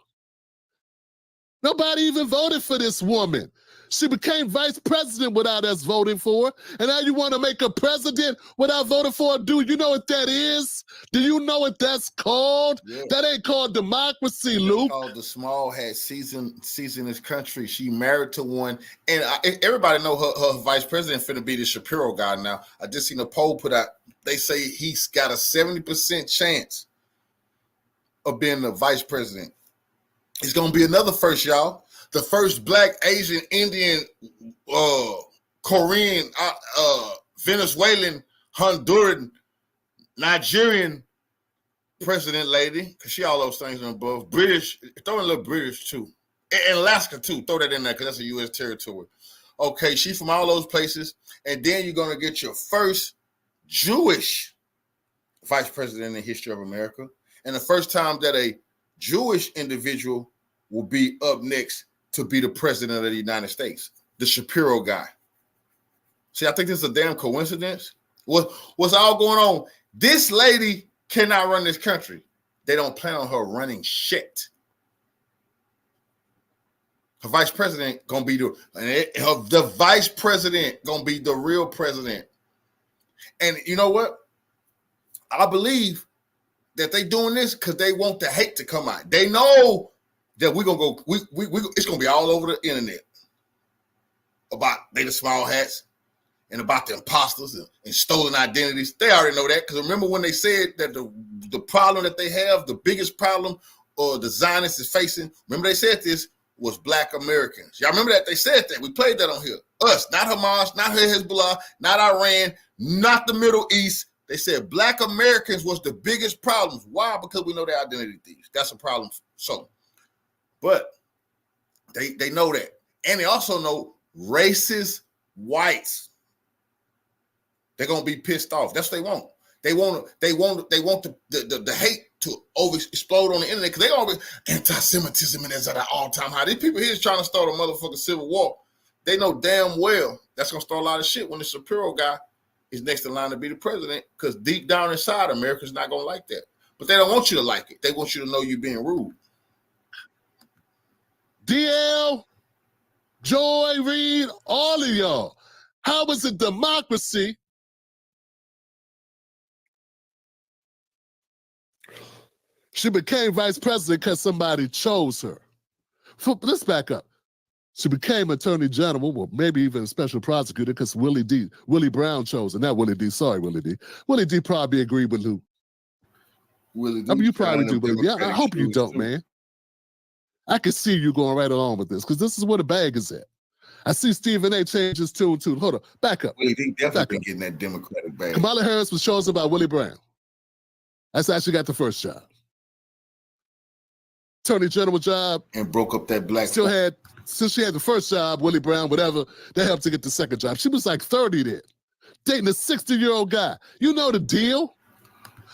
Nobody even voted for this woman. She became vice president without us voting for her. And now you want to make her president without voting for her? Do you know what that is? Do you know what that's called? Yeah. That ain't called democracy, Luke. It's called the small hat season this country. She married to one. And everybody know her vice president finna be the Shapiro guy now. I just seen a poll put out. They say he's got a 70% chance of being the vice president. It's going to be another first, y'all. The first Black, Asian, Indian, Korean, Venezuelan, Honduran, Nigerian president lady, because she all those things and above. British, throw in a little British too. And Alaska too, throw that in there because that's a U.S. territory. Okay, she from all those places. And then you're going to get your first Jewish vice president in the history of America. And the first time that a Jewish individual will be up next to be the president of the United States, the Shapiro guy. See, I think this is a damn coincidence. What's all going on? This lady cannot run this country. They don't plan on her running shit. Her vice president gonna be the vice president gonna be the real president. And you know what? I believe that they doing this because they want the hate to come out. They know that we're gonna go. It's gonna be all over the internet about they the small hats and about the imposters and stolen identities. They already know that because remember when they said that the problem that they have, the biggest problem, or the Zionists is facing. Remember they said this was Black Americans. Y'all remember that they said that? We played that on here. Us, not Hamas, not Hezbollah, not Iran, not the Middle East. They said Black Americans was the biggest problem. Why? Because we know their identity thieves. That's a problem. So. But they know that. And they also know racist whites. They're gonna be pissed off. That's what they want. They want the hate to explode on the internet because they always anti-Semitism and is at an all-time high. These people here is trying to start a motherfucking civil war. they know damn well that's gonna start a lot of shit when the Shapiro guy is next in line to be the president, because deep down inside, America's not gonna like that. But they don't want you to like it. They want you to know you're being rude. DL, Joy, Reed, all of y'all. How is it democracy? She became vice president because somebody chose her. Let's back up. She became attorney general, or maybe even a special prosecutor, because Willie Brown chose her. Not Willie D. Sorry, Willie D. Willie D. probably agreed with who? Willie D. I mean, you probably do, but yeah, I hope you don't, man. I can see you going right along with this, because this is where the bag is at. I see Stephen A. change his tune too. Hold on, back up. Willie D. definitely been getting that Democratic bag. Kamala Harris was chosen by Willie Brown. That's how she got the first job. Attorney general job. And broke up that black. Since she had the first job, Willie Brown, whatever, that helped to get the second job. She was like 30 then, dating a 60-year-old guy. You know the deal.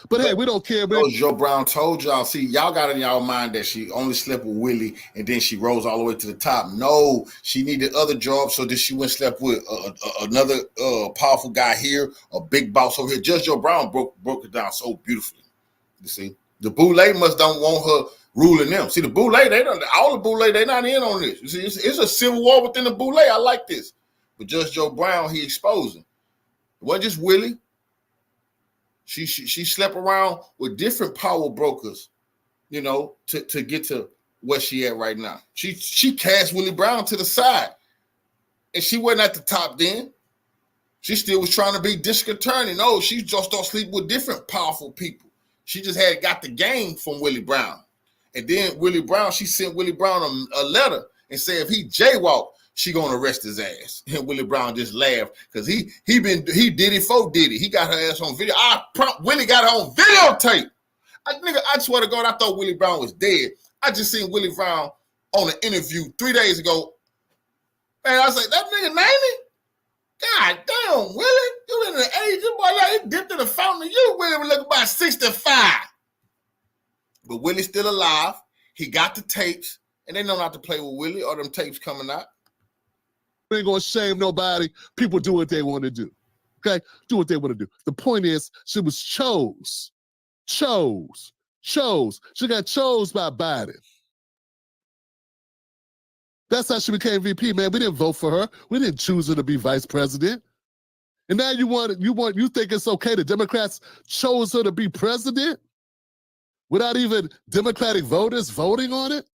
But hey, we don't care. Joe Brown told y'all, see, y'all got in y'all mind that she only slept with Willie and then she rose all the way to the top. No, she needed other jobs, so that she went and slept with another powerful guy here, a big boss over here. Judge Joe Brown broke it down so beautifully. You see, the Boule must don't want her ruling them. See, the Boule, all the Boule, they not in on this. You see, it's a civil war within the Boule. I like this. But Judge Joe Brown, he exposing. It wasn't just Willie. She slept around with different power brokers, you know, to get to where she at right now. She cast Willie Brown to the side. And she wasn't at the top then. She still was trying to be district attorney. No, she just don't sleep with different powerful people. She just had got the game from Willie Brown. And then Willie Brown, she sent Willie Brown a letter and said if he jaywalked, she gonna arrest his ass. And Willie Brown just laughed because he did it for Diddy. He got her ass on video. Willie got her on videotape. I swear to God, I thought Willie Brown was dead. I just seen Willie Brown on an interview 3 days ago. And I was like, that nigga 90? God damn, Willie. You in the age, you boy, like, he dipped in the fountain. You Willie look about 65. But Willie's still alive. He got the tapes, and they know not to play with Willie or them tapes coming out. We ain't gonna shame nobody. People do what they want to do. Okay? Do what they want to do. The point is, she was chose. She got chose by Biden. That's how she became VP, man. We didn't vote for her. We didn't choose her to be vice president. And now you think it's okay the Democrats chose her to be president without even Democratic voters voting on it?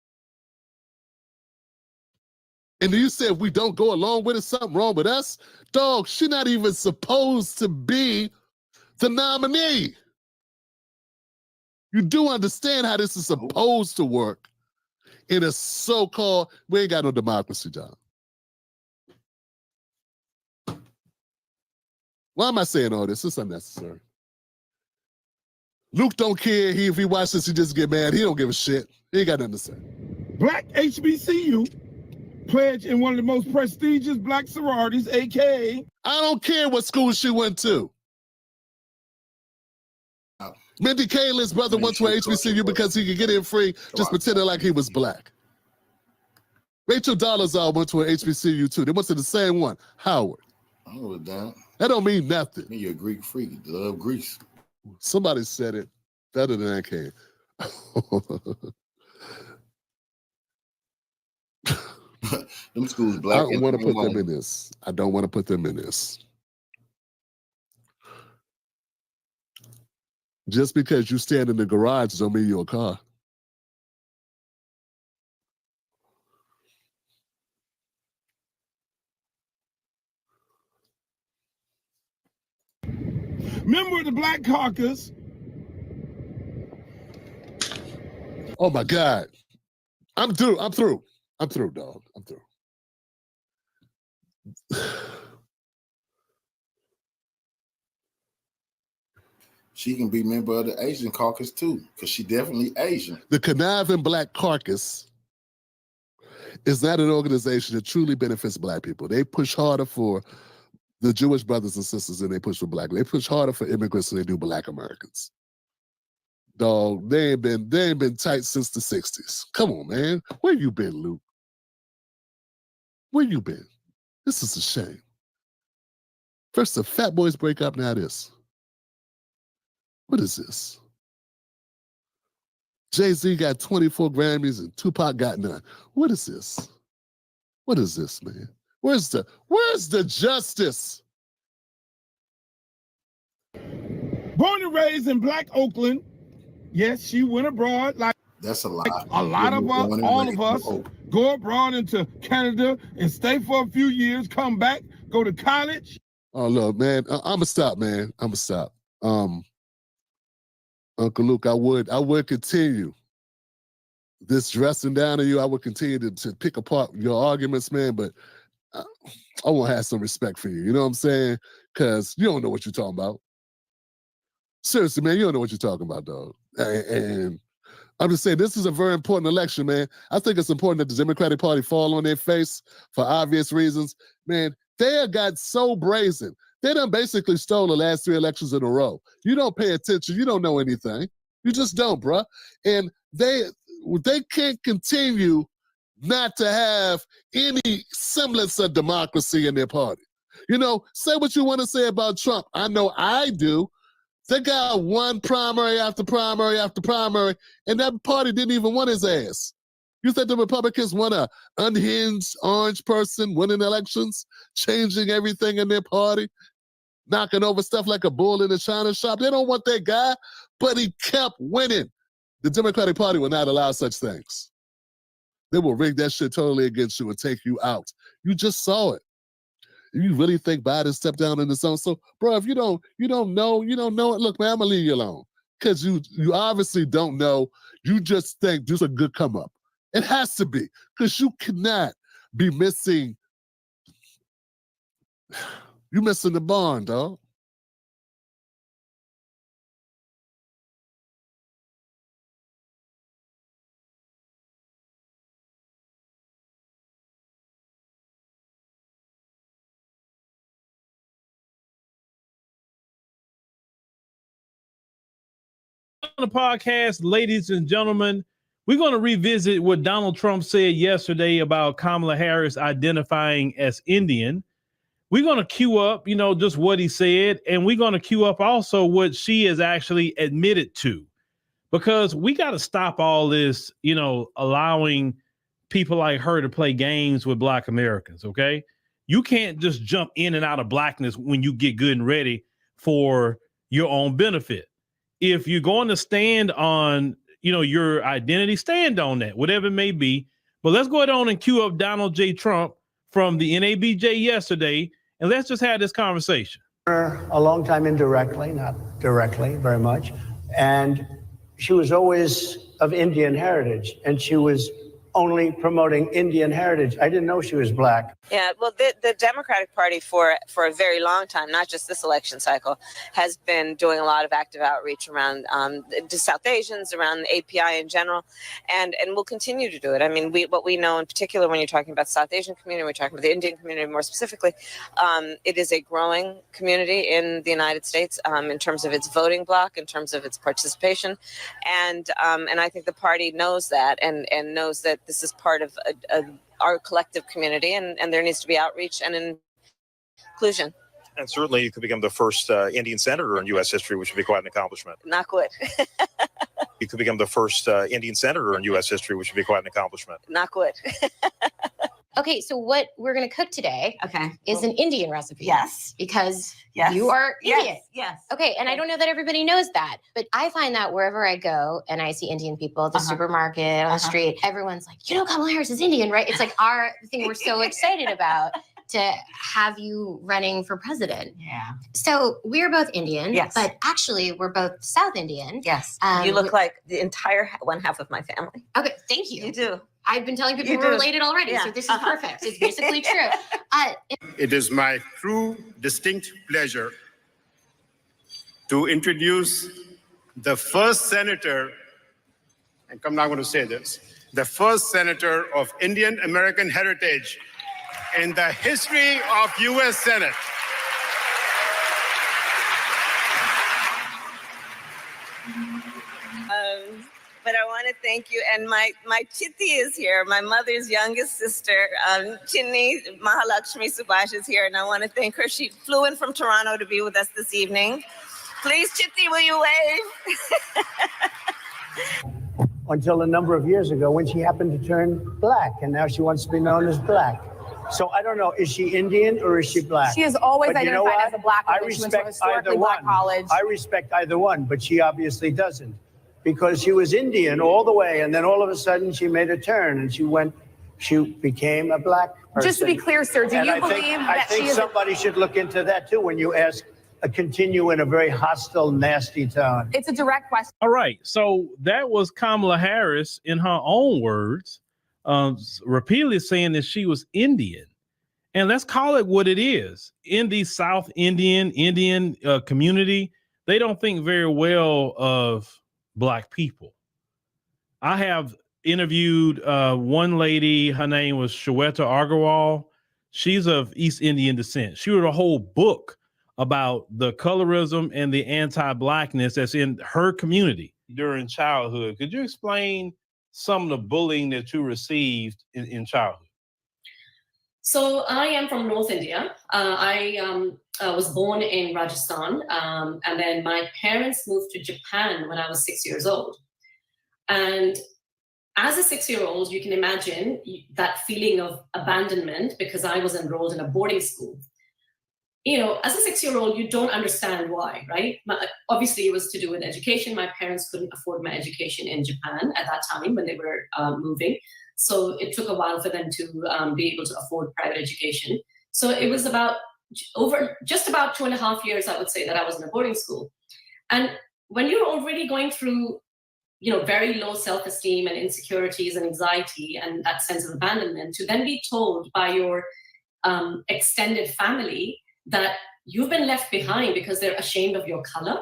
And you said if we don't go along with it, something wrong with us? Dog, she's not even supposed to be the nominee. You do understand how this is supposed to work in a so-called, we ain't got no democracy, John. Why am I saying all this? It's unnecessary. Luke don't care. If he watches this, he just get mad. He don't give a shit. He ain't got nothing to say. Black HBCU pledge in one of the most prestigious black sororities, aka. I don't care what school she went to. Mindy Kaling's brother went to an HBCU because he could get in free, just pretending like he was black. Rachel Dolezal went to an HBCU too. They went to the same one, Howard. I know it down. That don't mean nothing. You're a Greek freak. You love Greece. Somebody said it better than I can. Them schools black. I don't want to put them in this. I don't want to put them in this. Just because you stand in the garage don't mean you're a car. Member of the Black Caucus. Oh my God. I'm through, dog. I'm through. She can be member of the Asian caucus too, because she definitely Asian. The Conniving Black Caucus is not an organization that truly benefits black people. They push harder for the Jewish brothers and sisters than they push for black. They push harder for immigrants than they do black Americans. Dog, they ain't been tight since the 60s. Come on, man. Where you been, Luke? Where you been? This is a shame. First the Fat Boys break up, now this. What is this? Jay-Z got 24 Grammys and Tupac got none. What is this? What is this, man? Where's the justice? Born and raised in Black Oakland. Yes, she went abroad like that's a lot. A lot of us, all of us, go abroad into Canada and stay for a few years, come back, go to college. Oh, look, man, I'ma stop, man. I'ma stop. Uncle Luke, I would continue this dressing down on you. I would continue to pick apart your arguments, man, but I won't have some respect for you. You know what I'm saying? Because you don't know what you're talking about. Seriously, man, you don't know what you're talking about, dog. And I'm just saying, this is a very important election, man. I think it's important that the Democratic Party fall on their face for obvious reasons. Man, they have got so brazen. They done basically stole the last 3 elections in a row. You don't pay attention. You don't know anything. You just don't, bruh. And they can't continue not to have any semblance of democracy in their party. You know, say what you want to say about Trump. I know I do. They got one primary after primary after primary, and that party didn't even want his ass. You think the Republicans want an unhinged orange person winning elections, changing everything in their party, knocking over stuff like a bull in a china shop? They don't want that guy, but he kept winning. The Democratic Party will not allow such things. They will rig that shit totally against you and take you out. You just saw it. You really think Biden stepped down in the zone? So, bro, if you don't know it. Look, man, I'm gonna leave you alone. Because you obviously don't know. You just think this is a good come up. It has to be. Because you cannot be missing. You missing the barn, dog. On the podcast, ladies and gentlemen, we're going to revisit what Donald Trump said yesterday about Kamala Harris identifying as Indian. We're going to queue up, just what he said, and we're going to queue up also what she has actually admitted to, because we got to stop all this, allowing people like her to play games with Black Americans, okay? You can't just jump in and out of blackness when you get good and ready for your own benefit. If you're going to stand on, your identity, stand on that, whatever it may be. But let's go ahead on and cue up Donald J. Trump from the NABJ yesterday, and let's just have this conversation. A long time indirectly, not directly very much. And she was always of Indian heritage, and she was only promoting Indian heritage. I didn't know she was Black. Yeah, well, the Democratic Party for a very long time, not just this election cycle, has been doing a lot of active outreach around to South Asians, around the API in general, and will continue to do it. I mean, what we know in particular when you're talking about the South Asian community, we're talking about the Indian community more specifically, it is a growing community in the United States in terms of its voting bloc, in terms of its participation, and I think the party knows that and knows that this is part of our collective community, and there needs to be outreach and inclusion. And certainly you could become the first Indian senator in U.S. history, which would be quite an accomplishment. Not good. You could become the first Indian senator in U.S. history, which would be quite an accomplishment. Not good. Okay, so what we're going to cook today is an Indian recipe. Yes. Because Yes. you are Indian. Yes. Yes. Okay, and I don't know that everybody knows that, but I find that wherever I go and I see Indian people at the supermarket, on the street, everyone's like, Kamala Harris is Indian, right? It's like our thing we're so excited about to have you running for president. Yeah. So we're both Indian, Yes. but actually we're both South Indian. Yes. You look like the entire one half of my family. Okay, thank you. You do. I've been telling people You we're do. related already, Yeah. so this is perfect. It's basically true. It is my true, distinct pleasure to introduce the first senator, and I'm not going to say this, the first senator of Indian American heritage in the history of U.S. Senate. but I want to thank you. And my Chitti is here, my mother's youngest sister, Chinni Mahalakshmi Subhash is here, and I want to thank her. She flew in from Toronto to be with us this evening. Please, Chitti, will you wave? Until a number of years ago when she happened to turn black, and now she wants to be known as black. So I don't know, is she Indian or is she black? She has always But you know identified what? as a black woman. I She went to a respect historically either black one. college. I respect either one, but she obviously doesn't, because she was Indian all the way, and then all of a sudden she made a turn and she became a black person. Just to be clear, sir, do And you I believe think, that I think she is somebody should look into that too when you ask, continue in a very hostile, nasty tone. It's a direct question. All right. So that was Kamala Harris in her own words, repeatedly saying that she was Indian. And let's call it what it is. In the South Indian community, they don't think very well of Black people. I have interviewed one lady, her name was Shweta Agarwal. She's of East Indian descent. She wrote a whole book about the colorism and the anti-Blackness that's in her community during childhood. Could you explain some of the bullying that you received in childhood? So I am from North India. I was born in Rajasthan, and then my parents moved to Japan when I was 6 years old. And as a 6-year-old, you can imagine that feeling of abandonment because I was enrolled in a boarding school. You know, as a 6-year-old, you don't understand why, right? Obviously, it was to do with education. My parents couldn't afford my education in Japan at that time when they were moving. So it took a while for them to be able to afford private education. So it was just about 2.5 years, I would say, that I was in a boarding school. And when you're already going through, you know, very low self-esteem and insecurities and anxiety and that sense of abandonment, to then be told by your extended family that you've been left behind because they're ashamed of your color.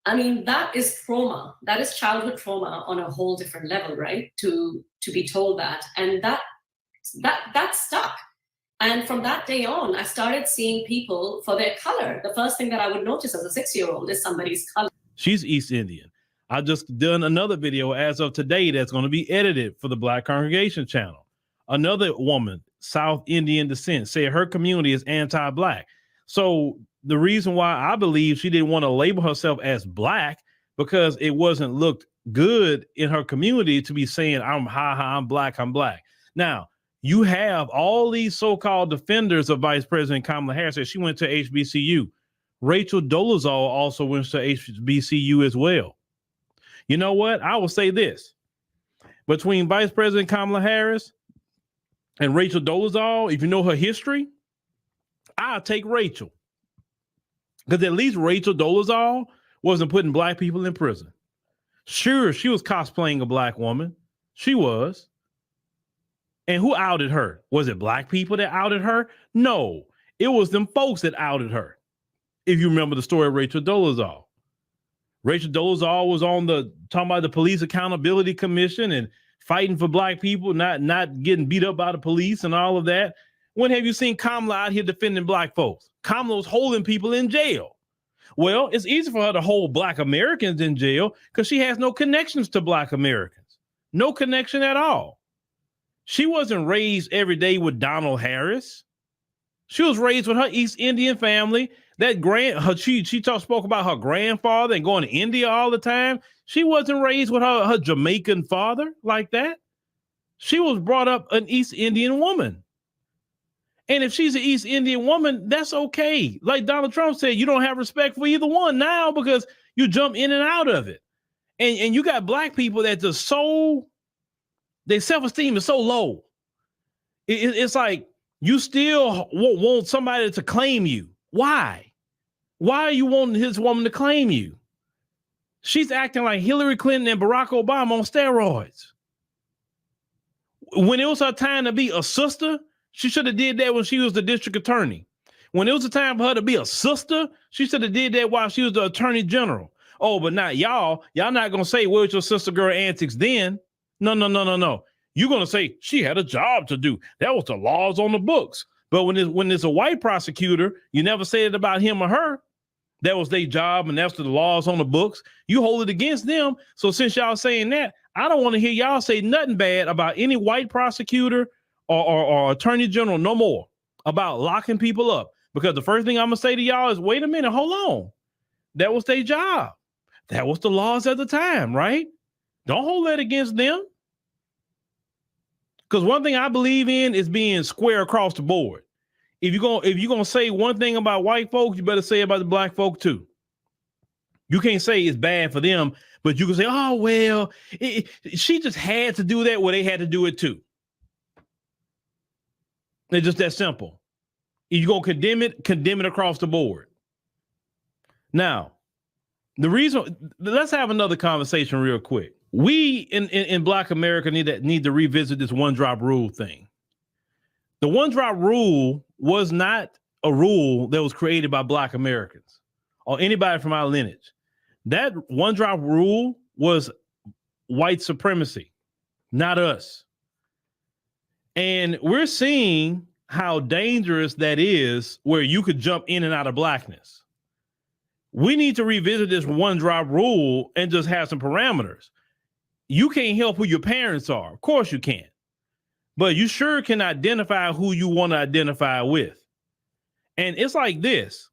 I mean, that is trauma. That is childhood trauma on a whole different level, right? To be told that. And that stuck. And from that day on, I started seeing people for their color. The first thing that I would notice as a 6-year-old is somebody's color. She's East Indian. I just done another video as of today that's going to be edited for the Black Congregation channel. Another woman, South Indian descent, said her community is anti-Black. So the reason why I believe she didn't want to label herself as Black, because it wasn't looked good in her community to be saying, I'm Black, I'm Black. Now, you have all these so-called defenders of Vice President Kamala Harris. She went to HBCU. Rachel Dolezal also went to HBCU as well. You know what? I will say this. Between Vice President Kamala Harris and Rachel Dolezal, if you know her history, I'll take Rachel. Because at least Rachel Dolezal wasn't putting Black people in prison. Sure, she was cosplaying a Black woman. She was. And who outed her? Was it Black people that outed her? No, it was them folks that outed her. If you remember the story of Rachel Dolezal. Rachel Dolezal was on talking about the Police Accountability Commission and fighting for Black people, not getting beat up by the police and all of that. When have you seen Kamala out here defending Black folks? Kamala was holding people in jail. Well, it's easy for her to hold Black Americans in jail because she has no connections to Black Americans. No connection at all. She wasn't raised every day with Donald Harris. She was raised with her East Indian family. She spoke about her grandfather and going to India all the time. She wasn't raised with her Jamaican father like that. She was brought up an East Indian woman. And if she's an East Indian woman, that's okay. Like Donald Trump said, you don't have respect for either one now because you jump in and out of it. And you got Black people that just their self-esteem is so low. It's like you still want somebody to claim you. Why? Why are you wanting his woman to claim you? She's acting like Hillary Clinton and Barack Obama on steroids. When it was her time to be a sister, she should have did that when she was the district attorney. When it was the time for her to be a sister, she should have did that while she was the attorney general. Oh, but not y'all. Y'all not going to say, where's your sister girl antics then? No. You're going to say she had a job to do. That was the laws on the books. But when it's a white prosecutor, you never say it about him or her. That was their job, and that's the laws on the books. You hold it against them. So since y'all saying that, I don't want to hear y'all say nothing bad about any white prosecutor or attorney general no more about locking people up. Because the first thing I'm going to say to y'all is, wait a minute, hold on. That was their job. That was the laws at the time, right? Don't hold that against them. Because one thing I believe in is being square across the board. If you're gonna say one thing about white folks, you better say it about the black folk too. You can't say it's bad for them, but you can say, oh, well, she just had to do that. Well, they had to do it too. It's just that simple. If you're going to condemn it across the board. Now, the reason, let's have another conversation real quick. We in Black America need to revisit this one drop rule thing. The one drop rule was not a rule that was created by Black Americans or anybody from our lineage. That one drop rule was white supremacy, not us. And we're seeing how dangerous that is, where you could jump in and out of blackness. We need to revisit this one drop rule and just have some parameters. You can't help who your parents are. Of course you can't. But you sure can identify who you want to identify with. And it's like this.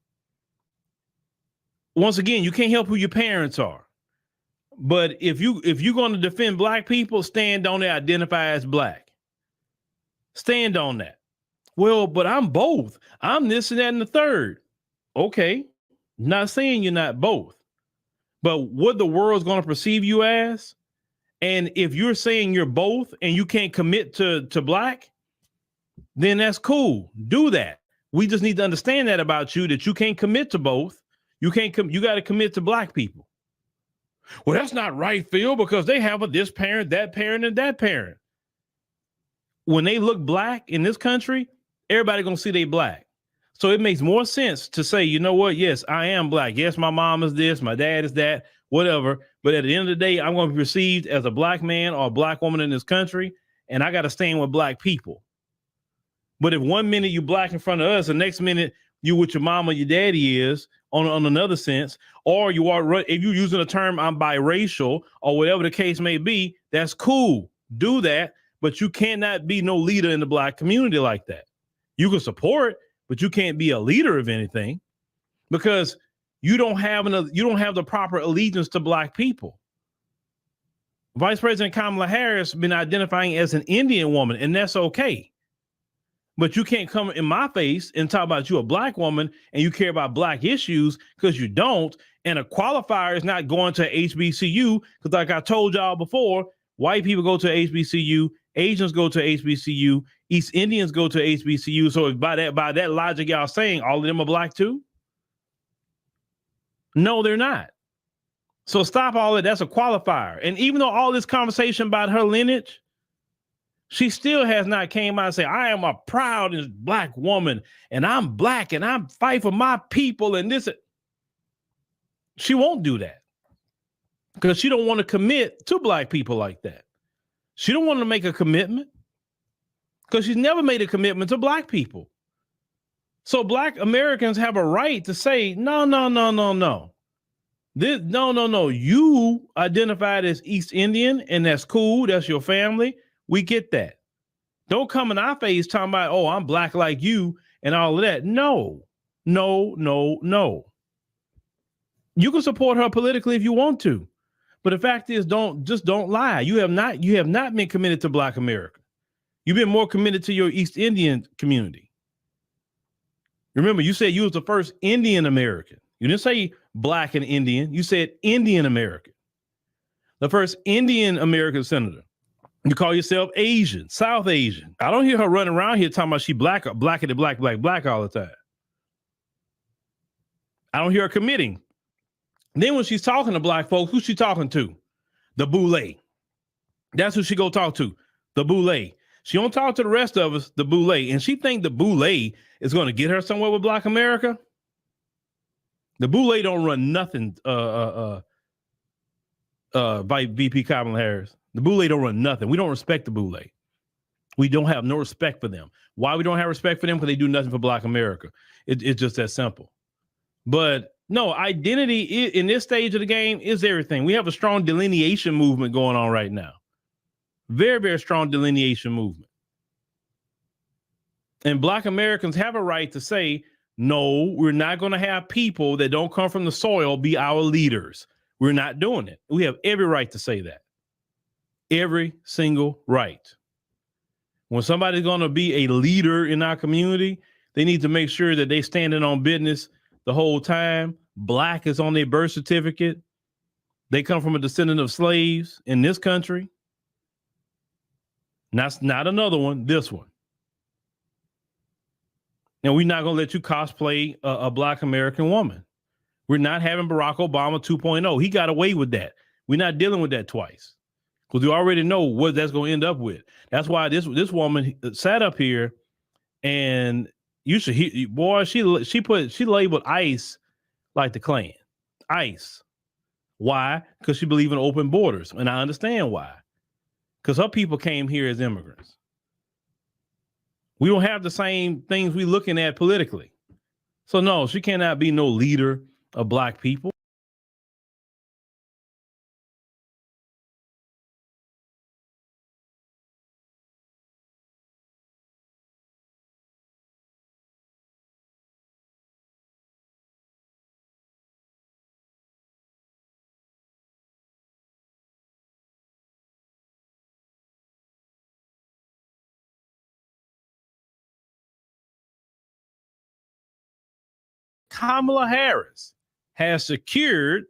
Once again, you can't help who your parents are. But if you're going to defend black people, stand on it, identify as black. Stand on that. Well, but I'm both. I'm this and that and the third. Okay. Not saying you're not both. But what the world's going to perceive you as, and if you're saying you're both and you can't commit to black, then that's cool. Do that. We just need to understand that about you, that you can't commit to both. You got to commit to black people. Well, that's not right, Phil, because they have this parent, and that parent. When they look black in this country, everybody gonna see they black. So it makes more sense to say, you know what? Yes, I am black. Yes, my mom is this, my dad is that, whatever. But at the end of the day, I'm going to be perceived as a black man or a black woman in this country, and I got to stand with black people. But if one minute you black in front of us, the next minute you with your mama, your daddy is on another sense, or you are, if you're using a term, I'm biracial or whatever the case may be, that's cool. Do that. But you cannot be no leader in the black community like that. You can support, but you can't be a leader of anything because you don't have the proper allegiance to black people. Vice President Kamala Harris been identifying as an Indian woman, and that's okay. But you can't come in my face and talk about you a black woman and you care about black issues, because you don't. And a qualifier is not going to HBCU, because like I told y'all before, white people go to HBCU, Asians go to HBCU, East Indians go to HBCU. So by that logic, y'all saying all of them are black too? No, they're not. So stop all that. That's a qualifier. And even though all this conversation about her lineage, she still has not came out and said, I am a proud black woman and I'm black and I'm fight for my people and this. She won't do that because she don't want to commit to black people like that. She don't want to make a commitment because she's never made a commitment to black people. So black Americans have a right to say, no. No. You identified as East Indian and that's cool. That's your family. We get that. Don't come in our face talking about, oh, I'm black like you and all of that. No. You can support her politically if you want to. But the fact is, don't lie. You have not been committed to black America. You've been more committed to your East Indian community. Remember, you said you was the first Indian American. You didn't say black and Indian. You said Indian American. The first Indian American senator. You call yourself Asian, South Asian. I don't hear her running around here talking about she black all the time. I don't hear her committing. Then when she's talking to black folks, who's she talking to? The Boule. That's who she go talk to, the Boule. She don't talk to the rest of us, the Boule. And she think the Boule is going to get her somewhere with black America. The Boule don't run nothing by VP Kamala Harris. The Boule don't run nothing. We don't respect the Boule. We don't have no respect for them. Why we don't have respect for them? Because they do nothing for black America. It's just that simple. But No, identity in this stage of the game is everything. We have a strong delineation movement going on right now. Very, very strong delineation movement. And Black Americans have a right to say, no, we're not going to have people that don't come from the soil be our leaders. We're not doing it. We have every right to say that. Every single right. When somebody's going to be a leader in our community, they need to make sure that they standing on business the whole time. Black is on their birth certificate. They come from a descendant of slaves in this country. That's not another one, this one. And we're not going to let you cosplay a Black American woman. We're not having Barack Obama 2.0. He got away with that. We're not dealing with that twice because we already know what that's going to end up with. That's why this woman sat up here and you should hear, boy, she labeled ICE like the Klan. ICE. Why? Because she believes in open borders. And I understand why. Because her people came here as immigrants. We don't have the same things we're looking at politically. So no, she cannot be no leader of Black people. Kamala Harris has secured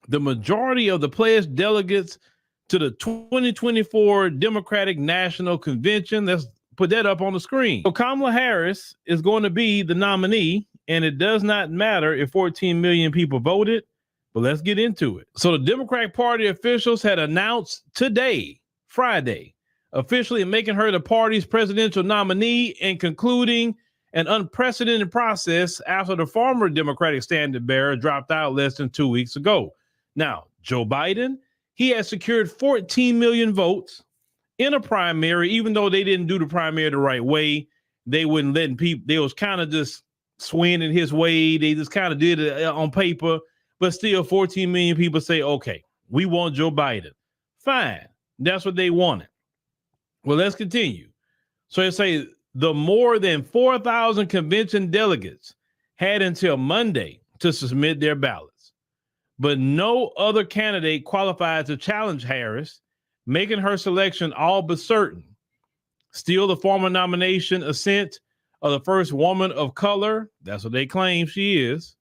the majority of the pledged delegates to the 2024 Democratic National Convention. Let's put that up on the screen. So Kamala Harris is going to be the nominee, and it does not matter if 14 million people voted, but let's get into it. So the Democratic Party officials had announced today, Friday, officially making her the party's presidential nominee and concluding an unprecedented process after the former Democratic standard bearer dropped out less than 2 weeks ago. Now, Joe Biden, he has secured 14 million votes in a primary, even though they didn't do the primary the right way. They wouldn't let people, they was kind of just swinging his way. They just kind of did it on paper, but still 14 million people say, okay, we want Joe Biden. Fine. That's what they wanted. Well, let's continue. So they say, the more than 4,000 convention delegates had until Monday to submit their ballots, but no other candidate qualified to challenge Harris, making her selection all but certain. Still, the former nomination assent of the first woman of color, that's what they claim she is,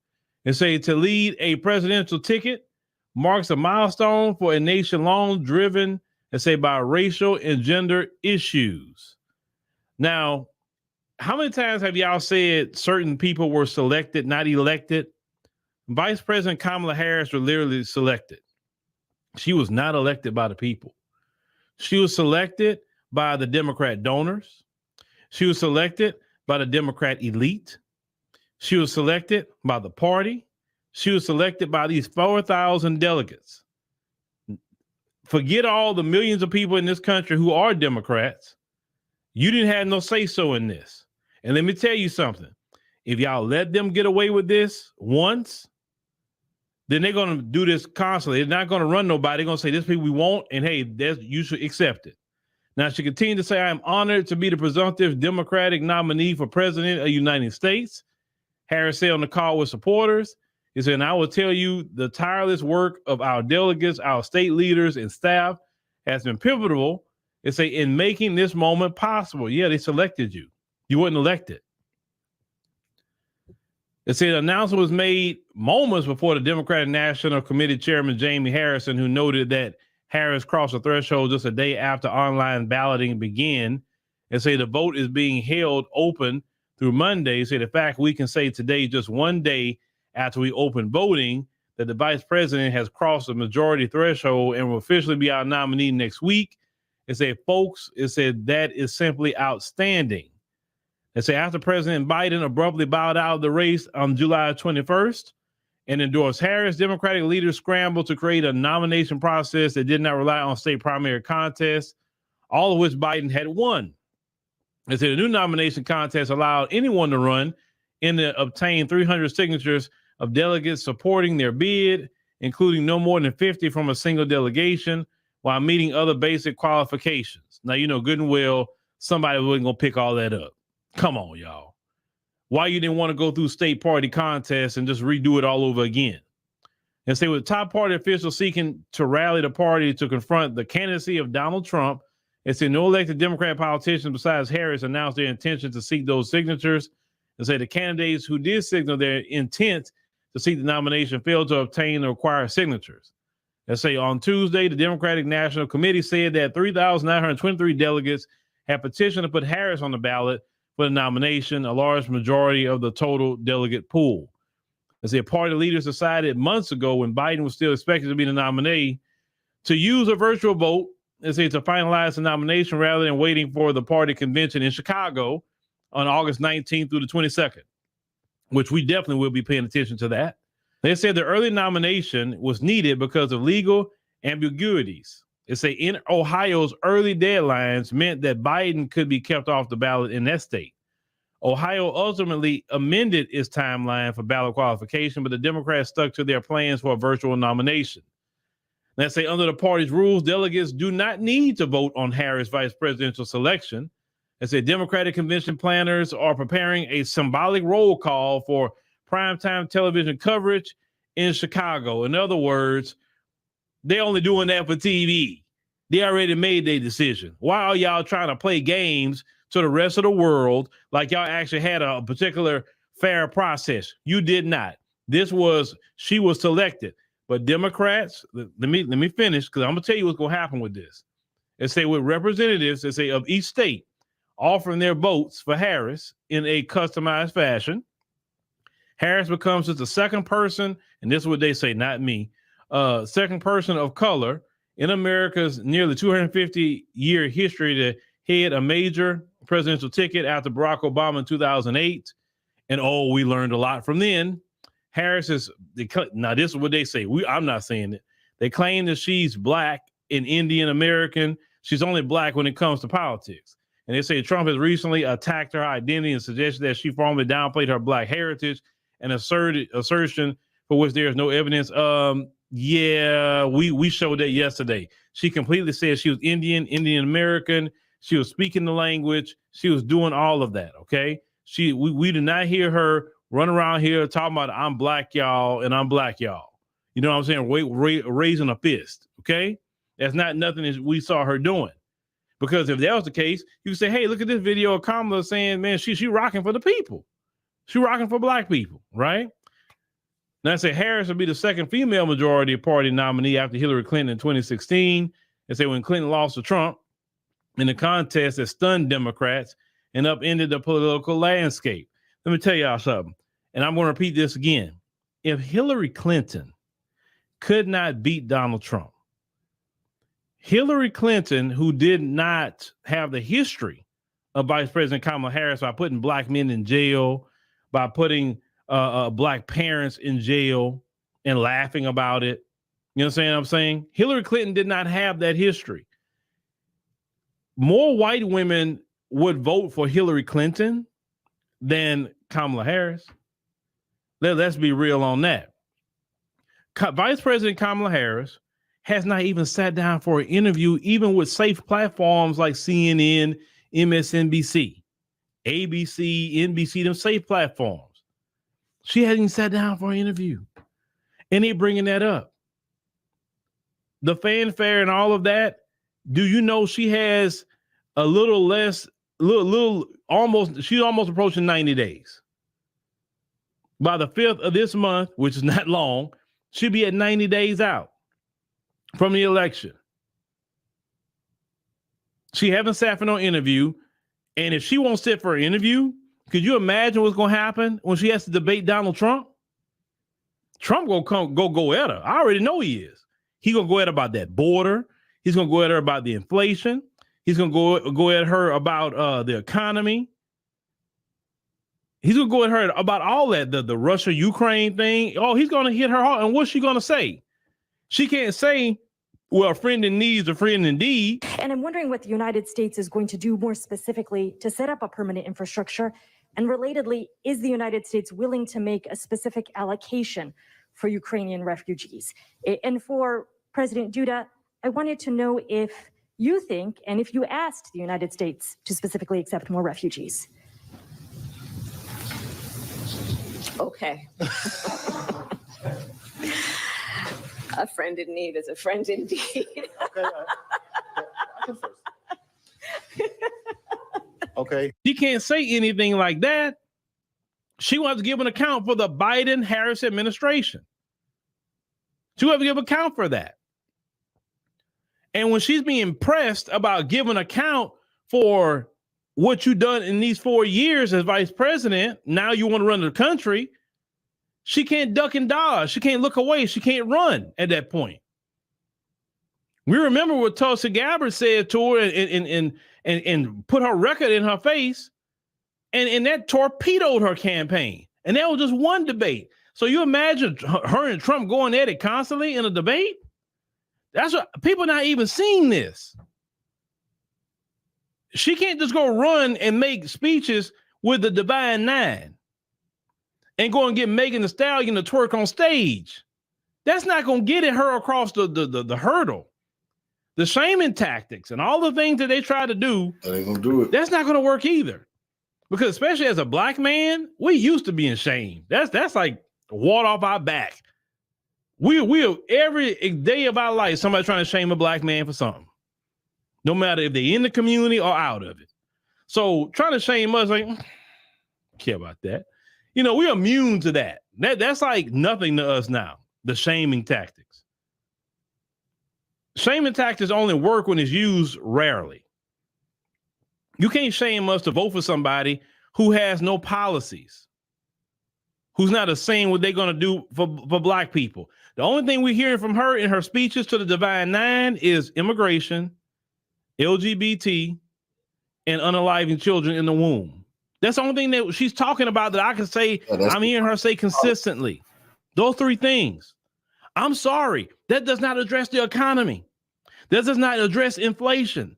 and say to lead a presidential ticket marks a milestone for a nation long driven, and say, by racial and gender issues. Now, how many times have y'all said certain people were selected, not elected? Vice President Kamala Harris was literally selected. She was not elected by the people. She was selected by the Democrat donors. She was selected by the Democrat elite. She was selected by the party. She was selected by these 4,000 delegates. Forget all the millions of people in this country who are Democrats. You didn't have no say-so in this. And let me tell you something. If y'all let them get away with this once, then they're going to do this constantly. They're not going to run nobody. They're going to say, this people we want, and hey, you should accept it. Now, she continued to say, I am honored to be the presumptive Democratic nominee for president of the United States. Harris said on the call with supporters, he said, and I will tell you the tireless work of our delegates, our state leaders, and staff has been pivotal, they say, in making this moment possible. Yeah, they selected you. You weren't elected. They say the announcement was made moments before the Democratic National Committee Chairman Jamie Harrison, who noted that Harris crossed the threshold just a day after online balloting began, and say the vote is being held open through Monday. Say the fact we can say today, just one day after we open voting, that the vice president has crossed the majority threshold and will officially be our nominee next week. It said, folks, it said that is simply outstanding. They say after President Biden abruptly bowed out of the race on July 21st and endorsed Harris, Democratic leaders scrambled to create a nomination process that did not rely on state primary contests, all of which Biden had won. They said the new nomination contest allowed anyone to run and to obtain 300 signatures of delegates supporting their bid, including no more than 50 from a single delegation, while meeting other basic qualifications. Now, you know good and well somebody wasn't going to pick all that up. Come on, y'all. Why you didn't want to go through state party contests and just redo it all over again? And say with top party officials seeking to rally the party to confront the candidacy of Donald Trump, it said no elected Democrat politicians besides Harris announced their intention to seek those signatures. And say the candidates who did signal their intent to seek the nomination failed to obtain the required signatures. And say on Tuesday, the Democratic National Committee said that 3,923 delegates had petitioned to put Harris on the ballot for the nomination, a large majority of the total delegate pool. As the party leaders decided months ago, when Biden was still expected to be the nominee, to use a virtual vote to finalize the nomination rather than waiting for the party convention in Chicago on August 19th through the 22nd, which we definitely will be paying attention to that. They said the early nomination was needed because of legal ambiguities. They say in Ohio's early deadlines meant that Biden could be kept off the ballot in that state. Ohio ultimately amended its timeline for ballot qualification, but the Democrats stuck to their plans for a virtual nomination. They say under the party's rules, delegates do not need to vote on Harris' vice presidential selection. They say Democratic convention planners are preparing a symbolic roll call for primetime television coverage in Chicago. In other words, they're only doing that for TV. They already made their decision. Why are y'all trying to play games to the rest of the world like y'all actually had a particular fair process? You did not. She was selected. But Democrats, let me finish, because I'm going to tell you what's going to happen with this. They say with representatives, they say of each state offering their votes for Harris in a customized fashion, Harris becomes just the second person, and this is what they say, not me, second person of color in America's nearly 250-year history to head a major presidential ticket after Barack Obama in 2008. And we learned a lot from then. Harris is, now this is what they say. I'm not saying it. They claim that she's black and Indian American. She's only black when it comes to politics. And they say Trump has recently attacked her identity and suggested that she formally downplayed her black heritage, an assertion for which there is no evidence. Yeah, we showed that yesterday. She completely said she was Indian American. She was speaking the language. She was doing all of that. Okay. We did not hear her run around here talking about I'm black, y'all, and I'm black, y'all. You know what I'm saying? Raising a fist. Okay. That's not nothing that we saw her doing. Because if that was the case, you could say, hey, look at this video of Kamala saying, man, she rocking for the people. She rocking for black people, right? Now, I say Harris will be the second female majority party nominee after Hillary Clinton in 2016. They say when Clinton lost to Trump in a contest that stunned Democrats and upended the political landscape. Let me tell y'all something, and I'm going to repeat this again. If Hillary Clinton could not beat Donald Trump, Hillary Clinton, who did not have the history of Vice President Kamala Harris by putting black men in jail, by putting black parents in jail and laughing about it. You know what I'm saying? Hillary Clinton did not have that history. More white women would vote for Hillary Clinton than Kamala Harris. Let's be real on that. Vice President Kamala Harris has not even sat down for an interview, even with safe platforms like CNN, MSNBC, ABC, NBC, them safe platforms. She hasn't even sat down for an interview. And they bringing that up. The fanfare and all of that. Do you know she has a little less, she's almost approaching 90 days. By the 5th of this month, which is not long, she'll be at 90 days out from the election. She haven't sat for no interview. And if she won't sit for an interview, could you imagine what's going to happen when she has to debate Donald Trump? Trump gonna go at her. I already know he is. He's gonna go at her about that border. He's gonna go at her about the inflation. He's gonna go at her about the economy. He's gonna go at her about all that, the Russia-Ukraine thing. Oh, he's gonna hit her hard. And what's she gonna say? She can't say, well, a friend in need is a friend indeed. And I'm wondering what the United States is going to do more specifically to set up a permanent infrastructure And relatedly, is the United States willing to make a specific allocation for Ukrainian refugees? And for President Duda, I wanted to know if you think, and if you asked the United States to specifically accept more refugees. Okay. A friend in need is a friend indeed. Okay, I can first. Okay. She can't say anything like that. She wants to give an account for the Biden-Harris administration. She wants to give account for that. And when she's being pressed about giving account for what you've done in these 4 years as vice president, now you want to run the country, she can't duck and dodge. She can't look away. She can't run at that point. We remember what Tulsi Gabbard said to her and put her record in her face, and that torpedoed her campaign. And that was just one debate. So you imagine her and Trump going at it constantly in a debate? That's what people are not even seeing this. She can't just go run and make speeches with the Divine Nine and go and get Megan Thee Stallion to twerk on stage. That's not going to get her across the hurdle. The shaming tactics and all the things that they try to do, that ain't gonna do it. That's not going to work either. Because especially as a black man, we used to being shamed. That's like water off our back. We every day of our life, somebody trying to shame a black man for something. No matter if they're in the community or out of it. So trying to shame us, like, care about that. You know, we're immune to that. That's like nothing to us now, the shaming tactics. Shaming tactics only work when it's used rarely. You can't shame us to vote for somebody who has no policies, who's not saying what they're going to do for black people. The only thing we're hearing from her in her speeches to the Divine Nine is immigration, LGBT, and unaliving children in the womb. That's the only thing that she's talking about that I can say I'm hearing her say consistently. Those three things. I'm sorry. That does not address the economy. That does not address inflation.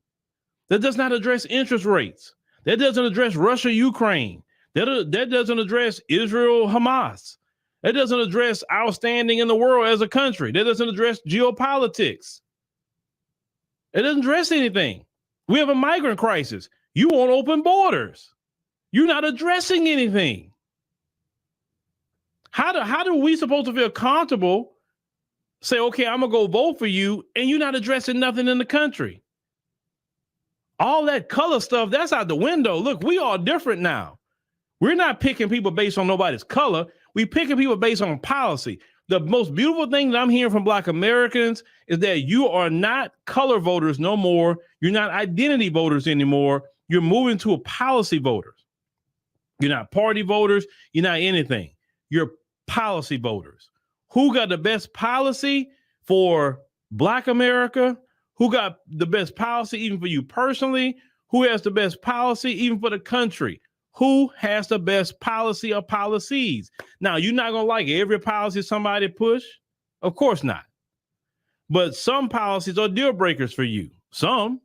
That does not address interest rates. That doesn't address Russia, Ukraine. That doesn't address Israel, Hamas. That doesn't address our standing in the world as a country. That doesn't address geopolitics. It doesn't address anything. We have a migrant crisis. You want open borders. You're not addressing anything. How do we supposed to feel comfortable? Say, okay, I'm gonna go vote for you, and you're not addressing nothing in the country. All that color stuff, that's out the window. Look, we are different now. We're not picking people based on nobody's color. We picking people based on policy. The most beautiful thing that I'm hearing from Black Americans is that you are not color voters no more. You're not identity voters anymore. You're moving to a policy voters. You're not party voters. You're not anything. You're policy voters. Who got the best policy for Black America? Who got the best policy even for you personally? Who has the best policy even for the country? Who has the best policy or policies? Now, you're not going to like every policy somebody push. Of course not. But some policies are deal breakers for you. Some.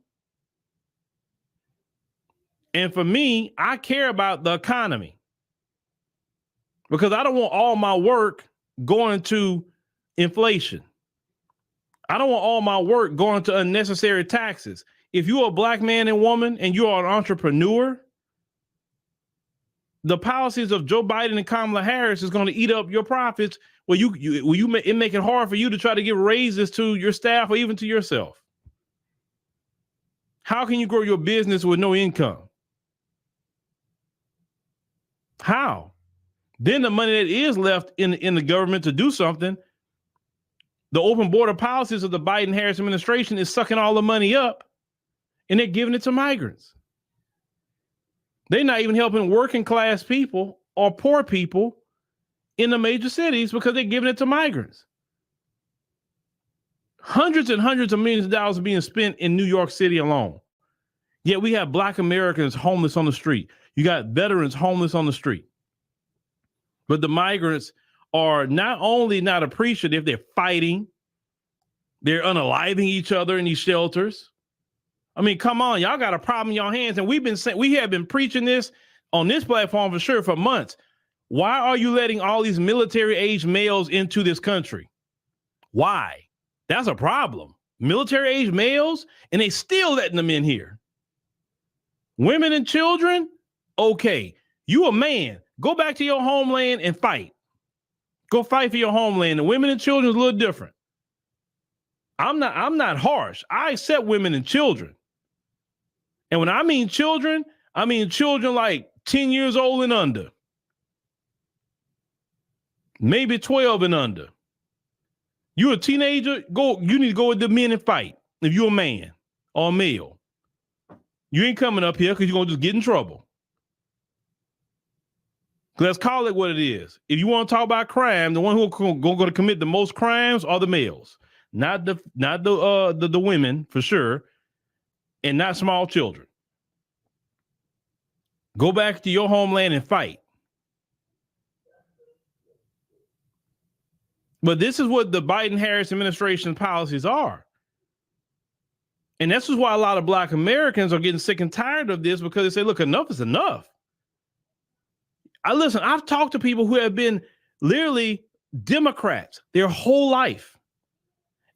And for me, I care about the economy because I don't want all my work going to inflation. I don't want all my work going to unnecessary taxes. If you're a Black man and woman and you are an entrepreneur, the policies of Joe Biden and Kamala Harris is going to eat up your profits. It make it hard for you to try to give raises to your staff or even to yourself. How can you grow your business with no income? How? Then the money that is left in the government to do something, the open border policies of the Biden-Harris administration is sucking all the money up and they're giving it to migrants. They're not even helping working class people or poor people in the major cities because they're giving it to migrants. Hundreds and hundreds of millions of dollars are being spent in New York City alone. Yet we have Black Americans homeless on the street. You got veterans homeless on the street. But the migrants are not only not appreciative, they're fighting. They're unaliving each other in these shelters. I mean, come on, y'all got a problem in your hands. And we have been preaching this on this platform for sure for months. Why are you letting all these military-age males into this country? Why? That's a problem. Military-age males, and they still letting them in here. Women and children, okay. You a man. Go back to your homeland and fight. Go fight for your homeland. The women and children is a little different. I'm not harsh. I accept women and children. And when I mean children like 10 years old and under. Maybe 12 and under. You a teenager, you need to go with the men and fight. If you're a man or a male. You ain't coming up here because you're gonna just get in trouble. Let's call it what it is. If you want to talk about crime, the one who are going to commit the most crimes are the males, not the women for sure, and not small children. Go back to your homeland and fight. But this is what the Biden-Harris administration policies are. And this is why a lot of Black Americans are getting sick and tired of this, because they say, look, enough is enough. I've talked to people who have been literally Democrats their whole life.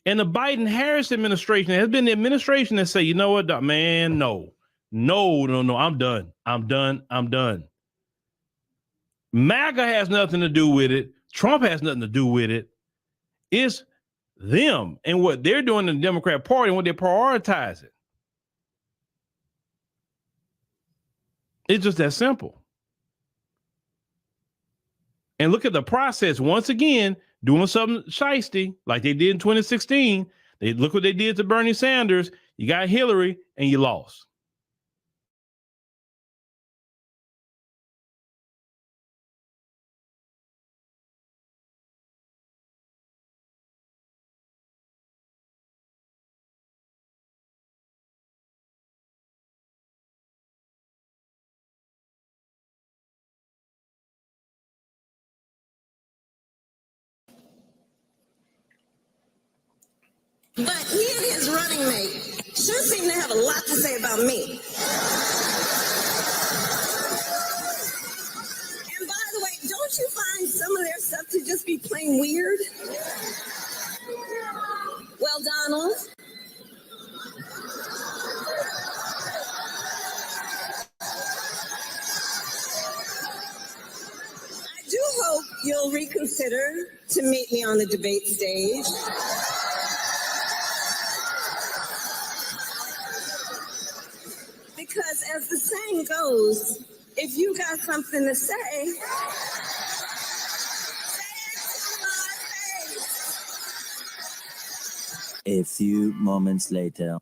And the Biden-Harris administration has been the administration that say, you know what, man, no, I'm done. MAGA has nothing to do with it. Trump has nothing to do with it. It's them and what they're doing in the Democrat Party and what they're prioritizing. It's just that simple. And look at the process once again, doing something shiesty like they did in 2016. Look what they did to Bernie Sanders. You got Hillary and you lost. But he and his running mate sure seem to have a lot to say about me. And by the way, don't you find some of their stuff to just be plain weird? Well, Donald, I do hope you'll reconsider to meet me on the debate stage. Because as the saying goes, if you got something to say, say it to my face. A few moments later.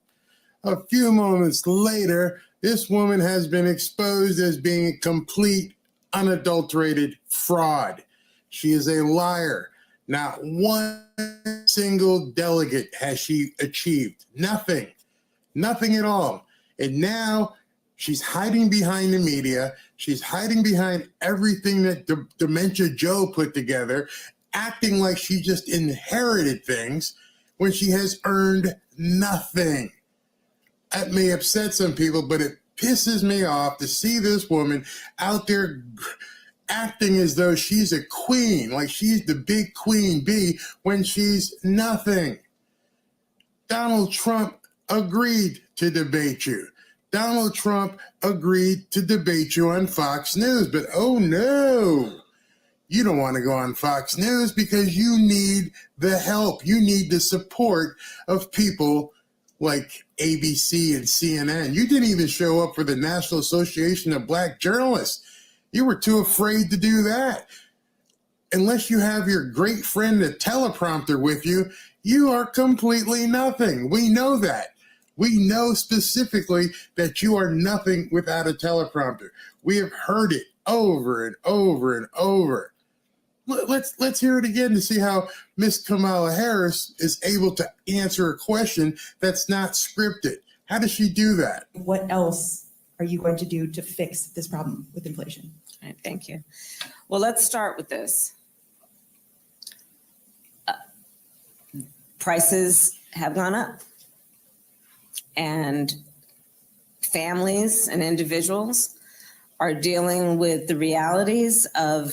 A few moments later, this woman has been exposed as being a complete, unadulterated fraud. She is a liar. Not one single delegate has she achieved. Nothing at all. And now she's hiding behind the media. She's hiding behind everything that Dementia Joe put together, acting like she just inherited things when she has earned nothing. That may upset some people, but it pisses me off to see this woman out there acting as though she's a queen, like she's the big queen bee when she's nothing. Donald Trump agreed to debate you. Donald Trump agreed to debate you on Fox News, but oh no, you don't want to go on Fox News because you need the help. You need the support of people like ABC and CNN. You didn't even show up for the National Association of Black Journalists. You were too afraid to do that. Unless you have your great friend, a teleprompter with you, you are completely nothing. We know that. We know specifically that you are nothing without a teleprompter. We have heard it over and over and over. Let's hear it again to see how Miss Kamala Harris is able to answer a question that's not scripted. How does she do that? What else are you going to do to fix this problem with inflation? All right, thank you. Well, let's start with this. Prices have gone up. And families and individuals are dealing with the realities of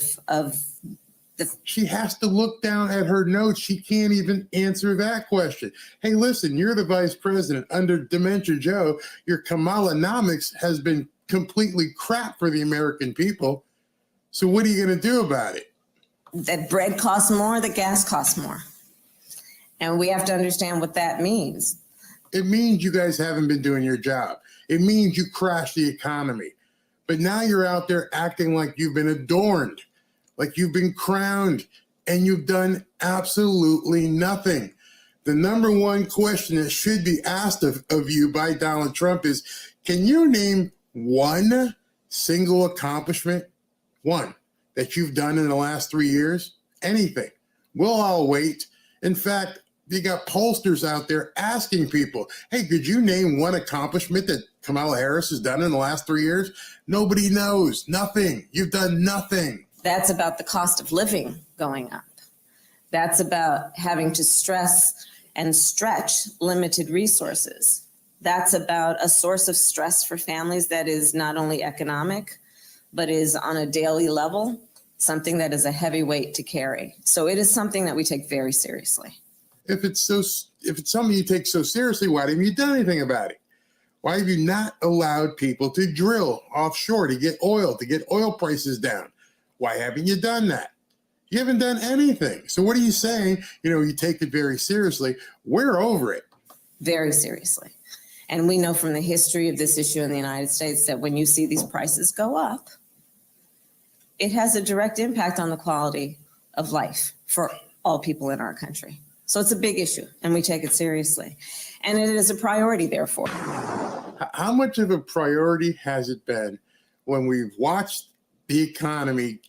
she has to look down at her notes. She can't even answer that question. Hey, listen, you're the vice president. Under Dementia Joe, your Kamala-nomics has been completely crap for the American people. So what are you going to do about it? That bread costs more, the gas costs more. And we have to understand what that means. It means you guys haven't been doing your job. It means you crashed the economy. But now you're out there acting like you've been adorned, like you've been crowned, and you've done absolutely nothing. The number one question that should be asked of you by Donald Trump is, can you name one single accomplishment, one, that you've done in the last 3 years? Anything. We'll all wait. In fact, you got pollsters out there asking people, hey, could you name one accomplishment that Kamala Harris has done in the last 3 years? Nobody knows. Nothing. You've done nothing. That's about the cost of living going up. That's about having to stress and stretch limited resources. That's about a source of stress for families that is not only economic, but is on a daily level, something that is a heavy weight to carry. So it is something that we take very seriously. If it's something you take so seriously, why haven't you done anything about it? Why have you not allowed people to drill offshore to get oil prices down? Why haven't you done that? You haven't done anything. So what are you saying? You take it very seriously. We're over it. Very seriously. And we know from the history of this issue in the United States that when you see these prices go up, it has a direct impact on the quality of life for all people in our country. So it's a big issue, and we take it seriously. And it is a priority, therefore. How much of a priority has it been when we've watched the economy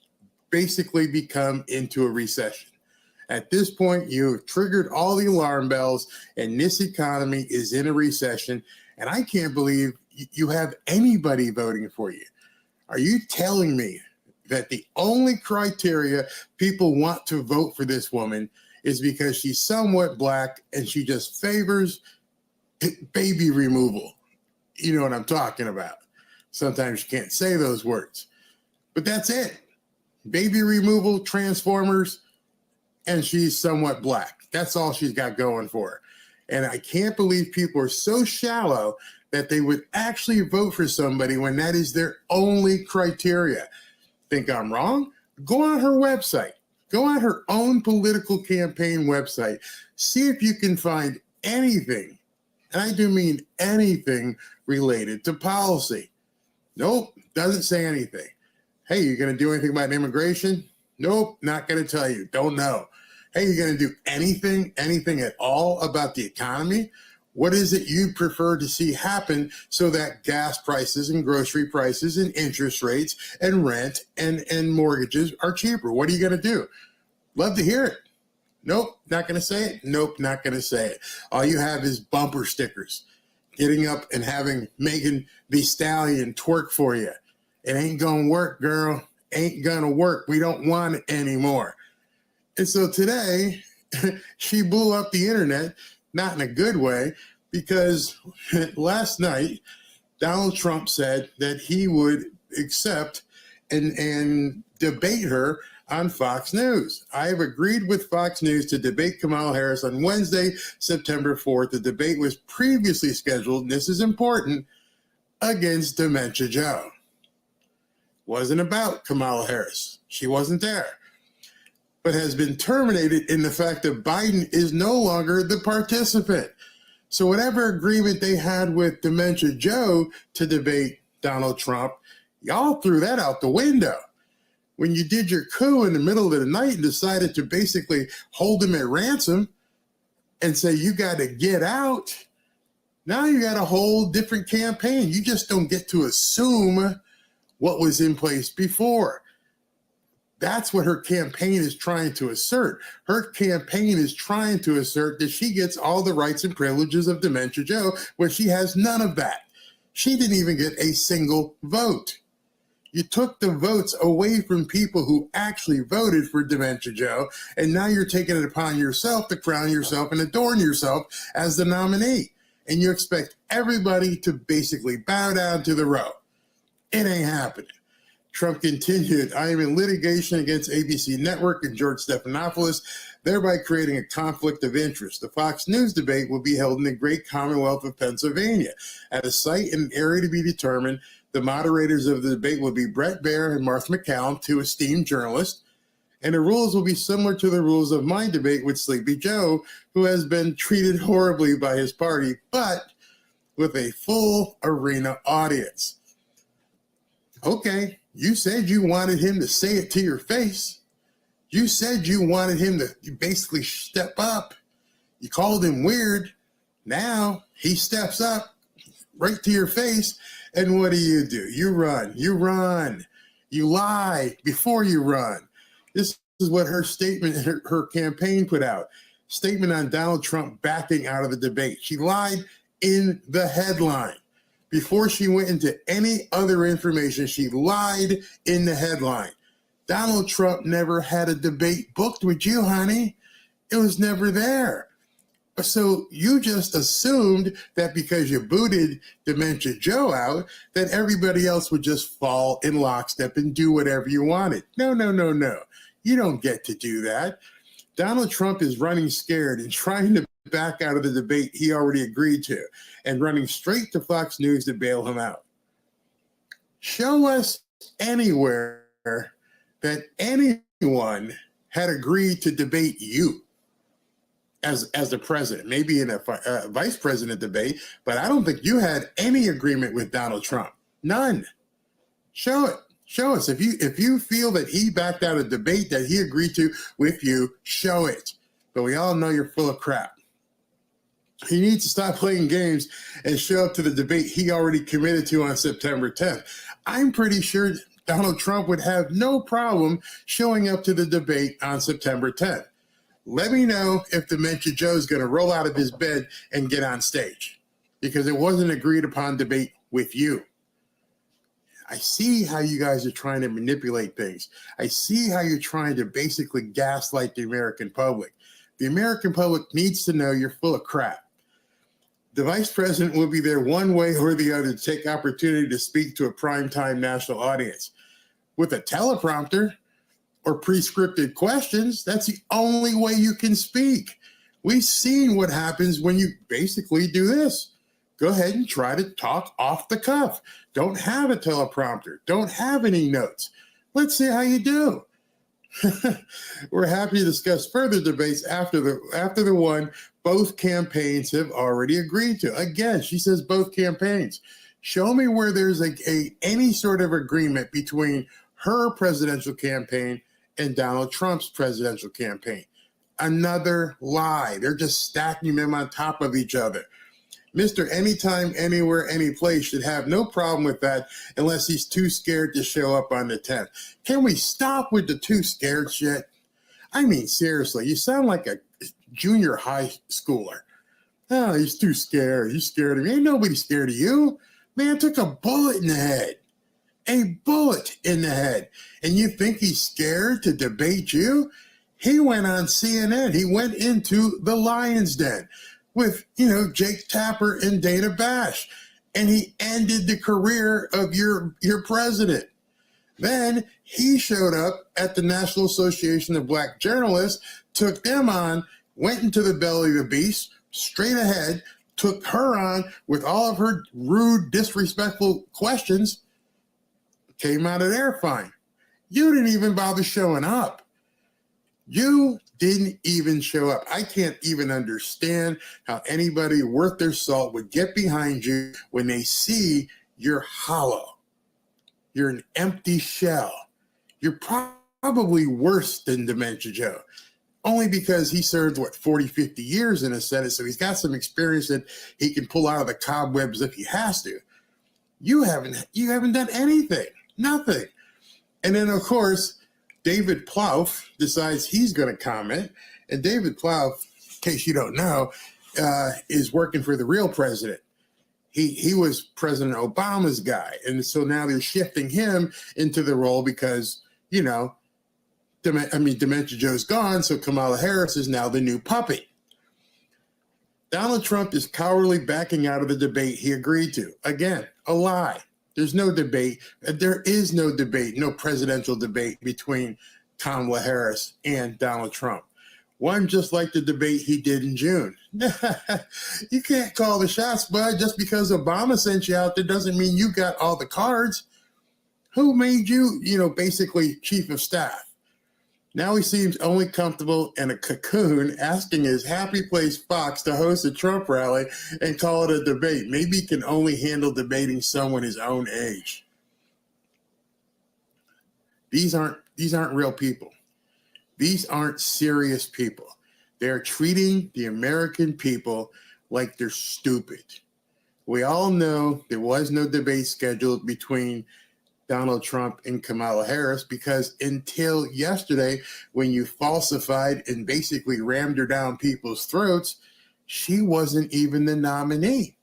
basically become into a recession? At this point, you've triggered all the alarm bells, and this economy is in a recession. And I can't believe you have anybody voting for you. Are you telling me that the only criteria people want to vote for this woman is because she's somewhat black and she just favors baby removal? You know what I'm talking about. Sometimes you can't say those words, but that's it. Baby removal, Transformers, and she's somewhat black. That's all she's got going for her. And I can't believe people are so shallow that they would actually vote for somebody when that is their only criteria. Think I'm wrong? Go on her website. Go on her own political campaign website. See if you can find anything, and I do mean anything, related to policy. Nope, doesn't say anything. Hey, you going to do anything about immigration? Nope, not going to tell you. Don't know. Hey, you going to do anything at all about the economy? What is it you'd prefer to see happen so that gas prices and grocery prices and interest rates and rent and mortgages are cheaper? What are you going to do? Love to hear it. Nope, not going to say it. Nope, not going to say it. All you have is bumper stickers. Getting up and having Megan Thee Stallion twerk for you. It ain't going to work, girl. Ain't going to work. We don't want it anymore. And so today, she blew up the internet, not in a good way, because last night, Donald Trump said that he would accept and debate her on Fox News. I have agreed with Fox News to debate Kamala Harris on Wednesday, September 4th. The debate was previously scheduled, and this is important, against Dementia Joe. Wasn't about Kamala Harris. She wasn't there. But has been terminated in the fact that Biden is no longer the participant. So whatever agreement they had with Dementia Joe to debate Donald Trump, y'all threw that out the window. When you did your coup in the middle of the night and decided to basically hold him at ransom and say, you got to get out, now you got a whole different campaign. You just don't get to assume what was in place before. That's what her campaign is trying to assert. Her campaign is trying to assert that she gets all the rights and privileges of Dementia Joe when she has none of that. She didn't even get a single vote. You took the votes away from people who actually voted for Dementia Joe, and now you're taking it upon yourself to crown yourself and adorn yourself as the nominee. And you expect everybody to basically bow down to the row. It ain't happening. Trump continued, I am in litigation against ABC Network and George Stephanopoulos, thereby creating a conflict of interest. The Fox News debate will be held in the great Commonwealth of Pennsylvania at a site in an area to be determined. The moderators of the debate will be Brett Baer and Martha McCallum, two esteemed journalists, and the rules will be similar to the rules of my debate with Sleepy Joe, who has been treated horribly by his party, but with a full arena audience. Okay. You said you wanted him to say it to your face. You said you wanted him to basically step up. You called him weird. Now he steps up right to your face. And what do? You run. You run. You lie before you run. This is what her statement, her campaign put out. Statement on Donald Trump backing out of the debate. She lied in the headline. Before she went into any other information, she lied in the headline. Donald Trump never had a debate booked with you, honey. It was never there. So you just assumed that because you booted Dementia Joe out, that everybody else would just fall in lockstep and do whatever you wanted. No, no, no, no. You don't get to do that. Donald Trump is running scared and trying to back out of the debate he already agreed to and running straight to Fox News to bail him out. Show us anywhere that anyone had agreed to debate you as the president, maybe in a vice president debate, but I don't think you had any agreement with Donald Trump. None. Show it. Show us. If you feel that he backed out a debate that he agreed to with you, show it. But we all know you're full of crap. He needs to stop playing games and show up to the debate he already committed to on September 10th. I'm pretty sure Donald Trump would have no problem showing up to the debate on September 10th. Let me know if Dementia Joe is going to roll out of his bed and get on stage, because it wasn't agreed upon debate with you. I see how you guys are trying to manipulate things. I see how you're trying to basically gaslight the American public. The American public needs to know you're full of crap. The vice president will be there one way or the other to take opportunity to speak to a primetime national audience. With a teleprompter or pre-scripted questions, that's the only way you can speak. We've seen what happens when you basically do this. Go ahead and try to talk off the cuff. Don't have a teleprompter. Don't have any notes. Let's see how you do. We're happy to discuss further debates after the one both campaigns have already agreed to. Again, she says both campaigns. Show me where there's any sort of agreement between her presidential campaign and Donald Trump's presidential campaign. Another lie. They're just stacking them on top of each other. Mr. Anytime, Anywhere, Anyplace should have no problem with that unless he's too scared to show up on the 10th. Can we stop with the too scared shit? I mean, seriously, you sound like a junior high schooler. Oh, he's too scared. He's scared of me. Ain't nobody scared of you. Man took a bullet in the head. A bullet in the head. And you think he's scared to debate you? He went on CNN. He went into the Lion's Den with, Jake Tapper and Dana Bash. And he ended the career of your president. Then he showed up at the National Association of Black Journalists, took them on, went into the belly of the beast, straight ahead, took her on with all of her rude, disrespectful questions, came out of there fine. You didn't even bother showing up. You didn't even show up. I can't even understand how anybody worth their salt would get behind you when they see you're hollow. You're an empty shell. You're probably worse than Dementia Joe, only because he served, 40, 50 years in the Senate, so he's got some experience that he can pull out of the cobwebs if he has to. You haven't done anything, nothing. And then, of course, David Plouffe decides he's going to comment, and David Plouffe, in case you don't know, is working for the real president. He was President Obama's guy, and so now they're shifting him into the role because, Dementia Joe's gone, so Kamala Harris is now the new puppet. Donald Trump is cowardly backing out of the debate he agreed to. Again, a lie. There's no debate. There is no debate, no presidential debate between Kamala Harris and Donald Trump. One just like the debate he did in June. You can't call the shots, bud. Just because Obama sent you out there doesn't mean you got all the cards. Who made you, basically chief of staff? Now he seems only comfortable in a cocoon asking his happy place Fox to host a Trump rally and call it a debate. Maybe he can only handle debating someone his own age. These aren't real people. These aren't serious people. They're treating the American people like they're stupid. We all know there was no debate scheduled between Donald Trump and Kamala Harris because until yesterday, when you falsified and basically rammed her down people's throats, she wasn't even the nominee.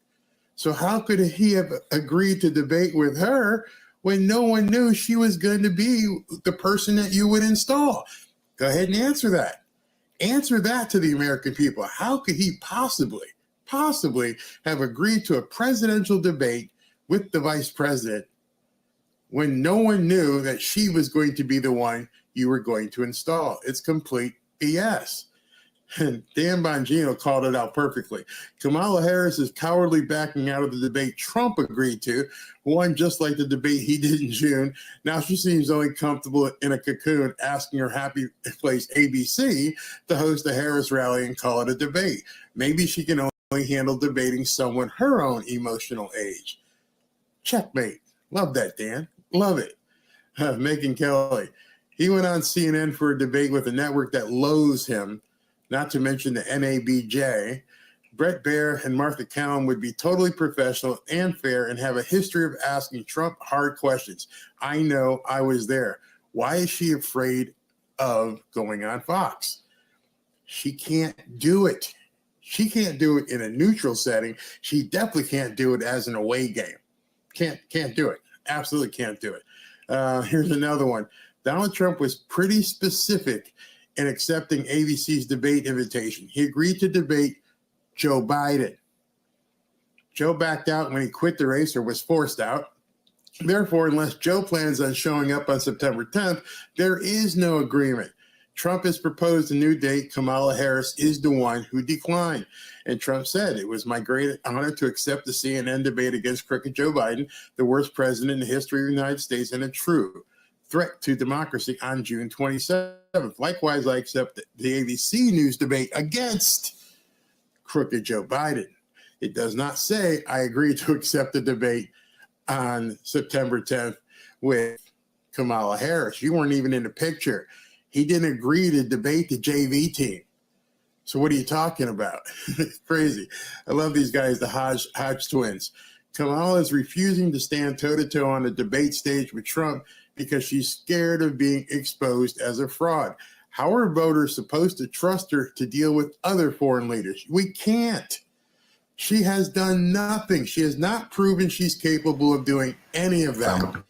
So how could he have agreed to debate with her when no one knew she was going to be the person that you would install? Go ahead and answer that. Answer that to the American people. How could he possibly have agreed to a presidential debate with the vice president when no one knew that she was going to be the one you were going to install? It's complete BS. And Dan Bongino called it out perfectly. Kamala Harris is cowardly backing out of the debate Trump agreed to, one just like the debate he did in June. Now she seems only comfortable in a cocoon asking her happy place ABC to host a Harris rally and call it a debate. Maybe she can only handle debating someone her own emotional age. Checkmate. Love that, Dan. Love it. Megyn Kelly. He went on CNN for a debate with a network that loathes him, not to mention the NABJ. Brett Baer and Martha Cowan would be totally professional and fair and have a history of asking Trump hard questions. I know, I was there. Why is she afraid of going on Fox? She can't do it. She can't do it in a neutral setting. She definitely can't do it as an away game. Can't do it. Absolutely can't do it. Here's another one. Donald Trump was pretty specific in accepting ABC's debate invitation. He agreed to debate Joe Biden. Joe backed out when he quit the race or was forced out. Therefore, unless Joe plans on showing up on September 10th, there is no agreement. Trump has proposed a new date. Kamala Harris is the one who declined. And Trump said, "It was my great honor to accept the CNN debate against crooked Joe Biden, the worst president in the history of the United States and a true threat to democracy on June 27th. Likewise, I accept the ABC News debate against crooked Joe Biden." It does not say I agree to accept the debate on September 10th with Kamala Harris. You weren't even in the picture. He didn't agree to debate the JV team. So what are you talking about? It's crazy. I love these guys, the Hodge twins. Kamala is refusing to stand toe-to-toe on the debate stage with Trump because she's scared of being exposed as a fraud. How are voters supposed to trust her to deal with other foreign leaders? We can't. She has done nothing. She has not proven she's capable of doing any of that.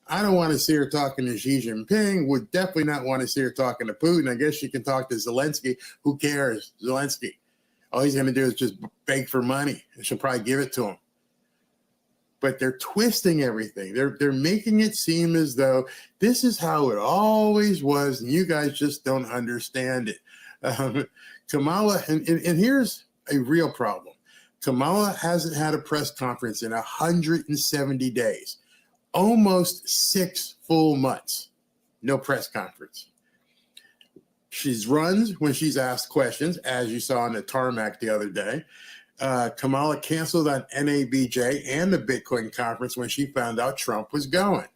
I don't want to see her talking to Xi Jinping. Would definitely not want to see her talking to Putin. I guess she can talk to Zelensky. Who cares? Zelensky. All he's going to do is just beg for money, and she'll probably give it to him. But they're twisting everything. They're making it seem as though this is how it always was, and you guys just don't understand it. Kamala, and here's a real problem. Kamala hasn't had a press conference in 170 days. Almost 6 full months. No press conference. She runs when she's asked questions, as you saw on the tarmac the other day. Kamala canceled on NABJ and the Bitcoin conference when she found out Trump was going.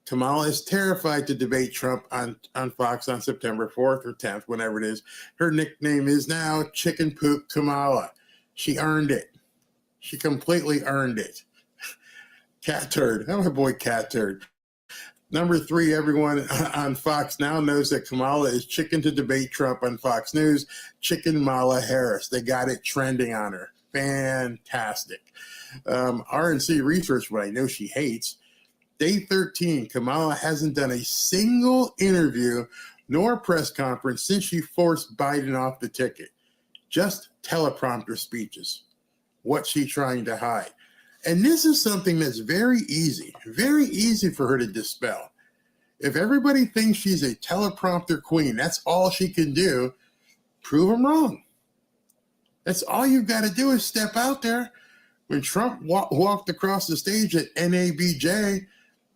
Kamala is terrified to debate Trump on Fox on September 4th or 10th, whenever it is. Her nickname is now Chicken Poop Kamala. She earned it. She completely earned it. Cat turd. I'm my boy Cat turd. Number 3, everyone on Fox now knows that Kamala is chicken to debate Trump on Fox News. Chicken Mala Harris. They got it trending on her. Fantastic. RNC research, what I know she hates. Day 13, Kamala hasn't done a single interview nor press conference since she forced Biden off the ticket. Just teleprompter speeches. What's she trying to hide? And this is something that's very easy for her to dispel. If everybody thinks she's a teleprompter queen, that's all she can do, prove them wrong. That's all you've got to do is step out there. When Trump walked across the stage at NABJ,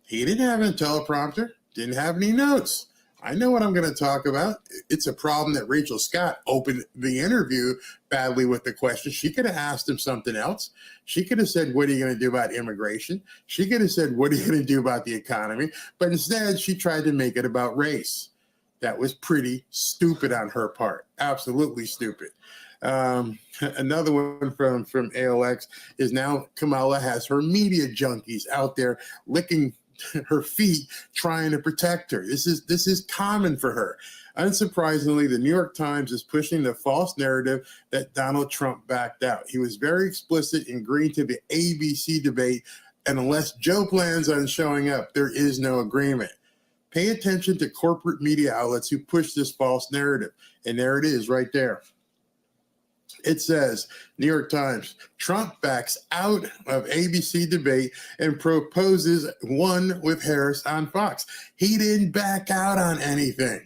he didn't have a teleprompter, didn't have any notes. I know what I'm going to talk about. It's a problem that Rachel Scott opened the interview badly with the question. She could have asked him something else. She could have said, what are you going to do about immigration? She could have said, what are you going to do about the economy? But instead, she tried to make it about race. That was pretty stupid on her part. Absolutely stupid. Another one from ALX is now Kamala has her media junkies out there licking her feet trying to protect her. This is common for her. Unsurprisingly, the New York Times is pushing the false narrative that Donald Trump backed out. He was very explicit in agreeing to the ABC debate, and unless Joe plans on showing up, there is no agreement. Pay attention to corporate media outlets who push this false narrative. And there it is right there. It says, New York Times, Trump backs out of ABC debate and proposes one with Harris on Fox. He didn't back out on anything.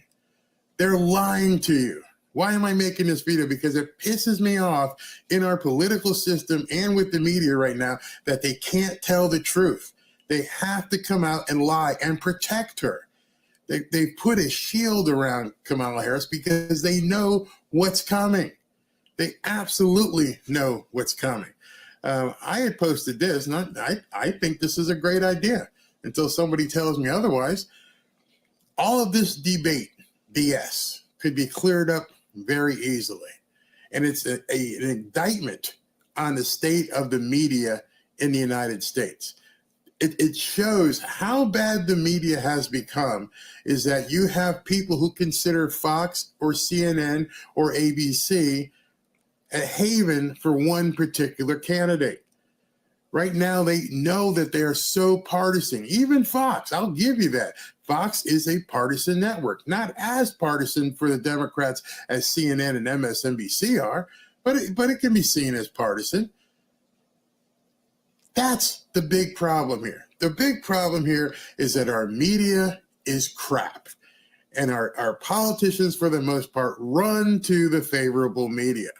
They're lying to you. Why am I making this video? Because it pisses me off in our political system and with the media right now that they can't tell the truth. They have to come out and lie and protect her. They put a shield around Kamala Harris because they know what's coming. They absolutely know what's coming. I had posted this, and I think this is a great idea until somebody tells me otherwise. All of this debate, BS, could be cleared up very easily. And it's an indictment on the state of the media in the United States. It shows how bad the media has become, is that you have people who consider Fox or CNN or ABC a haven for one particular candidate. Right now, they know that they are so partisan. Even Fox, I'll give you that. Fox is a partisan network, not as partisan for the Democrats as CNN and MSNBC are, but it can be seen as partisan. That's the big problem here. The big problem here is that our media is crap. And our politicians, for the most part, run to the favorable media.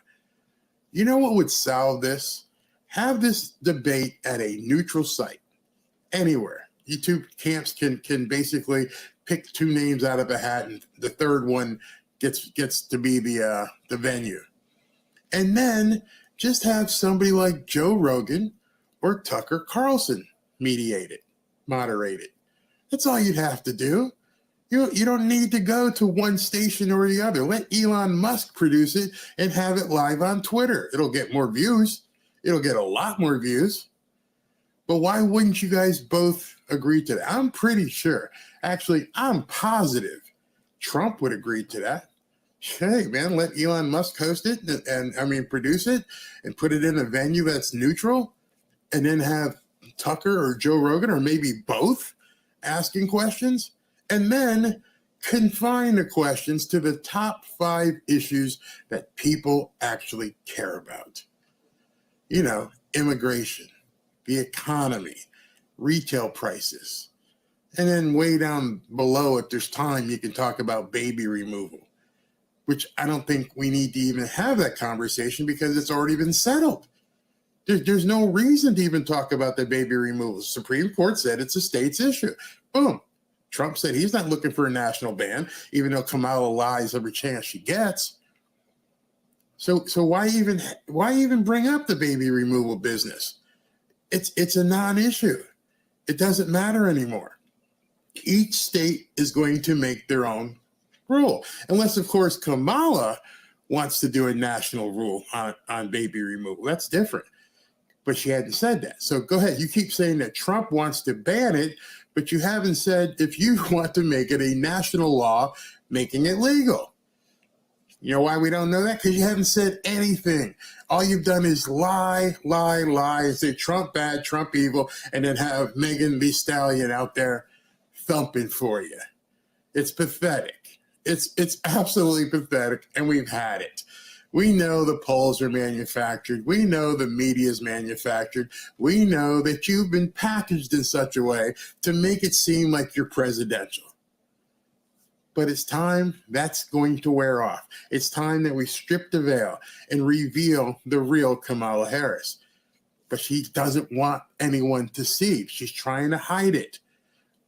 You know what would solve this? Have this debate at a neutral site, anywhere. You two camps can basically pick two names out of a hat, and the third one gets to be the venue. And then just have somebody like Joe Rogan or Tucker Carlson mediate it, moderate it. That's all you'd have to do. You don't need to go to one station or the other. Let Elon Musk produce it and have it live on Twitter. It'll get more views. It'll get a lot more views. But why wouldn't you guys both agree to that? I'm pretty sure. Actually, I'm positive Trump would agree to that. Hey, man, let Elon Musk host it and produce it and put it in a venue that's neutral, and then have Tucker or Joe Rogan or maybe both asking questions. And then confine the questions to the top 5 issues that people actually care about. You know, immigration, the economy, retail prices. And then way down below, if there's time, you can talk about baby removal, which I don't think we need to even have that conversation because it's already been settled. There's no reason to even talk about the baby removal. The Supreme Court said it's a state's issue. Boom. Trump said he's not looking for a national ban, even though Kamala lies every chance she gets. So why even bring up the baby removal business? It's a non-issue. It doesn't matter anymore. Each state is going to make their own rule, unless of course Kamala wants to do a national rule on baby removal. That's different. But she hadn't said that. So go ahead. You keep saying that Trump wants to ban it, but you haven't said if you want to make it a national law, making it legal. You know why we don't know that? Because you haven't said anything. All you've done is lie, and say Trump bad, Trump evil, and then have Megan Thee Stallion out there thumping for you. It's pathetic. It's absolutely pathetic, and we've had it. We know the polls are manufactured. We know the media is manufactured. We know that you've been packaged in such a way to make it seem like you're presidential. But it's time that's going to wear off. It's time that we strip the veil and reveal the real Kamala Harris. But she doesn't want anyone to see. She's trying to hide it.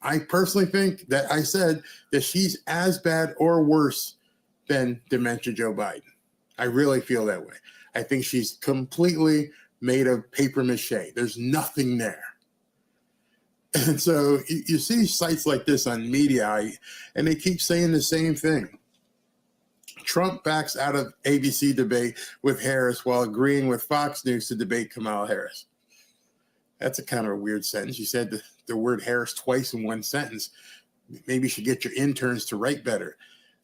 I personally think that I said that she's as bad or worse than Dementia Joe Biden. I really feel that way. I think she's completely made of paper mache. There's nothing there. And so you see sites like this on media, and they keep saying the same thing. Trump backs out of ABC debate with Harris while agreeing with Fox News to debate Kamala Harris. That's a kind of a weird sentence. You said the word Harris twice in one sentence. Maybe you should get your interns to write better.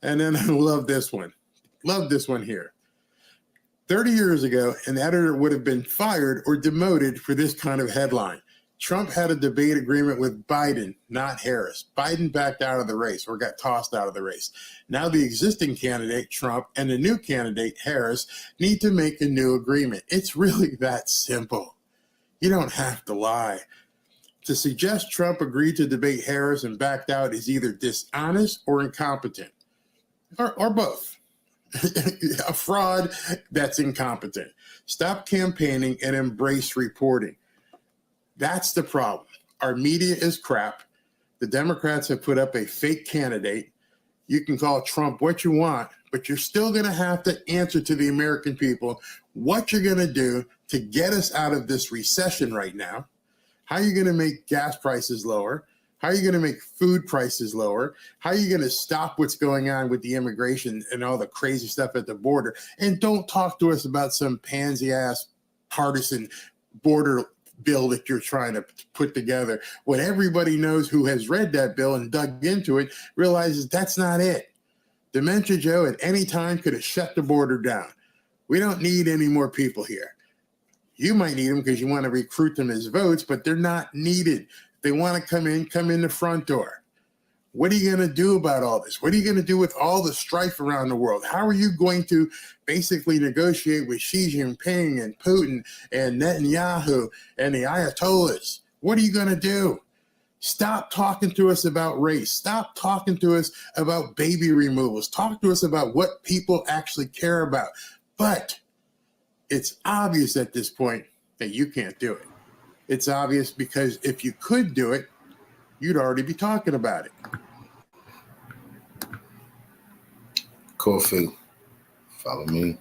And then I love this one. Love this one here. 30 years ago, an editor would have been fired or demoted for this kind of headline. Trump had a debate agreement with Biden, not Harris. Biden backed out of the race or got tossed out of the race. Now the existing candidate, Trump, and the new candidate, Harris, need to make a new agreement. It's really that simple. You don't have to lie. To suggest Trump agreed to debate Harris and backed out is either dishonest or incompetent, or both. A fraud that's incompetent. Stop campaigning and embrace reporting. That's the problem. Our media is crap. The Democrats have put up a fake candidate. You can call Trump what you want, but you're still going to have to answer to the American people what you're going to do to get us out of this recession right now. How are you going to make gas prices lower? How are you going to make food prices lower? How are you going to stop what's going on with the immigration and all the crazy stuff at the border? And don't talk to us about some pansy-ass partisan border bill that you're trying to put together. What everybody knows who has read that bill and dug into it realizes that's not it. Dementia Joe at any time could have shut the border down. We don't need any more people here. You might need them because you want to recruit them as votes, but they're not needed. If they want to come in the front door. What are you going to do about all this? What are you going to do with all the strife around the world? How are you going to basically negotiate with Xi Jinping and Putin and Netanyahu and the Ayatollahs? What are you going to do? Stop talking to us about race. Stop talking to us about baby removals. Talk to us about what people actually care about. But it's obvious at this point that you can't do it. It's obvious because if you could do it, you'd already be talking about it. Coffee. Follow me.